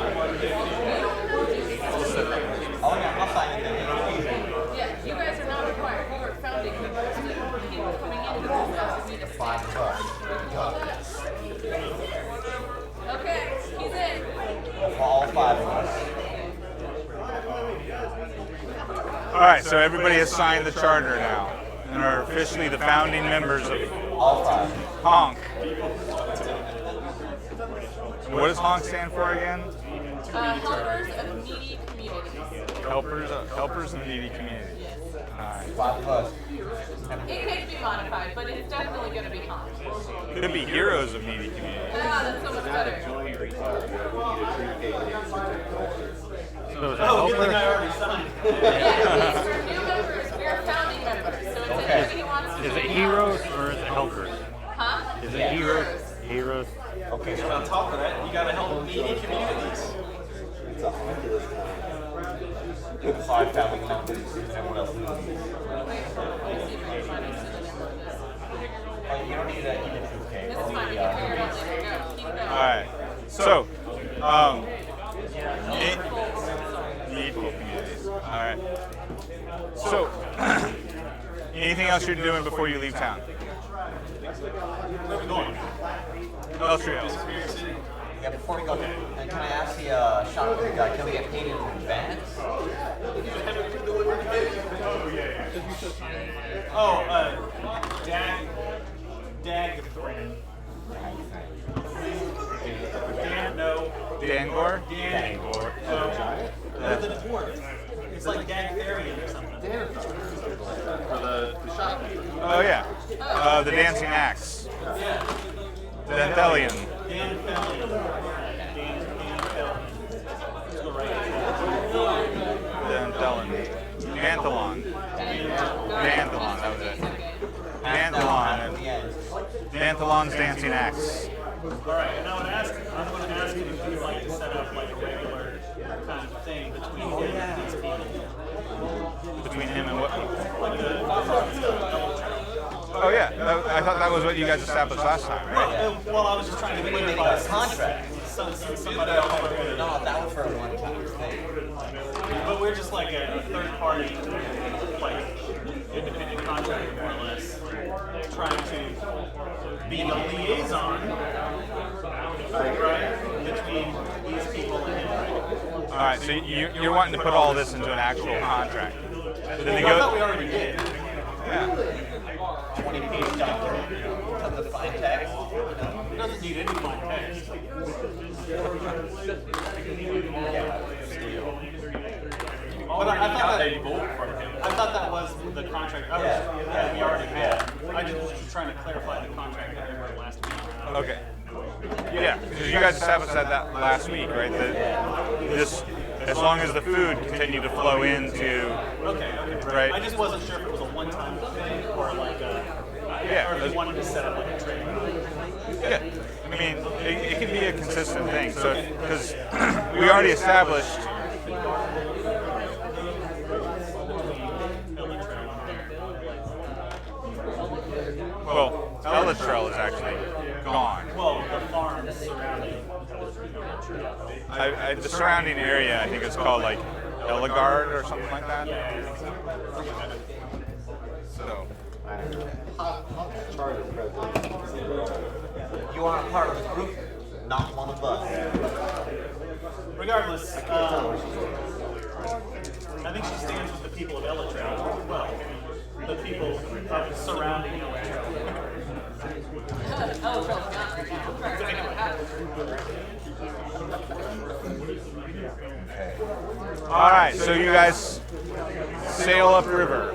Oh yeah, I'll sign it then. Yeah, you guys are not required. You are founding members. The people coming into this house need a stand. Okay, he's in. For all 5 of us. All right, so everybody has signed the charter now and are officially the founding members of All 5. Honk. What does Honk stand for again? Helpers of needy communities. Helpers of needy communities. All right. 5 of us. It can be modified, but it's definitely going to be Honk. Could be heroes of needy communities. Ah, that's so much better. Join the club. You need a pre-K and answer 10 questions. So is a Oh, good thing I helper? already signed. Yeah, these are new members. We are founding members. So it's anybody who wants to Is it join heroes us. or is it helpers? Huh? Is it heroes? Heroes. Okay, and on top of that, you gotta help needy communities. It's a Honkulus time. good 5 founding members and everyone else leaves. Oh, you don't need that. You need 2K. This is fine. We can figure it out later. Go. Keep going. All right. So, needful communities. All right. So, anything else you're doing before you leave town? Elstrios. Yeah, before we go, can I ask the shopkeeper guy, can we get paid in advance? Dag. Dangor? Dangor. The dwarf. It's like Dagnarian or something. For the shop. Oh, yeah. The Dancing Axe. Yeah. Danthelion. Dan Fellion. Danthelon. Danthelon, that was it. Danthelon. Danthelon's Dancing Axe. Alright, and I'm going to ask him if he'd like to set up like a regular kind of thing between him and these people. Between him and what people? Like double check. Oh, yeah. I thought that was what you guys established last time, right? Well, I was just trying to We made clarify a contract. somebody else. No, that was for a one-time thing. But we're just like a third party, like independent contractor, more or less, trying to be the liaison, right, between these people and him. All right, so you're wanting to put all this into an actual contract. So then they Well, I thought go. we already did. Yeah. 20-page document. Tons of fine text. It doesn't need any fine text. Yeah, still. But I thought that vote from him. I thought that was the contract that we already had. I just was trying to clarify the contract that we were last week. Okay. Yeah, because you guys established that last week, right? That this, as long as the food continued to flow into, Okay. right? I just wasn't sure if it was a one-time thing or like or if you wanted to set up like a trade. Yeah. I mean, it can be a consistent thing. So, because we already established. Well, Village Trail is actually gone. Well, the farms surrounding. The surrounding area, I think it's called like Eligard or something like that. So. You are a part of the group, not one of us. Regardless, I think she stands with the people of Elytra. Well, the people of surrounding Elytra. Oh, well, not right now. I'm trying to figure out what happened. All right, so you guys sail upriver.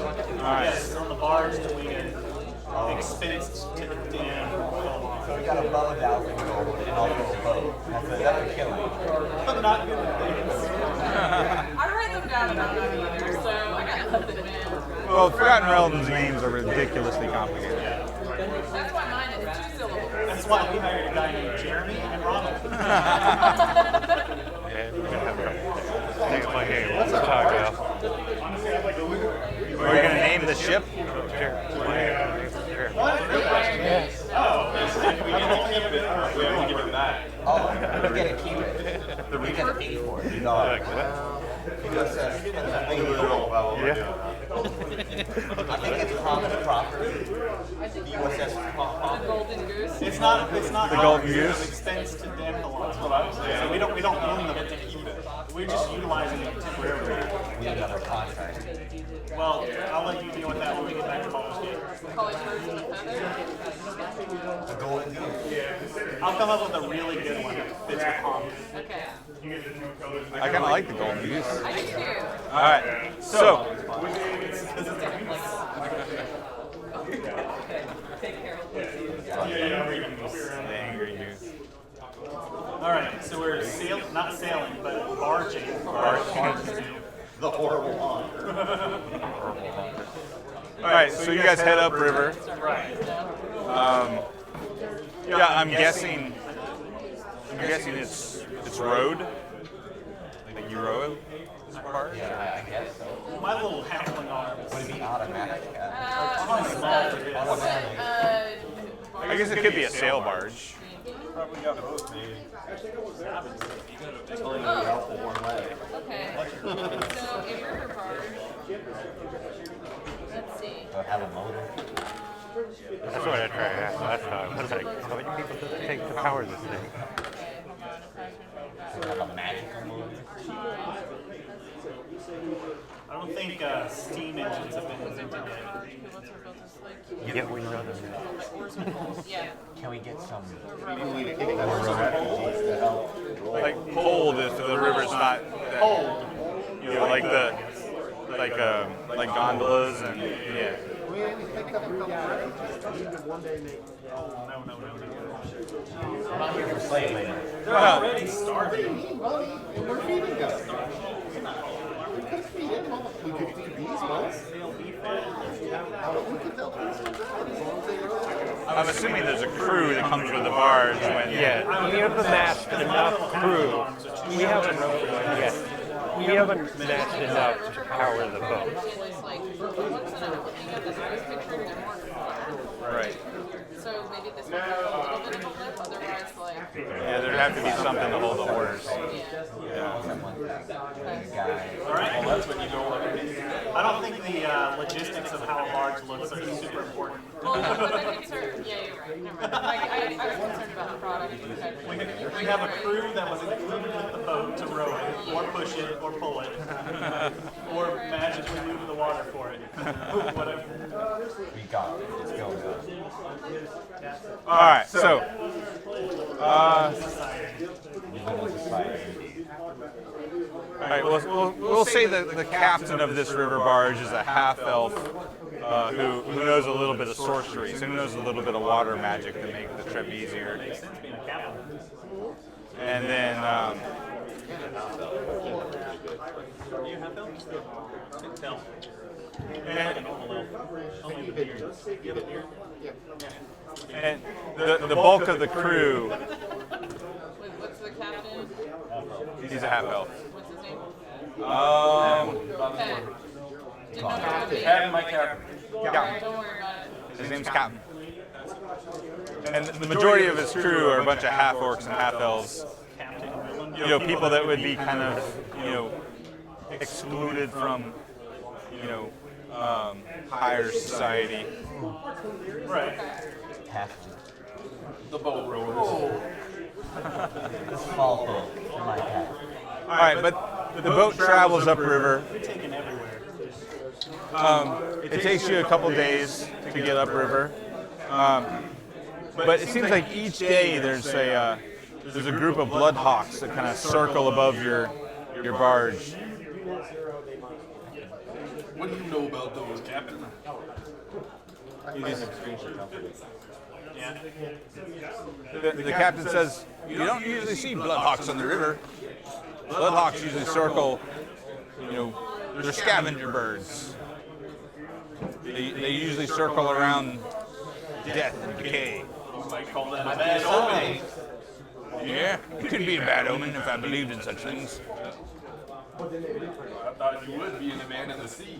All right. Yes, on the barge that we had expensed to the dam. So we got a bow down and gold and also a boat. That's a killing. But not good things. I write them down and I'm not either, so I got nothing, man. Well, Forgotten Realms names are ridiculously complicated. That's why mine is 2 syllables. That's why we hired a guy named Jeremy and Ronald. Yeah, we're gonna have trouble. Take my game. Let's talk now. Are you gonna name the ship? Sure. We have to give it back. Oh, we get to keep it. We get to pay for it. No. Like what? Because I think it's common property. The USS The Pop. golden goose. It's not The Golden Goose? It's expense to dam the lots. What I was saying. So we don't own them to keep it. We're just utilizing them temporarily. We have another contract. Well, I'll let you deal with that when we get back to Baldur's Gate. Call it birds in a feather. The golden goose. I'll come up with a really good one that fits your comment. Okay. I kind of like the Golden Goose. I do too. All right, so the Angry Goose. All right, so we're not sailing, but barging. The horrible one. All right, so you guys head upriver. Right. Yeah, I'm guessing it's road. Like you row it. Yeah, I guess so. My little halfling arms. Would it be automatic? How small it is. I guess it could be a sail barge. Probably got a boat, maybe. Okay. So a river barge. Let's see. Have a motor. That's what I tried to ask last time. I was like, how many people does it take to power this thing? Have a magical motor. I don't think steam engines have been invented yet. Yeah, we know that. Yeah. Can we get some? Like cold if the river's not cold. You know, like gondolas and yeah. I'm not here for slave labor. They're already starving. We're feeding them. We could feed them. We could feed these ones. We could help these ones out as long as they grow. I'm assuming there's a crew that comes with the barge when Yeah, we have amassed enough crew. We haven't amassed enough to power the boat. It's like the ones that I'm looking at, this I was picturing they're more flat. Right. So maybe this one has a little bit of a lip, otherwise like Yeah, there'd have to be something to hold the horse. All right. Well, that's what you don't want to do. I don't think the logistics of how a barge looks are super important. well, no, but I'm concerned. Yeah, you're right. Never mind. I was concerned about the product. We have a crew that was included with the boat to row it, or push it, or pull it, or magically move the water for it. Whatever. We got it. Let's go. All right, so right, we'll say that the captain of this river barge is a half elf who knows a little bit of sorcery, so who knows a little bit of water magic to make the trip easier. And then and the bulk of the crew. What's the captain? He's a half elf. What's his name? Okay. Didn't know that would be. Captain, my captain. Yeah. Don't worry about it. His name's Captain. And the majority of his crew are a bunch of half orcs and half elves. You know, people that would be kind of, you know, excluded from, you know, higher society. Right. The boat rowers. Small boat. My cat. All right, but the boat travels upriver. It takes you a couple days to get upriver. But it seems like each day there's a group of bloodhawks that kind of circle above your barge. What do you know about those, Captain? The captain says, you don't usually see bloodhawks on the river. Bloodhawks usually circle, you know, they're scavenger birds. They usually circle around death and decay. You might call that a bad omen. Yeah, it could be a bad omen if I believed in such things. I thought you would, being a man of the sea.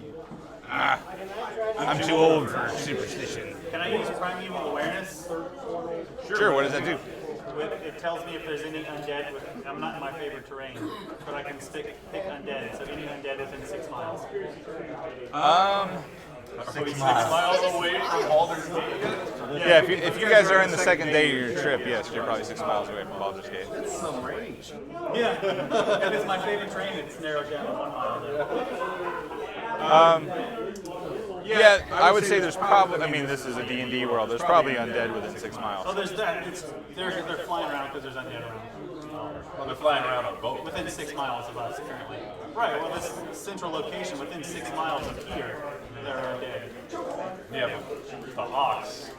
I'm too old for superstition. Can I use primeval awareness? Sure, what does that do? It tells me if there's any undead. I'm not in my favorite terrain, but I can pick undead. So any undead within 6 miles. 6 miles away from Baldur's Gate. Yeah, if you guys are in the second day of your trip, yes, you're probably 6 miles away from Baldur's Gate. That's some range. Yeah, if it's my favorite terrain, it's narrowed down to 1 mile. Yeah, I would say there's probably, I mean, this is a D&D world, there's probably undead within 6 miles. Oh, there's that. They're flying around because there's undead around. Well, they're flying around on a boat. Within 6 miles of us currently. Right, well, this central location within 6 miles of here, there are undead. Yeah, but the hawks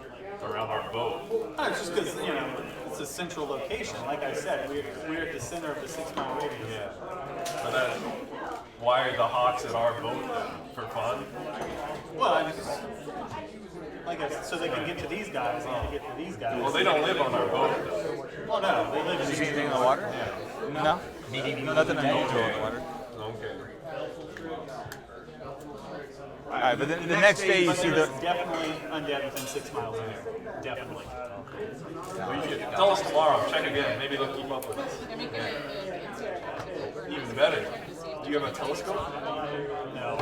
around our boat. No, it's just because, you know, it's a central location. Like I said, we're at the center of the 6 mile radius. Yeah. But then, why are the hawks at our boat then? For fun? Well, I just, like I said, so they can get to these guys and get to these guys. Well, they don't live on our boat though. Well, no, they live in Did you see these. anything in the water? No. Nothing unusual in the water. Okay. All right, but then the next day you But see there's the, definitely undead within 6 miles of here. Definitely. Well, you can tell us tomorrow. Check again. Maybe they'll keep up with us. Can we get an insight check? Even better. Do you have a telescope? No.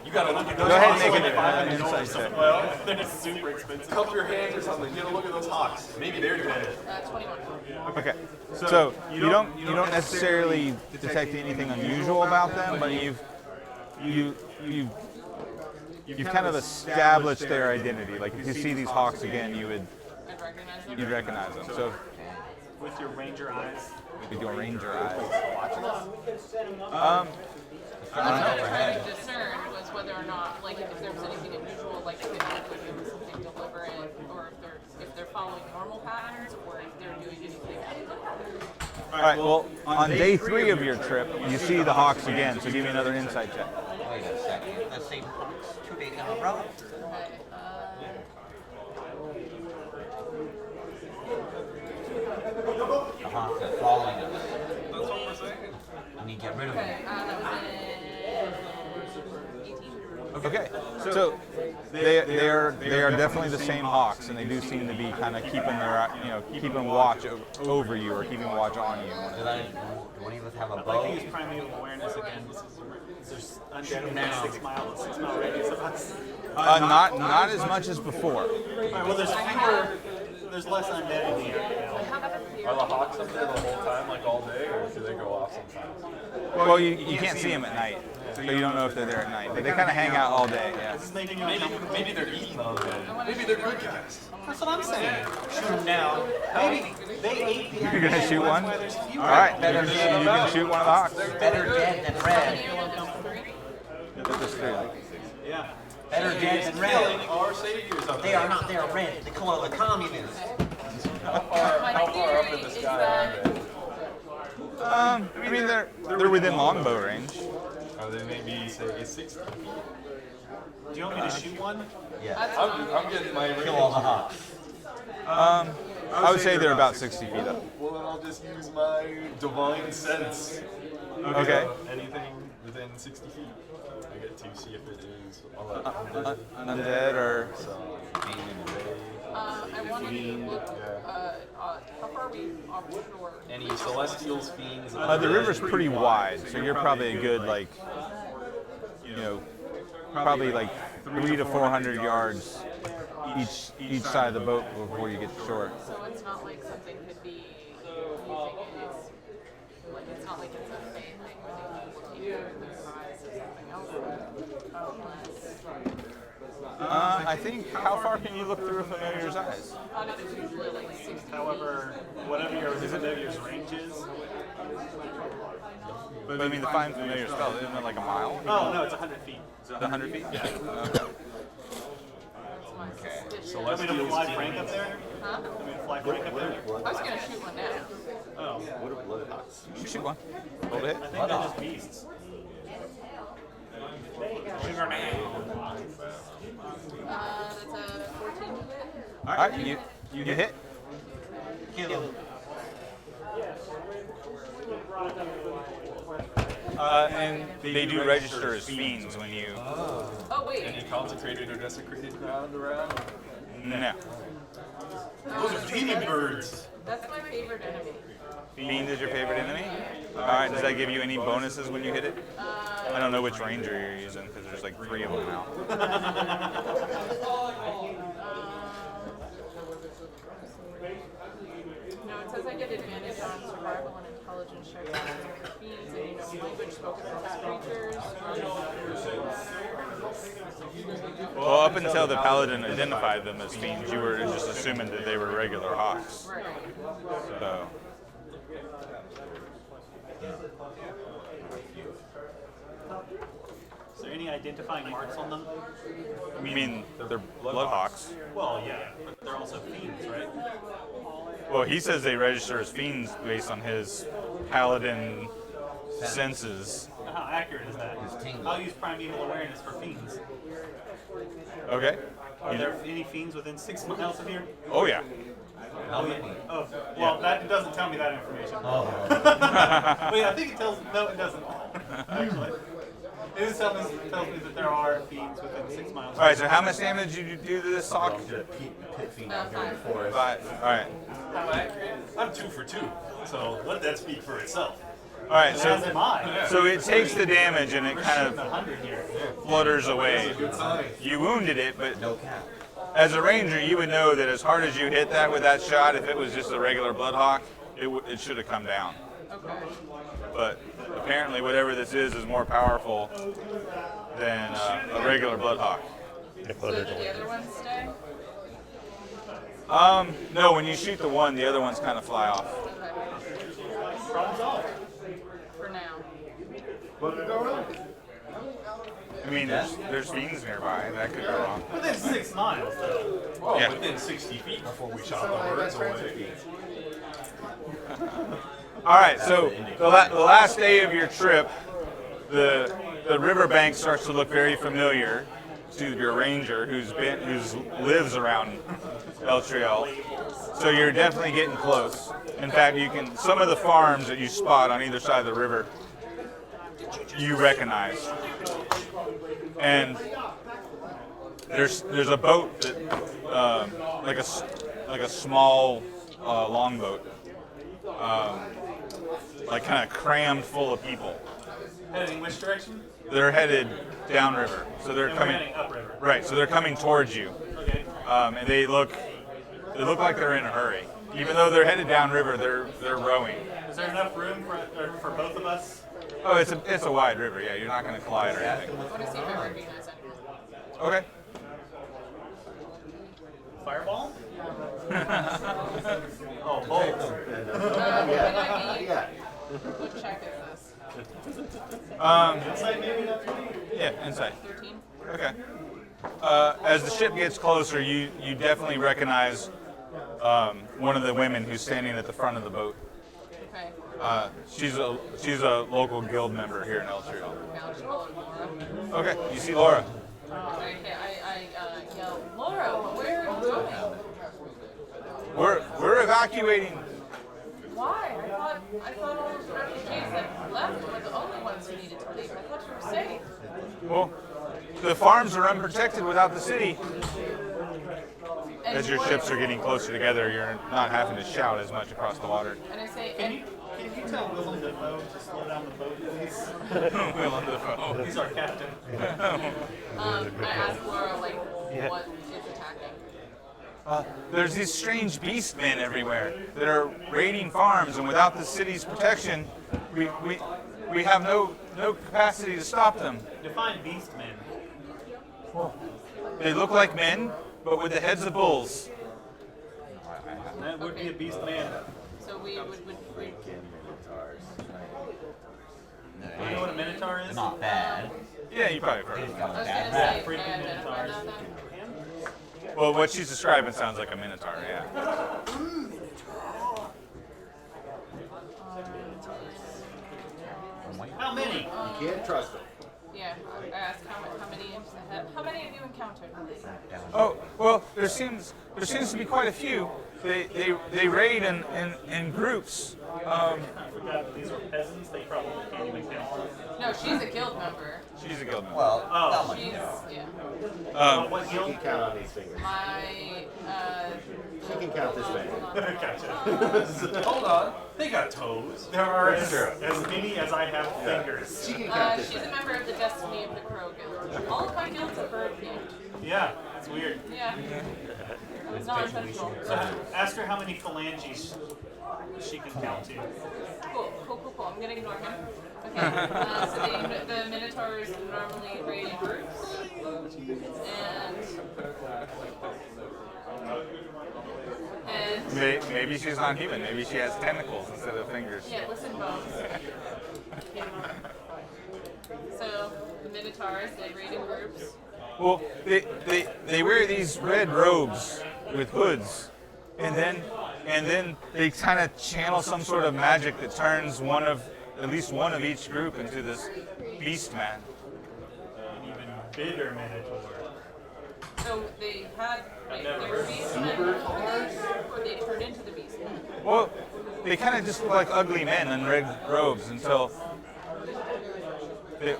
You gotta look at those. go ahead hawks. and make an insight check. Well, They're super expensive. cup your hands or something. Get a look at those hawks. Maybe they're dead. 21. Okay, so you don't necessarily detect anything unusual about them, but you've kind of established their identity. Like if you see these hawks again, I'd recognize them. you'd recognize them. So With your ranger eyes. with your ranger eyes. What I was trying to discern was whether or not, like, if there was anything unusual, like if they were doing something deliberate, or if they're following normal patterns, or if they're doing anything. All right. Well, on day 3 of your trip, you see the hawks again. So give me another insight check. Wait a second. The same hawks 2 days in a row. Okay. The hawks are following us. That's what we're saying. We need to get rid of Okay. them. That was in 18. Okay. So they are definitely the same hawks, and they do seem to be kind of keeping watch over you or keeping watch on you. Do any of us have a I'd like bow? to use primeval awareness again. There's undead within 6 miles, 6 mile radius of us. Not as much as before. Alright, well, there's less undead in here now. Are the hawks up there the whole time, like all day, or do they go off sometimes? Well, you can't see them at night, so you don't know if they're there at night. But they kind of hang out all day. Yeah. This is making you Maybe, uncomfortable. maybe they're eating all day. Maybe they're good guys. That's what I'm saying. Shoot 'em down. Maybe They ate the You're gonna shoot one? That's why there's fewer. All right, you can shoot one of the hawks. Better dead than red. That's three. Yeah. Better dead than Killing red. our saviors up They there. are not. They are red. The color of the communists. How far up in the sky are they? I mean, they're within longbow range. Are they maybe, say, 60 feet? Do you want me to shoot one? Yeah. I'm getting my Kill all the hawks. I would say they're about 60 feet up. Well, then I'll just use my divine sense. Okay. Anything within 60 feet. I get to see if it is Undead or I wanted to look. How far are we off shore? any celestials, fiends. the river's pretty wide, so you're probably a good like, probably like 300 to 400 yards each side of the boat before you get to shore. So it's not like something could be using it. It's not like it's a thing where they can look at their eyes or something else. I think, how far can you look through a familiar's eyes? I thought it was usually like 60 However, whatever your familiar's range is. But I mean, the find familiar spell, isn't it like a mile? Oh, no, it's 100 feet. Is it 100 feet? Yeah. feet. Want me to fly Frank up there? Huh? Want me to fly Frank up there? I was going to shoot one now. Oh. What are blood hawks? You shoot one. Hold it. I think they're just beasts. That's a 14 to hit. All right, you hit. Kill. And they do register as fiends when you. Oh, wait. Any consecrated or desecrated ground around? No. Those are demon birds. That's my favorite enemy. Fiend is your favorite enemy? All right, does that give you any bonuses when you hit it? I don't know which ranger you're using because there's like 3 of them now. No, it says I get advantage on survival and intelligence checks on fiends and language spoken from creatures. Well, up until the paladin identified them as fiends, you were just assuming that they were regular hawks. Right. So. Is there any identifying marks on them? I mean, they're bloodhawks. Well, yeah, but they're also fiends, right? Well, he says they register as fiends based on his paladin senses. How accurate is that? I'll use primeval awareness for fiends. Okay. Are there any fiends within 6 miles of here? Oh, yeah. Oh, yeah. Oh, well, that doesn't tell me that information. Oh. Wait, I think it tells. No, it doesn't. Actually, it just tells me that there are fiends within 6 miles. All right, so how much damage did you do to this hawk? Pit fiend out here in the forest. 5. All right. How accurate? I'm 2 for 2. So let that speak for itself. All right, As am I. so it takes the damage and it kind of 100 here. flutters away. Good sign. You wounded it, but No cap. as a ranger, you would know that as hard as you hit that with that shot, if it was just a regular bloodhawk, it should have come down. Okay. But apparently, whatever this is more powerful than a regular bloodhawk. So did the other ones stay? No, when you shoot the one, the other ones kind of fly off. Okay. Problem solved. For now. I mean, there's fiends nearby. That could go wrong. Within 6 miles, though. Oh, Yeah. within 60 feet before we shot the birds away. All right, so the last day of your trip, the riverbank starts to look very familiar to your ranger who lives around El Triel. So you're definitely getting close. In fact, some of the farms that you spot on either side of the river, you recognize. And there's a boat that like a small longboat, like kind of crammed full of people. Heading which direction? They're headed downriver, so they're And we're coming. heading upriver. Right, so they're coming towards you, Okay. and they look like they're in a hurry. Even though they're headed downriver, they're rowing. Is there enough room for both of us? Oh, it's a wide river. Yeah, you're not going to collide or anything. I want to see if I recognize anyone. Okay. Fireball? Oh, both. Yeah. What check is Inside maybe that's what Yeah, inside. this? 13? Okay. As the ship gets closer, you definitely recognize one of the women who's standing at the front of the boat. Okay. She's a local guild member here in El Trio. Now just call it Laura. Okay, you see Laura. I yell, Laura, where are you going? We're evacuating. Why? I thought all of the refugees that left were the only ones who needed to leave. I thought you were safe. Well, the farms are unprotected without the city. And As your what- ships are getting closer together, you're not having to shout as much across the water. And I say, Can you tell Willem Dafoe to slow down the boat, please? Willem Dafoe. He's our captain. I ask Laura, like, what is attacking? There's these strange beast men everywhere that are raiding farms, and without the city's protection, we have no capacity to stop them. Define beast men. They look like men, but with the heads of bulls. That would be a beast man. So we would Do you know what a minotaur is? Not bad. Yeah, you probably heard. I of was them. gonna Yeah, say, freaking can I identify minotaurs. that then? Well, what she's describing sounds like a minotaur. Yeah. How many? You can't trust them. Yeah, I asked how many have you encountered? Oh well, there seems to be quite a few. They raid in groups. I forgot that these were peasants. They probably can't even count. No, she's a guild member. She's a guild member. Well, Oh. not much. She's, yeah. What You guild? can count on these fingers. My, She can count this many. Gotcha. Hold on. They got toes. There are as many as I have fingers. She can count this she's a many. member of the Destiny of the Crow Guild. All of my guilds are bird themed. Yeah, it's weird. Yeah. It's not intentional. So ask her how many phalanges she can count to. Cool. I'm gonna ignore him. Okay. So the Minotaurs normally raid in groups. And Maybe she's not human. Maybe she has tentacles instead of fingers. yeah, listen, bones. So the Minotaurs, they raid in groups. Well, they wear these red robes with hoods, and then they kind of channel some sort of magic that turns at least one of each group into this beast man. An even bigger minotaur. So they were beastmen or they turned into the beastmen. Well, they kind of just look like ugly men in red robes until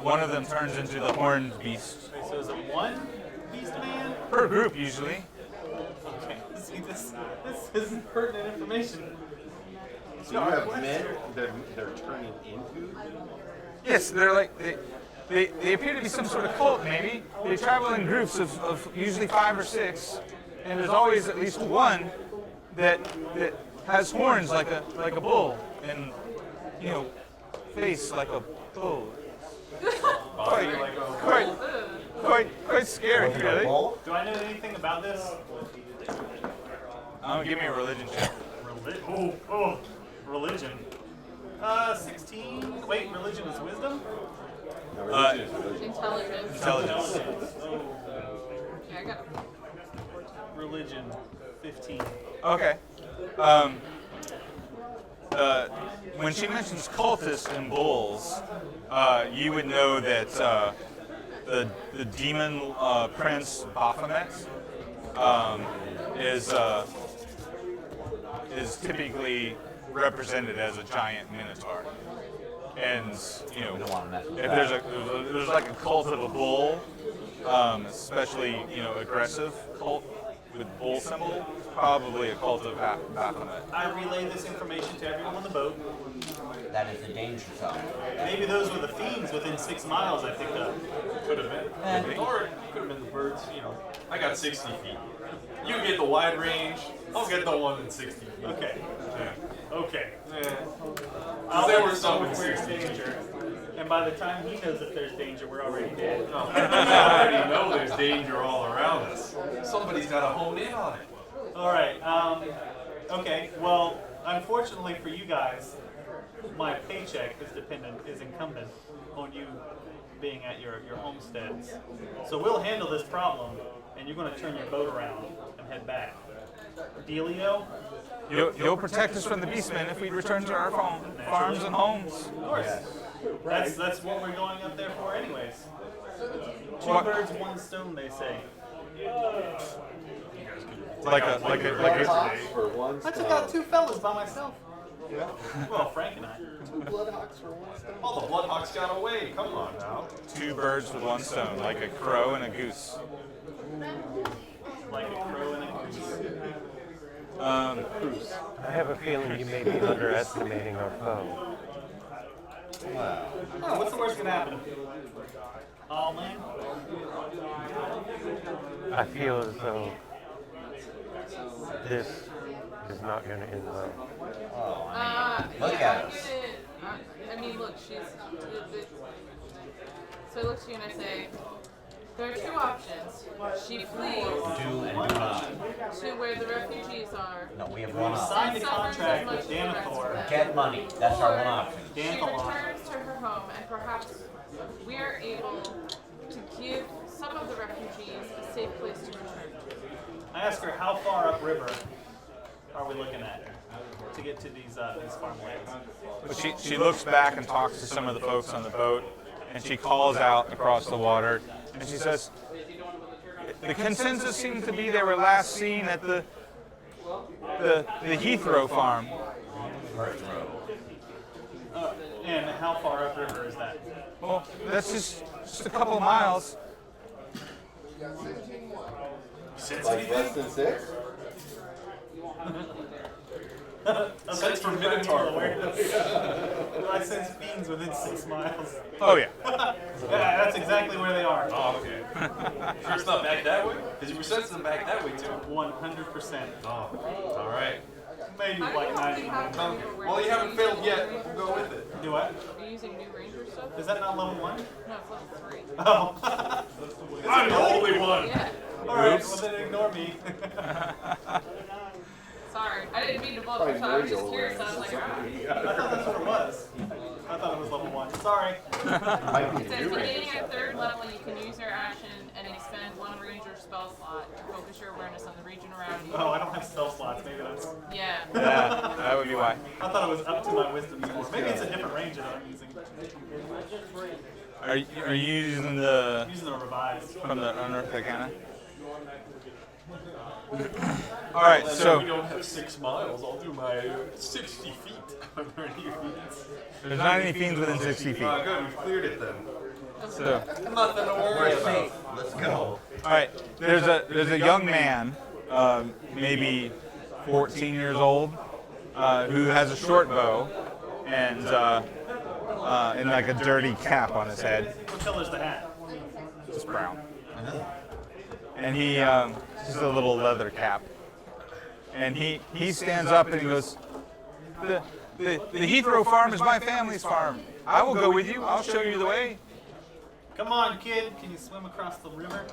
one of them turns into the horned beast. Okay, so is it one beast man? Per group, usually. Okay. See, this isn't pertinent information. So you have men they're turning into? Yes, they're like they appear to be some sort of cult. Maybe they travel in groups of usually 5 or 6, and there's always at least one that has horns like a bull and face like a bull. Quite scary, really. Do I know anything about this? Give me a religion check. Religion. 16. Wait, religion is wisdom? No, religion is religion. Intelligence. Intelligence. Yeah, I got Religion. 15. Okay. When she mentions cultists and bulls, you would know that the demon prince Baphomet is typically represented as a giant minotaur, and if there's like a cult of a bull, especially aggressive cult with bull symbol, probably a cult of Baphomet. I relay this information to everyone on the boat. That is the danger zone. Maybe those were the fiends within 6 miles I picked up. Could have been. Or it could have been the birds, I got 60 feet. You get the wide range, I'll get the one in 60 feet. Okay. Okay. Yeah. I'll there let were him some know in if we're in 60 feet. danger. And by the time he knows if there's danger, we're already dead. I already know there's danger all around us. Somebody's got to hone in on it. All right. Okay. Well, unfortunately for you guys, my paycheck is incumbent on you being at your homesteads. So we'll handle this problem, and you're going to turn your boat around and head back. Dealio? You'll protect us from the beastmen if we return to our farms and homes. Of course. That's what we're going up there for, anyways. Two What? birds, one stone, they say. Like a For one I took out two fellas by myself. Well, Frank and I. Bloodhawks for one stone. All the Bloodhawks got away. Come on now. two birds with one stone, like a crow and a goose. Like a crow and a goose. I have a feeling you may be underestimating our foe. Oh, what's the worst that can happen? All in? I feel as though this is not going to end well. Look yeah, at us. I mean, look, she's. So I look to you and I say, there are two options. She flees Do and do not. to where the refugees are. No, we have one option. Signed a and suffers contract as much with as the rest of Danathor. them. Get money. That's our one option. She returns to her home, and perhaps we are able to give some of the refugees a safe place to return to. I ask her, how far upriver are we looking at to get to these farmlands? But she looks back and talks to some of the folks on the boat, and she calls out across the water, and she says, the consensus seems to be they were last seen at the Heathrow farm. And how far upriver is that? Well, that's just a couple of miles. Like less than 6? Sense for Minotaur. I sense fiends within 6 miles. Oh yeah. Yeah, that's exactly where they are. Oh, okay. Sure it's not back that way? Because you were sensing them back that way too. 100%. Oh, all right. Maybe I like don't know if 90. you have to, Well, you haven't failed yet. We'll go with it. Do what? Are you using new ranger stuff? Is that not level 1? No, it's level 3. Oh. I'm the only one. Yeah. Alright, well then ignore me. Sorry, I didn't mean to blow up your top. I was just curious. I was like, I thought that's what it was. I thought it was level 1. Sorry. It says beginning at 3rd level, you can use your action and expend 1 ranger spell slot to focus your awareness on the region around you. Oh, I don't have spell slots. Maybe that's... Yeah. Yeah, that would be why. I thought it was up to my wisdom score. Maybe it's a different ranger that I'm using. Are you using the I'm using the revised. from the Unearthed Arcana? All right, We so don't have 6 miles. I'll do my 60 feet. Are there any feet? there's not any fiends within 60 feet. Oh, good. We've cleared it then. So, Nothing to worry We're about. safe. Let's go. all right, there's a young man, maybe 14 years old, who has a short bow and like a dirty cap on his head, What color's the hat? just brown. And he just a little leather cap. And he stands up and he goes, the Heathrow farm is my family's farm. I will go with you. I'll show you the way. Come on, kid. Can you swim across the river?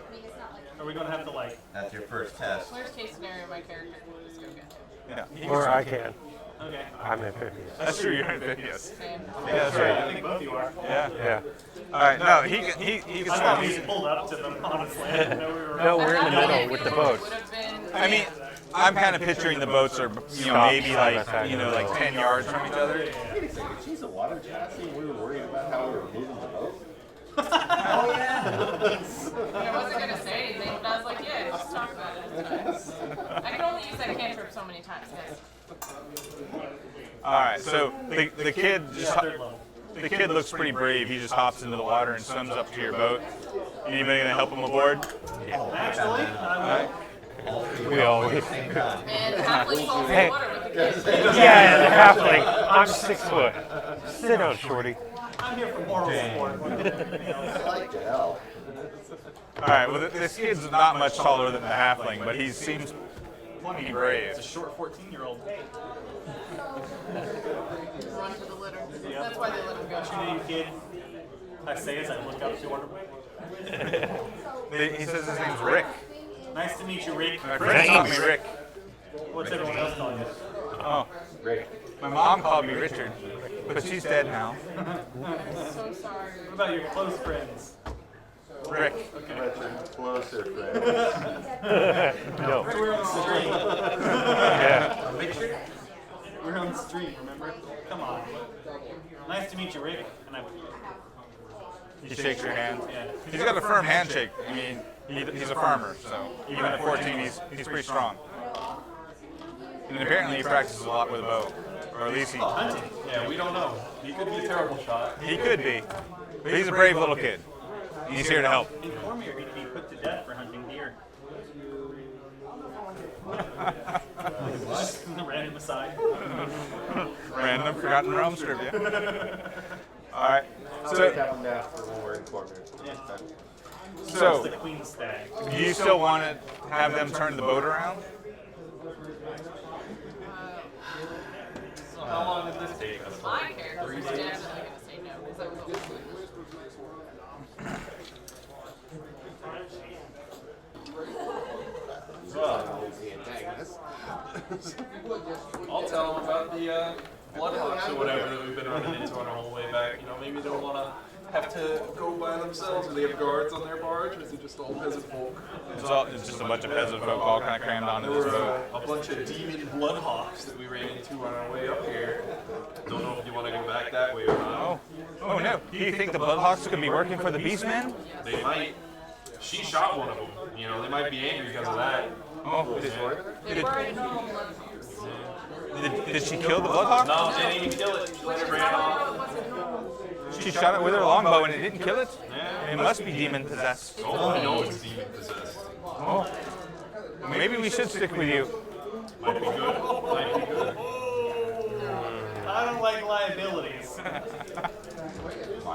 Are we going to have to, like... That's your first test. Worst case scenario, my character will just go get him. Yeah. Or I can. Okay. I'm amphibious. That's true. You're amphibious. Same. Yeah, that's I right. think both of you are. Yeah. Yeah. All right. No, he can I thought we swim. pulled up to them, honestly. I didn't know we were... No, we're in the That middle with the boat. would have been. I mean, I'm kind of picturing the boats are, maybe like 10 yards from each other. Wait a second, she's a water chassis and we were worried about how we were moving the boat? I wasn't gonna say anything, but I was like, yeah, just talk about it. I can only use that cantrip so many times, guys. All right. So the kid just Third level. the kid looks pretty brave. He just hops into the water and swims up to your boat. Anybody gonna help him aboard? Actually, I We always. And halfling falls in Hey. the water with the kids. Yeah, halfling. I'm 6 foot. Sit down, shorty. I'm here for moral support. Like to hell. All right. Well, this kid's not much taller than the halfling, but he seems plenty brave. It's a short 14-year-old. Run to the litter. That's why they let him go. What's your name, kid? I say as I look up toward him. He says his name's Rick. Nice to meet you, Rick. My friend taught me Rick. What's everyone else calling you? Oh, Rick. my mom called me Richard, but she's dead now. So sorry. What about your close friends? Rick. Richard, closer friend. No. We're on the street. Yeah. Richard? We're on the street, remember? Come on. Nice to meet you, Rick. And He shakes your hand. yeah. He's got a firm handshake. I mean, he's a farmer, so even at 14, he's pretty strong. And apparently he practices a lot with a bow, or at least he Hunting. Yeah, we don't know. He could be a terrible shot. could be. But he's a brave little kid. He's here to help. In Cormier, he'd be put to death for hunting deer. Just ran him aside. Random Forgotten Realms trivia. All right. So So, that one down for when we're in Cormier. It's the so queen stag. do you still want to have them turn the boat around? So how long did this take us? My character was definitely gonna say no because I was always I'll tell them about the bloodhawks or whatever that we've been running into on our whole way back. You know, maybe they'll want to have to go by themselves, or they have guards on their barge, or is it just all peasant folk? It's just a bunch of peasant folk all kind of crammed onto There this were boat. a bunch of demon bloodhawks that we ran into on our way up here. Don't know if you want to go back that way or not. Oh no! Do you think the Bloodhawks could be working for the Beastmen? They might. She shot one of them. You know, they might be angry because of that. Oh, they were in home. did she kill the Bloodhawk? No, she didn't even kill it. She let it ran off. It wasn't normal. She shot it with her longbow and it didn't kill it? It must be demon possessed. Oh, I know it's demon possessed. Oh. Maybe we should stick with you. Might be good. Might be good. I don't like liabilities.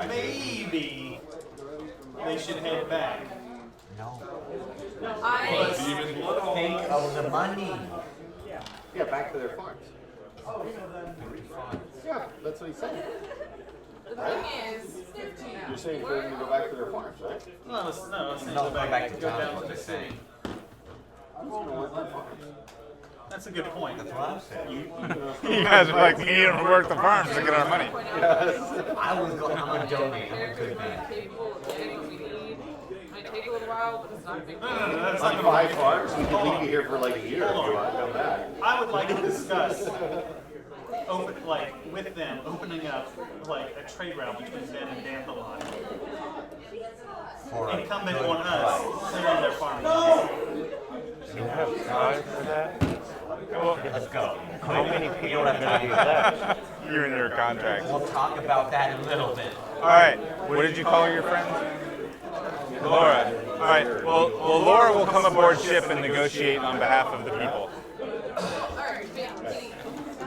Maybe they should head back. No. Demon bloodhawk. Think of the money. Yeah, back to their farms. Yeah, that's what he said. The thing is, You're saying for them to go back to their farms, right? No, let's No, go back, back to go town. down to the city. That's a good point. That's what I'm saying. You guys are like, we need to work the farms to get our money. I was going, I'm going to donate. I'm a character good being man. capable of getting what we need. Might take a little while, but it's not a big deal. That's On not 5 farms, we could leave you here for like a year if you want to come back. I would like to discuss with them opening up like a trade route between them and Dandelion. Incumbent on us clearing their farm. Do you have time for that? Let's go. How many people are going to do that? You're in your contract. We'll talk about that in a little bit. All right. What did you call your friend? Laura. All right. Well, Laura will come aboard ship and negotiate on behalf of the people. Alright,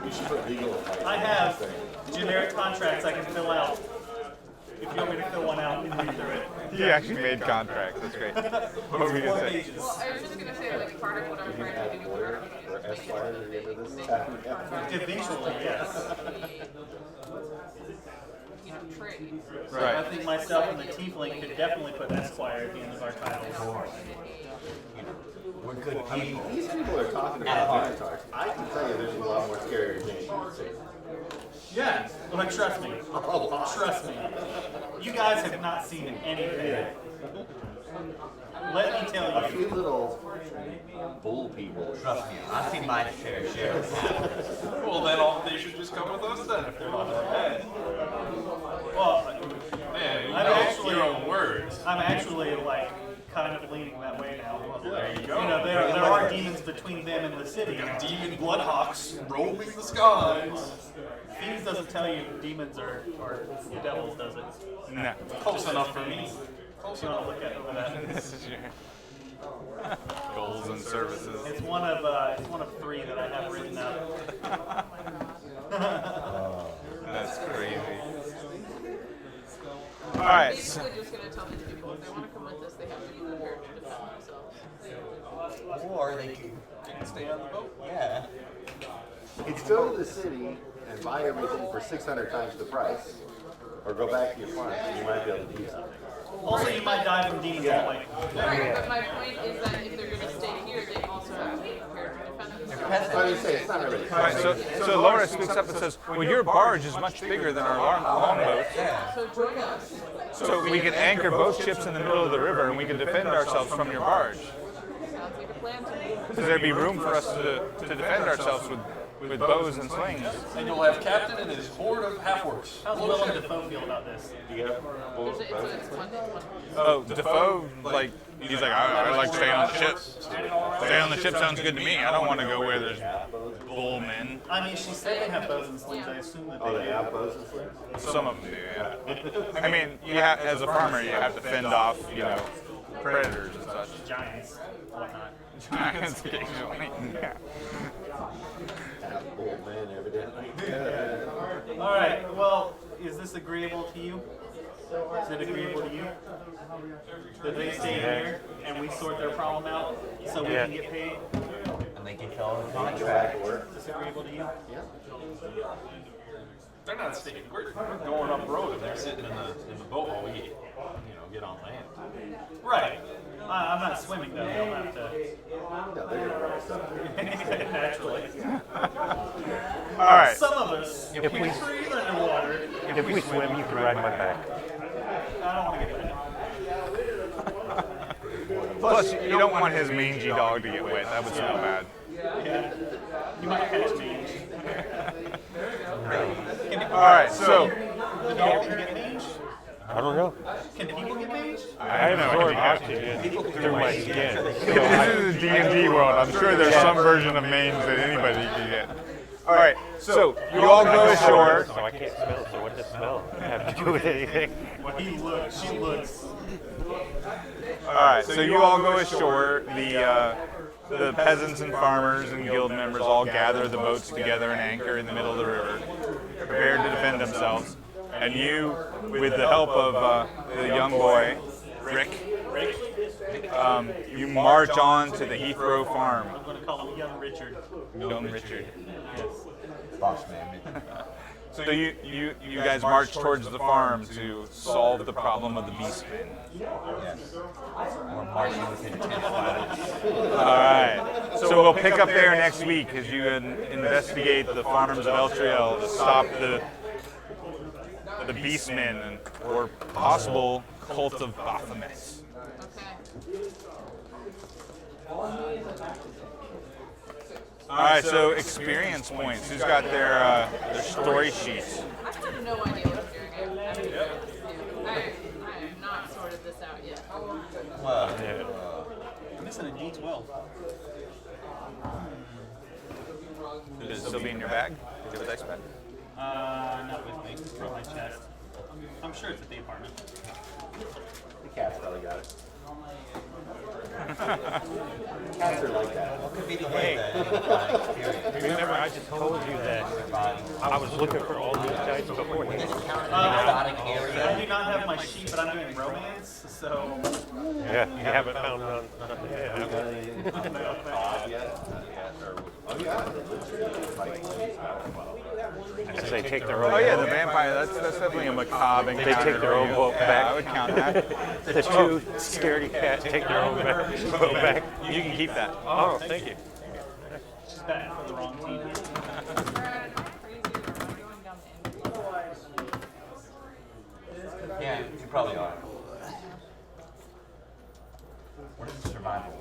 We should put legal advice. I have generic contracts I can fill out. If you want me to fill one out and read through it. He actually made contracts. That's great. What were we Four gonna say? pages. well, I was just gonna say, like, part of what I'm trying to do with Or Esquire at the end of this town. Eventually, yes. trade. Right. I think myself and the Tiefling could definitely put Esquire at the end of our titles. We're good I mean, people. these people are talking about Minotaurs. I can tell you there's a lot more scary things. Yeah, but trust me. Trust me. You guys have not seen anything. Let me tell A you. few little bull people. Trust me, I've seen my share of that. Well, then they should just come with us then if they're not that bad. Well, Man, you I'm know actually- your own words. I'm actually like kind of leaning that way now. There you go. You know, there are demons between them and the city. Demon bloodhawks roaming the skies. Thieves doesn't tell you demons or devils, does it? No. Close enough for me. Close enough to look at over that. This is your goals and services. It's one of 3 that I have written up. That's crazy. All right. Basically, just gonna tell these people if they want to come with us, they have to be prepared to defend themselves. Or they can, Stay on the boat. yeah. You could go to the city and buy everything for 600 times the price, or go back to your farm and you might be able to do something. Also, you might die from demons all the way. Right, but my point is that if they're gonna stay here, they also have to be prepared to defend themselves. It's not really. Right, so Laura speaks up and says, well, your barge is much bigger than our longboat. So join us. So we can anchor both ships in the middle of the river and we can defend ourselves from your barge. Sounds like a plan to me. Because there'd be room for us to defend ourselves with bows and slings. And you'll have Captain and his horde of half-orcs. How's Willem Dafoe feel about this? It's Monday. Oh, Defoe, like, he's like, I like staying on the ship. Staying on the ship sounds good to me. I don't want to go where there's bull men. I mean, she said they have bows and slings. I assume that Oh, they they have bows and slings? Some of them do, yeah. I mean, as a farmer, you have to fend off, predators and such. giants, whatnot. Giants occasionally. Yeah. Old man, evidently. All right. Well, is this agreeable to you? Is it agreeable to you? That they stay here and we sort their problem out so we can get paid? And they can fill in the contract. Is this agreeable to you? They're not staying. We're going up road and they're sitting in the boat while we, get on land. Right. I'm not swimming though. They'll have to. No, they're gonna rise up. Naturally. All right. Some of us, if we breathe underwater, If we swim, you can ride my back. I don't want to get wet. Plus, you don't want his mangy dog to get wet. That would smell bad. Yeah. You might catch mange. All right, so The dog can get mange? I don't know. Can people get mange? I absorb oxygen through my skin. this is a D&D world. I'm sure there's some version of mange that anybody can get. All right, so you all go ashore. So I can't smell it. So what does smell have to do with anything? Well, he looks. She looks. All right, so you all go ashore. The peasants and farmers and guild members all gather the boats together and anchor in the middle of the river, prepared to defend themselves. And you, with the help of the young boy, Rick, you march on to the Heathrow farm. I'm going to call him Young Richard. Young Richard. Yes. Boss man. So you guys march towards the farm to solve the problem of the beastmen. Yes. We're marching within 10 kilometers. All right. So we'll pick up there next week as you investigate the farms of Eltriel to stop the beastmen or possible cult of Baphomet. Okay. All right. So experience points. Who's got their story sheets? I have no idea what I'm doing. I have not sorted this out yet. Well, I'm missing a D12. Does it still be in your bag? Do you have a dice bag? Not with me. It's on my chest. I'm sure it's at the apartment. The cat's probably got it. Cats are like that. what could be the way that experience? Remember, I just told you that I was looking for all these dice beforehand. Exotic I area. do not have my sheet, but I'm doing romance, so. Yeah, you haven't found nothing yet. have you? Oh, yeah. Because they take their own. Oh yeah, the vampire. That's definitely a macabre encounter. They take their own boat Yeah, back. I would count that. The two scaredy cats take their own boat back. You can keep that. Oh, thank you. She's batting for the wrong team. Yeah, you probably are. What is the survival?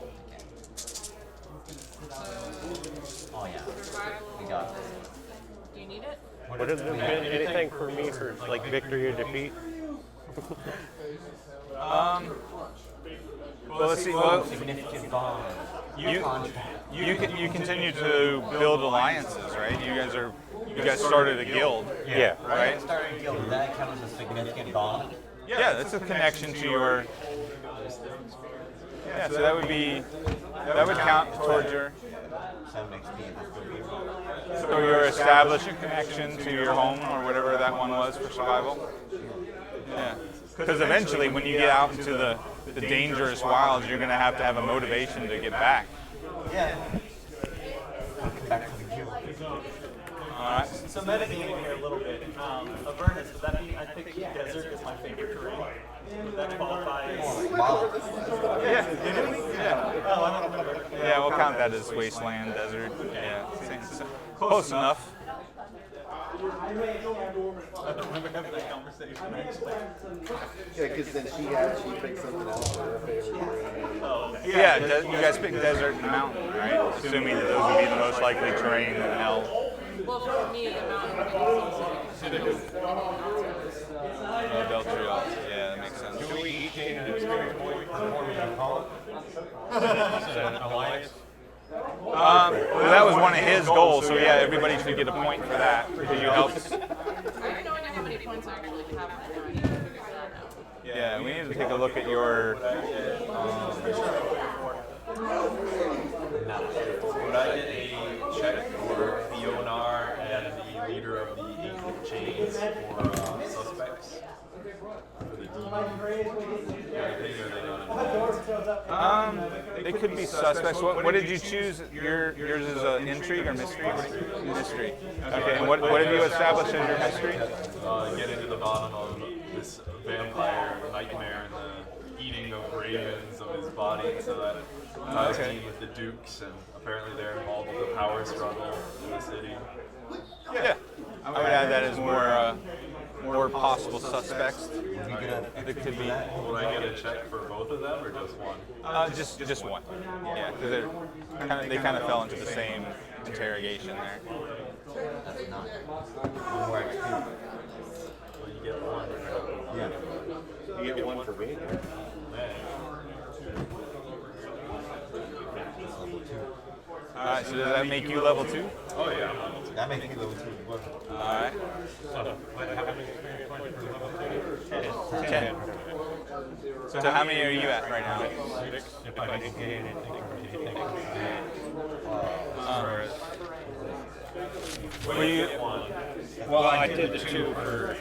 Oh yeah, we got this. Do you need it? Would it have been anything for me for like victory or defeat? Well, let's see. Well, Significant bond. you continue to build alliances, right? You guys started a guild, Yeah. right? Starting guild, would that count as a significant bond? Yeah, that's a connection to your. Yeah, so that would count towards your. 7 XP. This would be So you're establishing a connection to your home or whatever that one was for survival. Yeah. Because eventually, when you get out into the dangerous wilds, you're going to have a motivation to get back. yeah. Back to the guild. All right. So metagaming here a little bit. Avernus, would that be? I think desert is my favorite terrain. Would that qualify as? Yeah, we'll count that as wasteland, desert. Yeah, close enough. I don't remember having that conversation actually. Yeah, because then she picked something else for her favorite terrain. Oh, okay. Yeah, you guys pick desert and mountain, right? Assuming that those would be the most likely terrain in hell. Well, for me, the mountain is Beltriel. Yeah, that makes sense. Do we each need an experience point before we can call it? Is it an alliance? Well, that was one of his goals, so yeah, everybody should get a point for that because you helped. I have no idea how many points I actually have right now. I need to figure that out. Yeah, we need to take a look at your. Would I get a check for Fionar and the leader of the Ancient Chains for suspects? For the demon? They could be suspects. What did you choose? Yours is an intrigue or mystery? Mystery. Okay, and what have you established as your mystery? Get into the bottom of this vampire nightmare and the eating of ravens of his body, so that ties me with the Dukes, and apparently they're involved with the power struggle in the city. Yeah, I would add that as more possible suspects. There could be. Would I get a check for both of them or just one? Just one. Yeah, because they kind of fell into the same interrogation there. More XP. Well, you get one. Yeah. You get one for being there. Alright, so does that make you level 2? Oh yeah. That makes me level 2 as well. Alright. How many experience points for level 2? 10. So how many are you at right now? 6. If I didn't get anything from anything. Were you? Well, I did the 2 for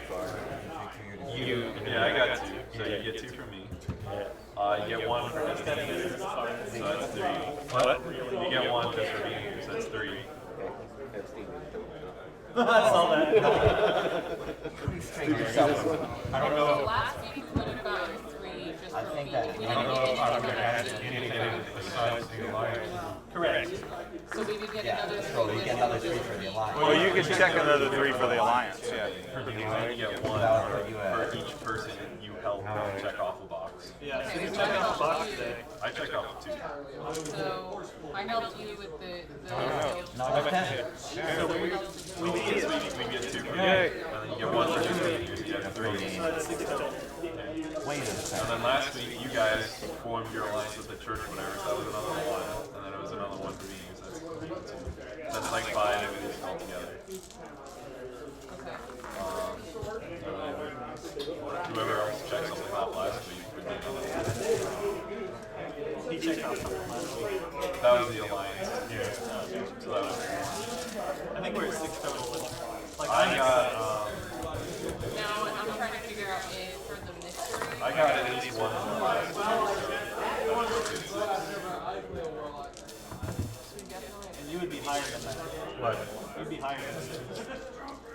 you. Yeah, I got 2. So you get 2 from me. You get 1 for just being here, so that's 3. What? You get 1 just for being here, so that's 3. I saw that. I don't know. Last week, you could have gotten 3 just for being I don't know if I'm going to add anything besides the alliance. Correct. So we would get another 3. So you get another 3 for the alliance. Well, you can check another 3 for the alliance. Yeah. You get 1 for each person you help check off a box. Yeah, so you check out the box today. I checked off 2. So I helped you with the No, that's 10. We get 2 from you, Yay. and then you get 1 for just being here, so you get 3. Wait a And second. then last week, you guys formed your alliance with the church, whatever, so that was another alliance, and then it was another 1 for me, so that's like 5 enemies altogether. Okay. Whoever else checked something off last week would be another one. He checked out something last week. That was the alliance. Yeah. So that was, I think we're at 6 total. Like I got, Now I'm trying to figure out for the mystery. I got at least 1 from last week. And you would be higher than that. What? You'd be higher than that.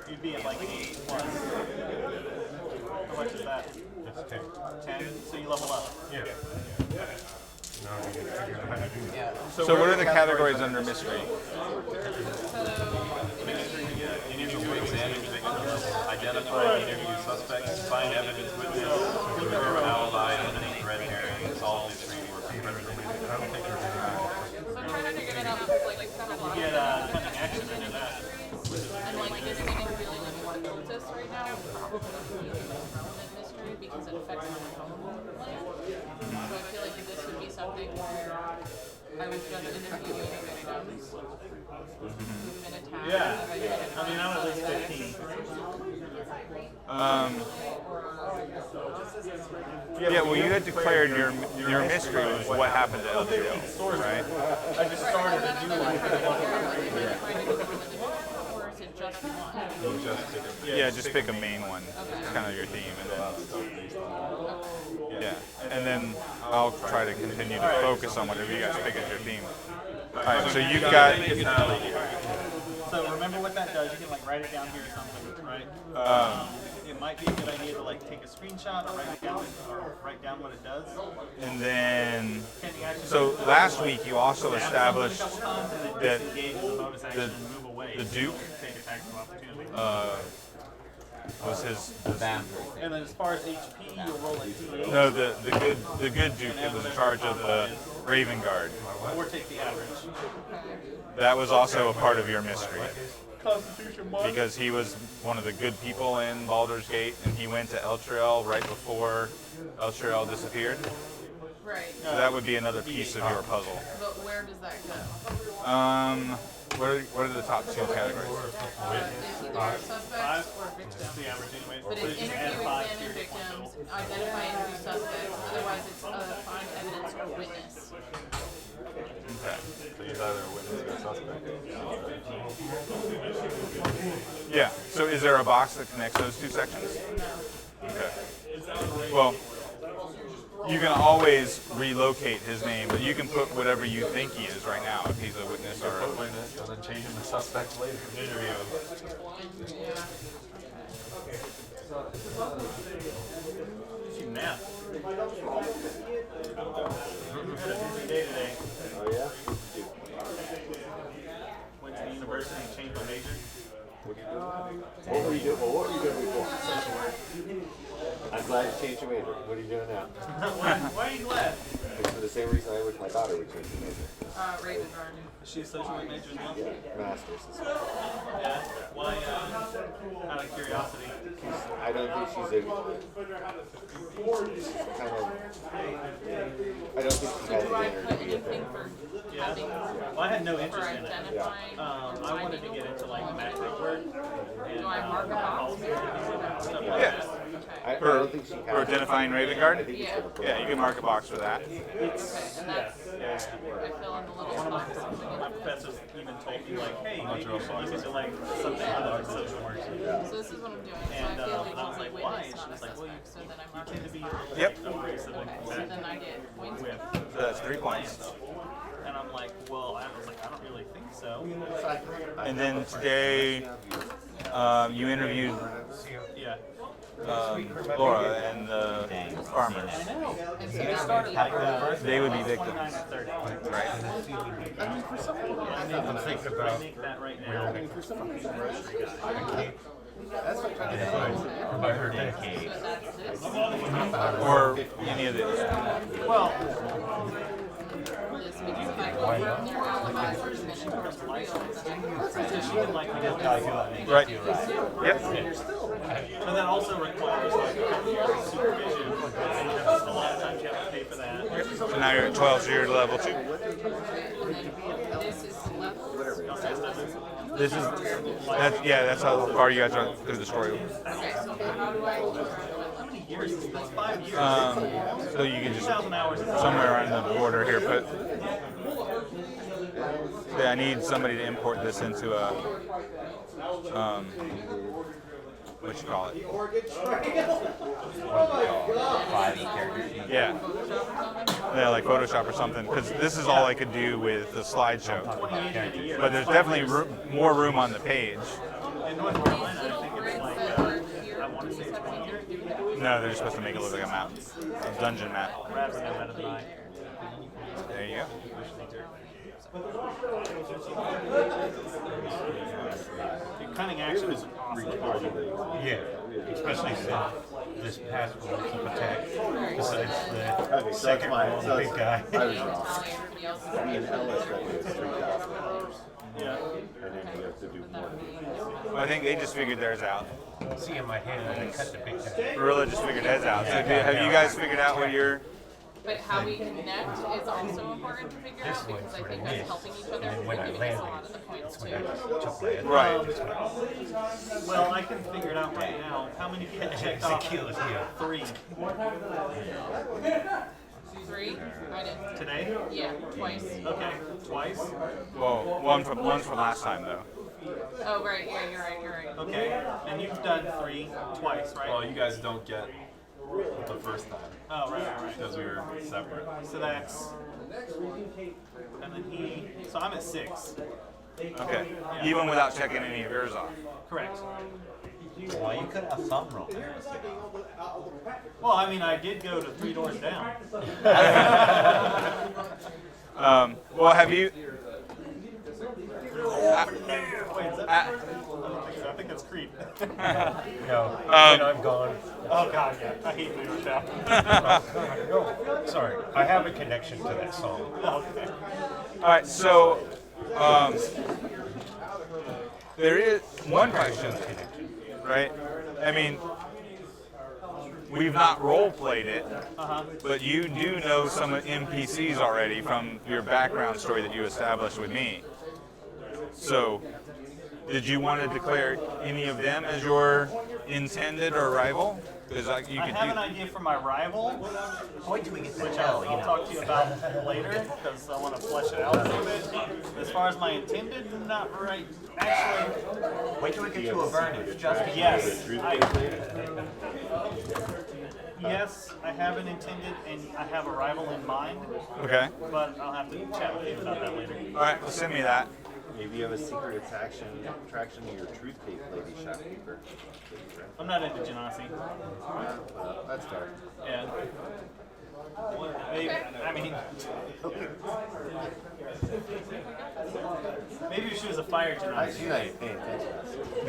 You'd be at like 8 plus. How much is that? That's 10. 10? So you level up. Yeah. Now we can figure out how to do that. So what are the categories under mystery? Interview, examine victims, identify and interview suspects, find evidence, witness, confirm alibi, eliminate red herring, solve mystery, or prevent So I'm trying to figure that out because like it's kind of You get cunning action under that. and like this thing is really like one cultist right now. It's probably the most relevant mystery because it affects my home land. So I feel like this would be something where I was just interviewing victims who've been attacked. Yeah. If I couldn't I mean, I'm at least 15. Yeah, well, you had declared your mystery was what happened to LGL, right? I just started a new one. Or is it just one? Yeah, just pick a main one. It's kind of your theme, and then and then I'll try to continue to focus on whatever you guys pick as your theme. All right, so you've got. So remember what that does. You can like write it down here or something, right? it might be a good idea to like take a screenshot or write down what it does. And then, Can you actually so last week you also established a couple times and then that disengage as a bonus action and move away. the Duke Take attacks of opportunity. was his. And then as far as HP, you'll roll a D8 No, the good Duke that was in charge of the Raven Guard. or take the average. That was also a part of your mystery. Constitution mark. Because he was one of the good people in Baldur's Gate, and he went to Elturel right before Elturel disappeared. Right. So that would be another piece of your puzzle. But where does that go? What are the top two categories? It's either suspects or victims. The average anyway. But it's interview, examine victims, identify interview suspects. Otherwise, it's find evidence or witness. Okay. So he's either a witness or a suspect. Yeah. So is there a box that connects those two sections? Okay. Well, you can always relocate his name, but you can put whatever you think he is right now, if he's a witness or a Witness, and then change him to suspect later. Yeah. Nap. You had a busy day today. Oh yeah? Went to the university and changed my major. What were you doing? Well, what were you doing before? I'm glad you changed your major. What are you doing now? Why are you glad? It's for the same reason I wish my daughter would change her major. Raven Guard. Is she a social work major now? Yeah, master's. Yeah. Why, out of curiosity? I don't think she's a kind of. I don't think she So has do the I energy put to be a anything thing. for Yeah. having, Well, I had no for interest in it. identifying? I wanted to get into like macro work. And, Do I mark a box? stuff like Yeah. that. I don't think she has. for identifying Raven I Guard? think it's Yeah. gonna put Yeah, you can mark a box for that. Okay, and that's, I fill in the little box. My professors even told me like, hey, maybe you should look into like something other than social work. So this is what I'm doing. So And, I feel like and I was he's a like, why? witness, And she not a was like, well, suspect. So then I mark tend to it. be Yep. abrasive and Okay, so combative then I get points. with So that's 3 points. and I'm like, well, I was like, I don't really think so. And then today, you interviewed Yeah. Laura and the farmers. And so that would be They would be 29 victims, and 30. right? I'm thinking about make that right now. By her decade. so that's this. Or any of these. Well, This because if I go for more alibis, then it becomes real. so she would like me to Right. Yep. and that also requires like supervision. And a lot of times you have to pay for that. So now you're at 12, so you're at level 2. And then this is level. This is, that's how far you guys are through the story. Okay, so how do I keep track of How many years? That's 5 years. So you can just, 2,000 hours. somewhere around the border here, put, I need somebody to import this into a, what you call it? Yeah. Yeah, like Photoshop or something, because this is all I could do with the slideshow. But there's definitely more room on the page. In North Carolina, I think it's like, I want to say 20 years. No, they're supposed to make it look like a map, a dungeon map. Brad's know better than I. There you go. The cunning action is awesome. Yeah, especially since this past one keep attack. Besides the Okay, so that's second mine. one, So the big guy. I was wrong. Probably everybody else is Me and Ellis reckon it's $3,000. Yeah. And then you have to do more. Well, I think they just figured theirs out. See in my head, I cut the big guy. Gorilla just figured his out. So have you guys figured out what your? But how we connect is also important to figure out because I think us helping each other And is when I giving us a landed, lot of the points that's when too. I took my head. Right. Well, I can figure it out right now. How many people checked off? Ezekiel is here. 3 3? I did. today? Yeah, twice. Okay, twice. Well, one's from last time though. Oh, right. Yeah, you're right. Okay, and you've done 3 twice, right? Well, you guys don't get the first time Oh, right. because we were separate. So that's, and then so I'm at 6. Okay. Even without checking any of yours off. Correct. Well, you could have some role players. Well, I mean, I did go to 3 doors down. Well, have you? Wait, is that I think it's Creed. No, I'm gone. Oh God, yeah. I hate 3 doors down. No, sorry. I have a connection to that song. Okay. All right, so there is one question, right? I mean, we've not role played it, but you do know some NPCs already from your background story that you established with me. So, did you want to declare any of them as your intended or rival? Because you I could have do. an idea for my rival, Wait till we get to which hell, I'll talk to you about later, because I want to flesh it out a little bit. As far as my intended, not right. Actually, Wait till we get to Avernus, just in yes. case. Yes, I have an intended, and I have a rival in mind, Okay. but I'll have to chat with you about that later. All right. Well, send me that. Maybe you have a secret attraction to your truth tape lady shopkeeper. I'm not into Genasi. That's dark. Yeah. Maybe, I mean, maybe if she was a fire She's Genasi. not even paying attention.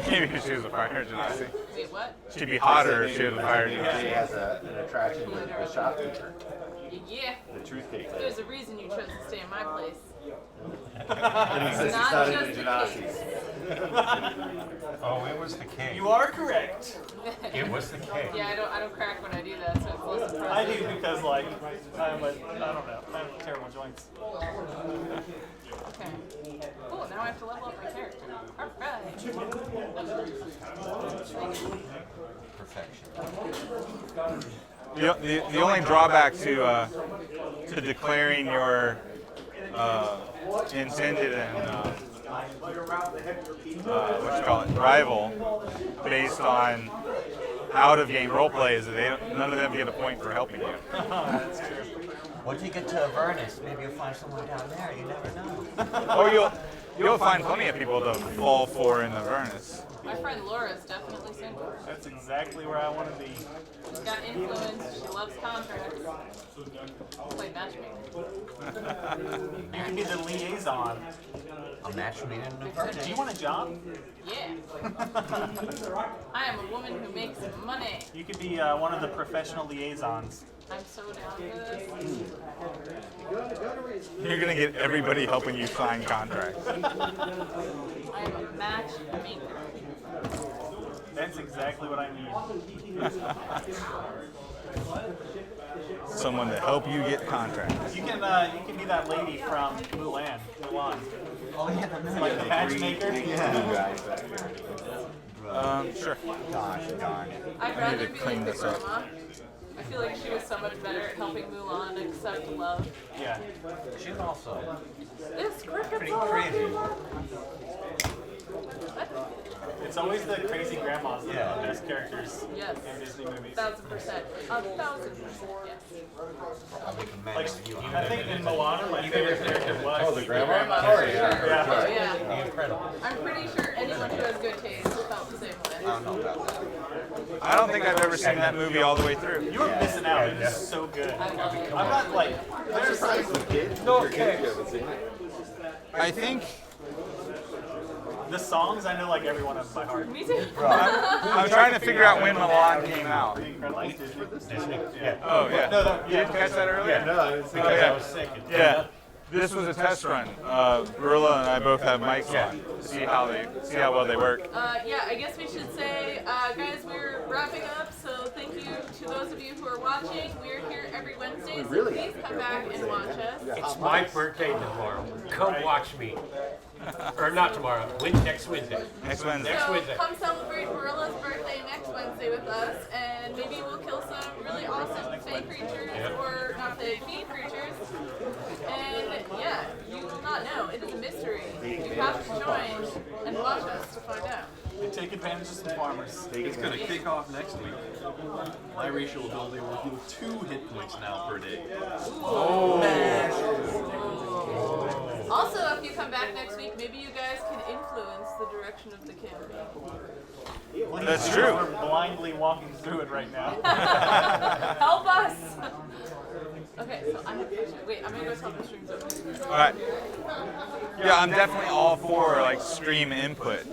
Maybe if she was a fire genasi. Wait, what? She'd be hotter if she was a fire She genasi. has an attraction to the shopkeeper, Yeah. the truth tape lady. There's a reason you chose to stay in my place. It's not not just even a Genasi's. Oh, it was the king. You are correct. It was the king. Yeah, I don't crack when I do that, so it's less I impressive. do because, like, I don't know, I have terrible joints. Okay. Cool, now I have to level up my character. Alright. Perfection. The only drawback to declaring your intended and what you call it, rival based on out of game roleplay is that none of them get a point for helping you. That's true. Once you get to Avernus, maybe you'll find someone down there. You never know. Or you'll find plenty of people to fall for in the Avernus. My friend Laura's definitely single. That's exactly where I want to be. She's got influence, she loves contracts. Play matchmaking. You can be the liaison. A match made in Avernus. Do you want a job? Yeah. I am a woman who makes money. You could be one of the professional liaisons. I'm so down for this. You're gonna get everybody helping you sign contracts. I am a matchmaker. That's exactly what I need. Someone to help you get contracts. You can be that lady from Mulan. Oh yeah, the Like the matchmaker. Sure. Gosh darn it. I'd I rather need to be clean like the this up. grandma. I feel like she was so much better at helping Mulan accept love. Yeah. She's also This cricket's pretty all crazy. It's always the crazy grandmas that are the Yeah. best characters Yes. in Disney movies. 1000%. 1000%, yes. I'll make a man Like, of you. I think in Moana, my favorite character was. Oh, the grandma? Grandma, Oh, for yeah. sure. Yeah. Oh, yeah. Incredible. I'm pretty sure anyone who has good taste felt the same way. I don't know about that. I don't think I've ever seen that movie all the way through. You were missing out. It is so good. I love it. I'm not like. There's I think the songs I know like every one of them by heart. Me too. I'm trying to figure out when Milan came out. Disney. Yeah. Oh yeah. No, You didn't catch that earlier? No, I didn't see Oh, that. yeah. I was sick. Yeah. This was a test run. Gorilla and I both have mics on to see how well they work. Yeah, I guess we should say, guys, we're wrapping up, so thank you to those of you who are watching. We're here every Wednesday, so please come back and watch us. It's my birthday tomorrow. Come watch me. Or not tomorrow. Next Wednesday. Next Wednesday. So Wednesday. come celebrate Gorilla's birthday next Wednesday with us, and maybe we'll kill some really awesome fey creatures, or not fey, fiend creatures. And yeah, you will not know. It is a mystery. You have to join and watch us to find out. And take advantage of some farmers. It's going to kick off next week. My racial ability will heal 2 hit points now per day. Also, if you come back next week, maybe you guys can influence the direction of the campaign. That's true. We're blindly walking through it right now. Help us! Okay, so I have to wait, I'm gonna go tell the streams over. All right. Yeah, I'm definitely all for like stream input.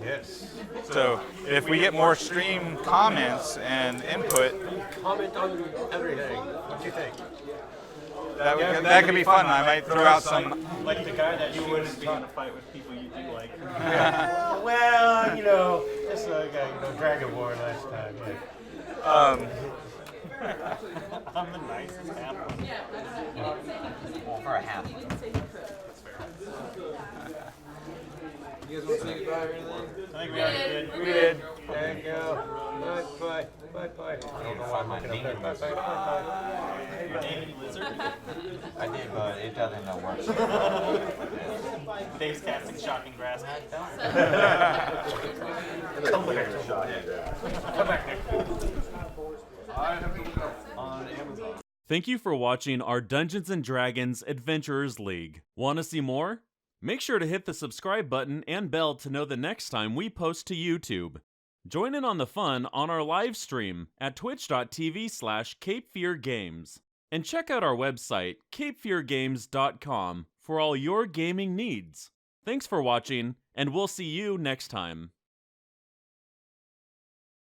Yes. So if we get more stream comments and input, Comment on everything. What do you think? that could be fun. I might throw out some. Like the guy that you wouldn't be in a fight with people you do like. Well, you know, this guy, Dragon War last time. Yeah. I'm the nicest apple. Well, for a half. You guys want to say goodbye or anything? I think we already did. We did. There you go. Bye. I don't know why my name was. Naming lizard. I did, but it doesn't work. Dave's casting shocking grasp. Come back to shot. I have to look up on Amazon. Thank you for watching our Dungeons & Dragons Adventurers League. Want to see more? Make sure to hit the subscribe button and bell to know the next time we post to YouTube. Join in on the fun on our live stream at twitch.tv/CapeFearGames. And check out our website, capefeargames.com, for all your gaming needs. Thanks for watching, and we'll see you next time.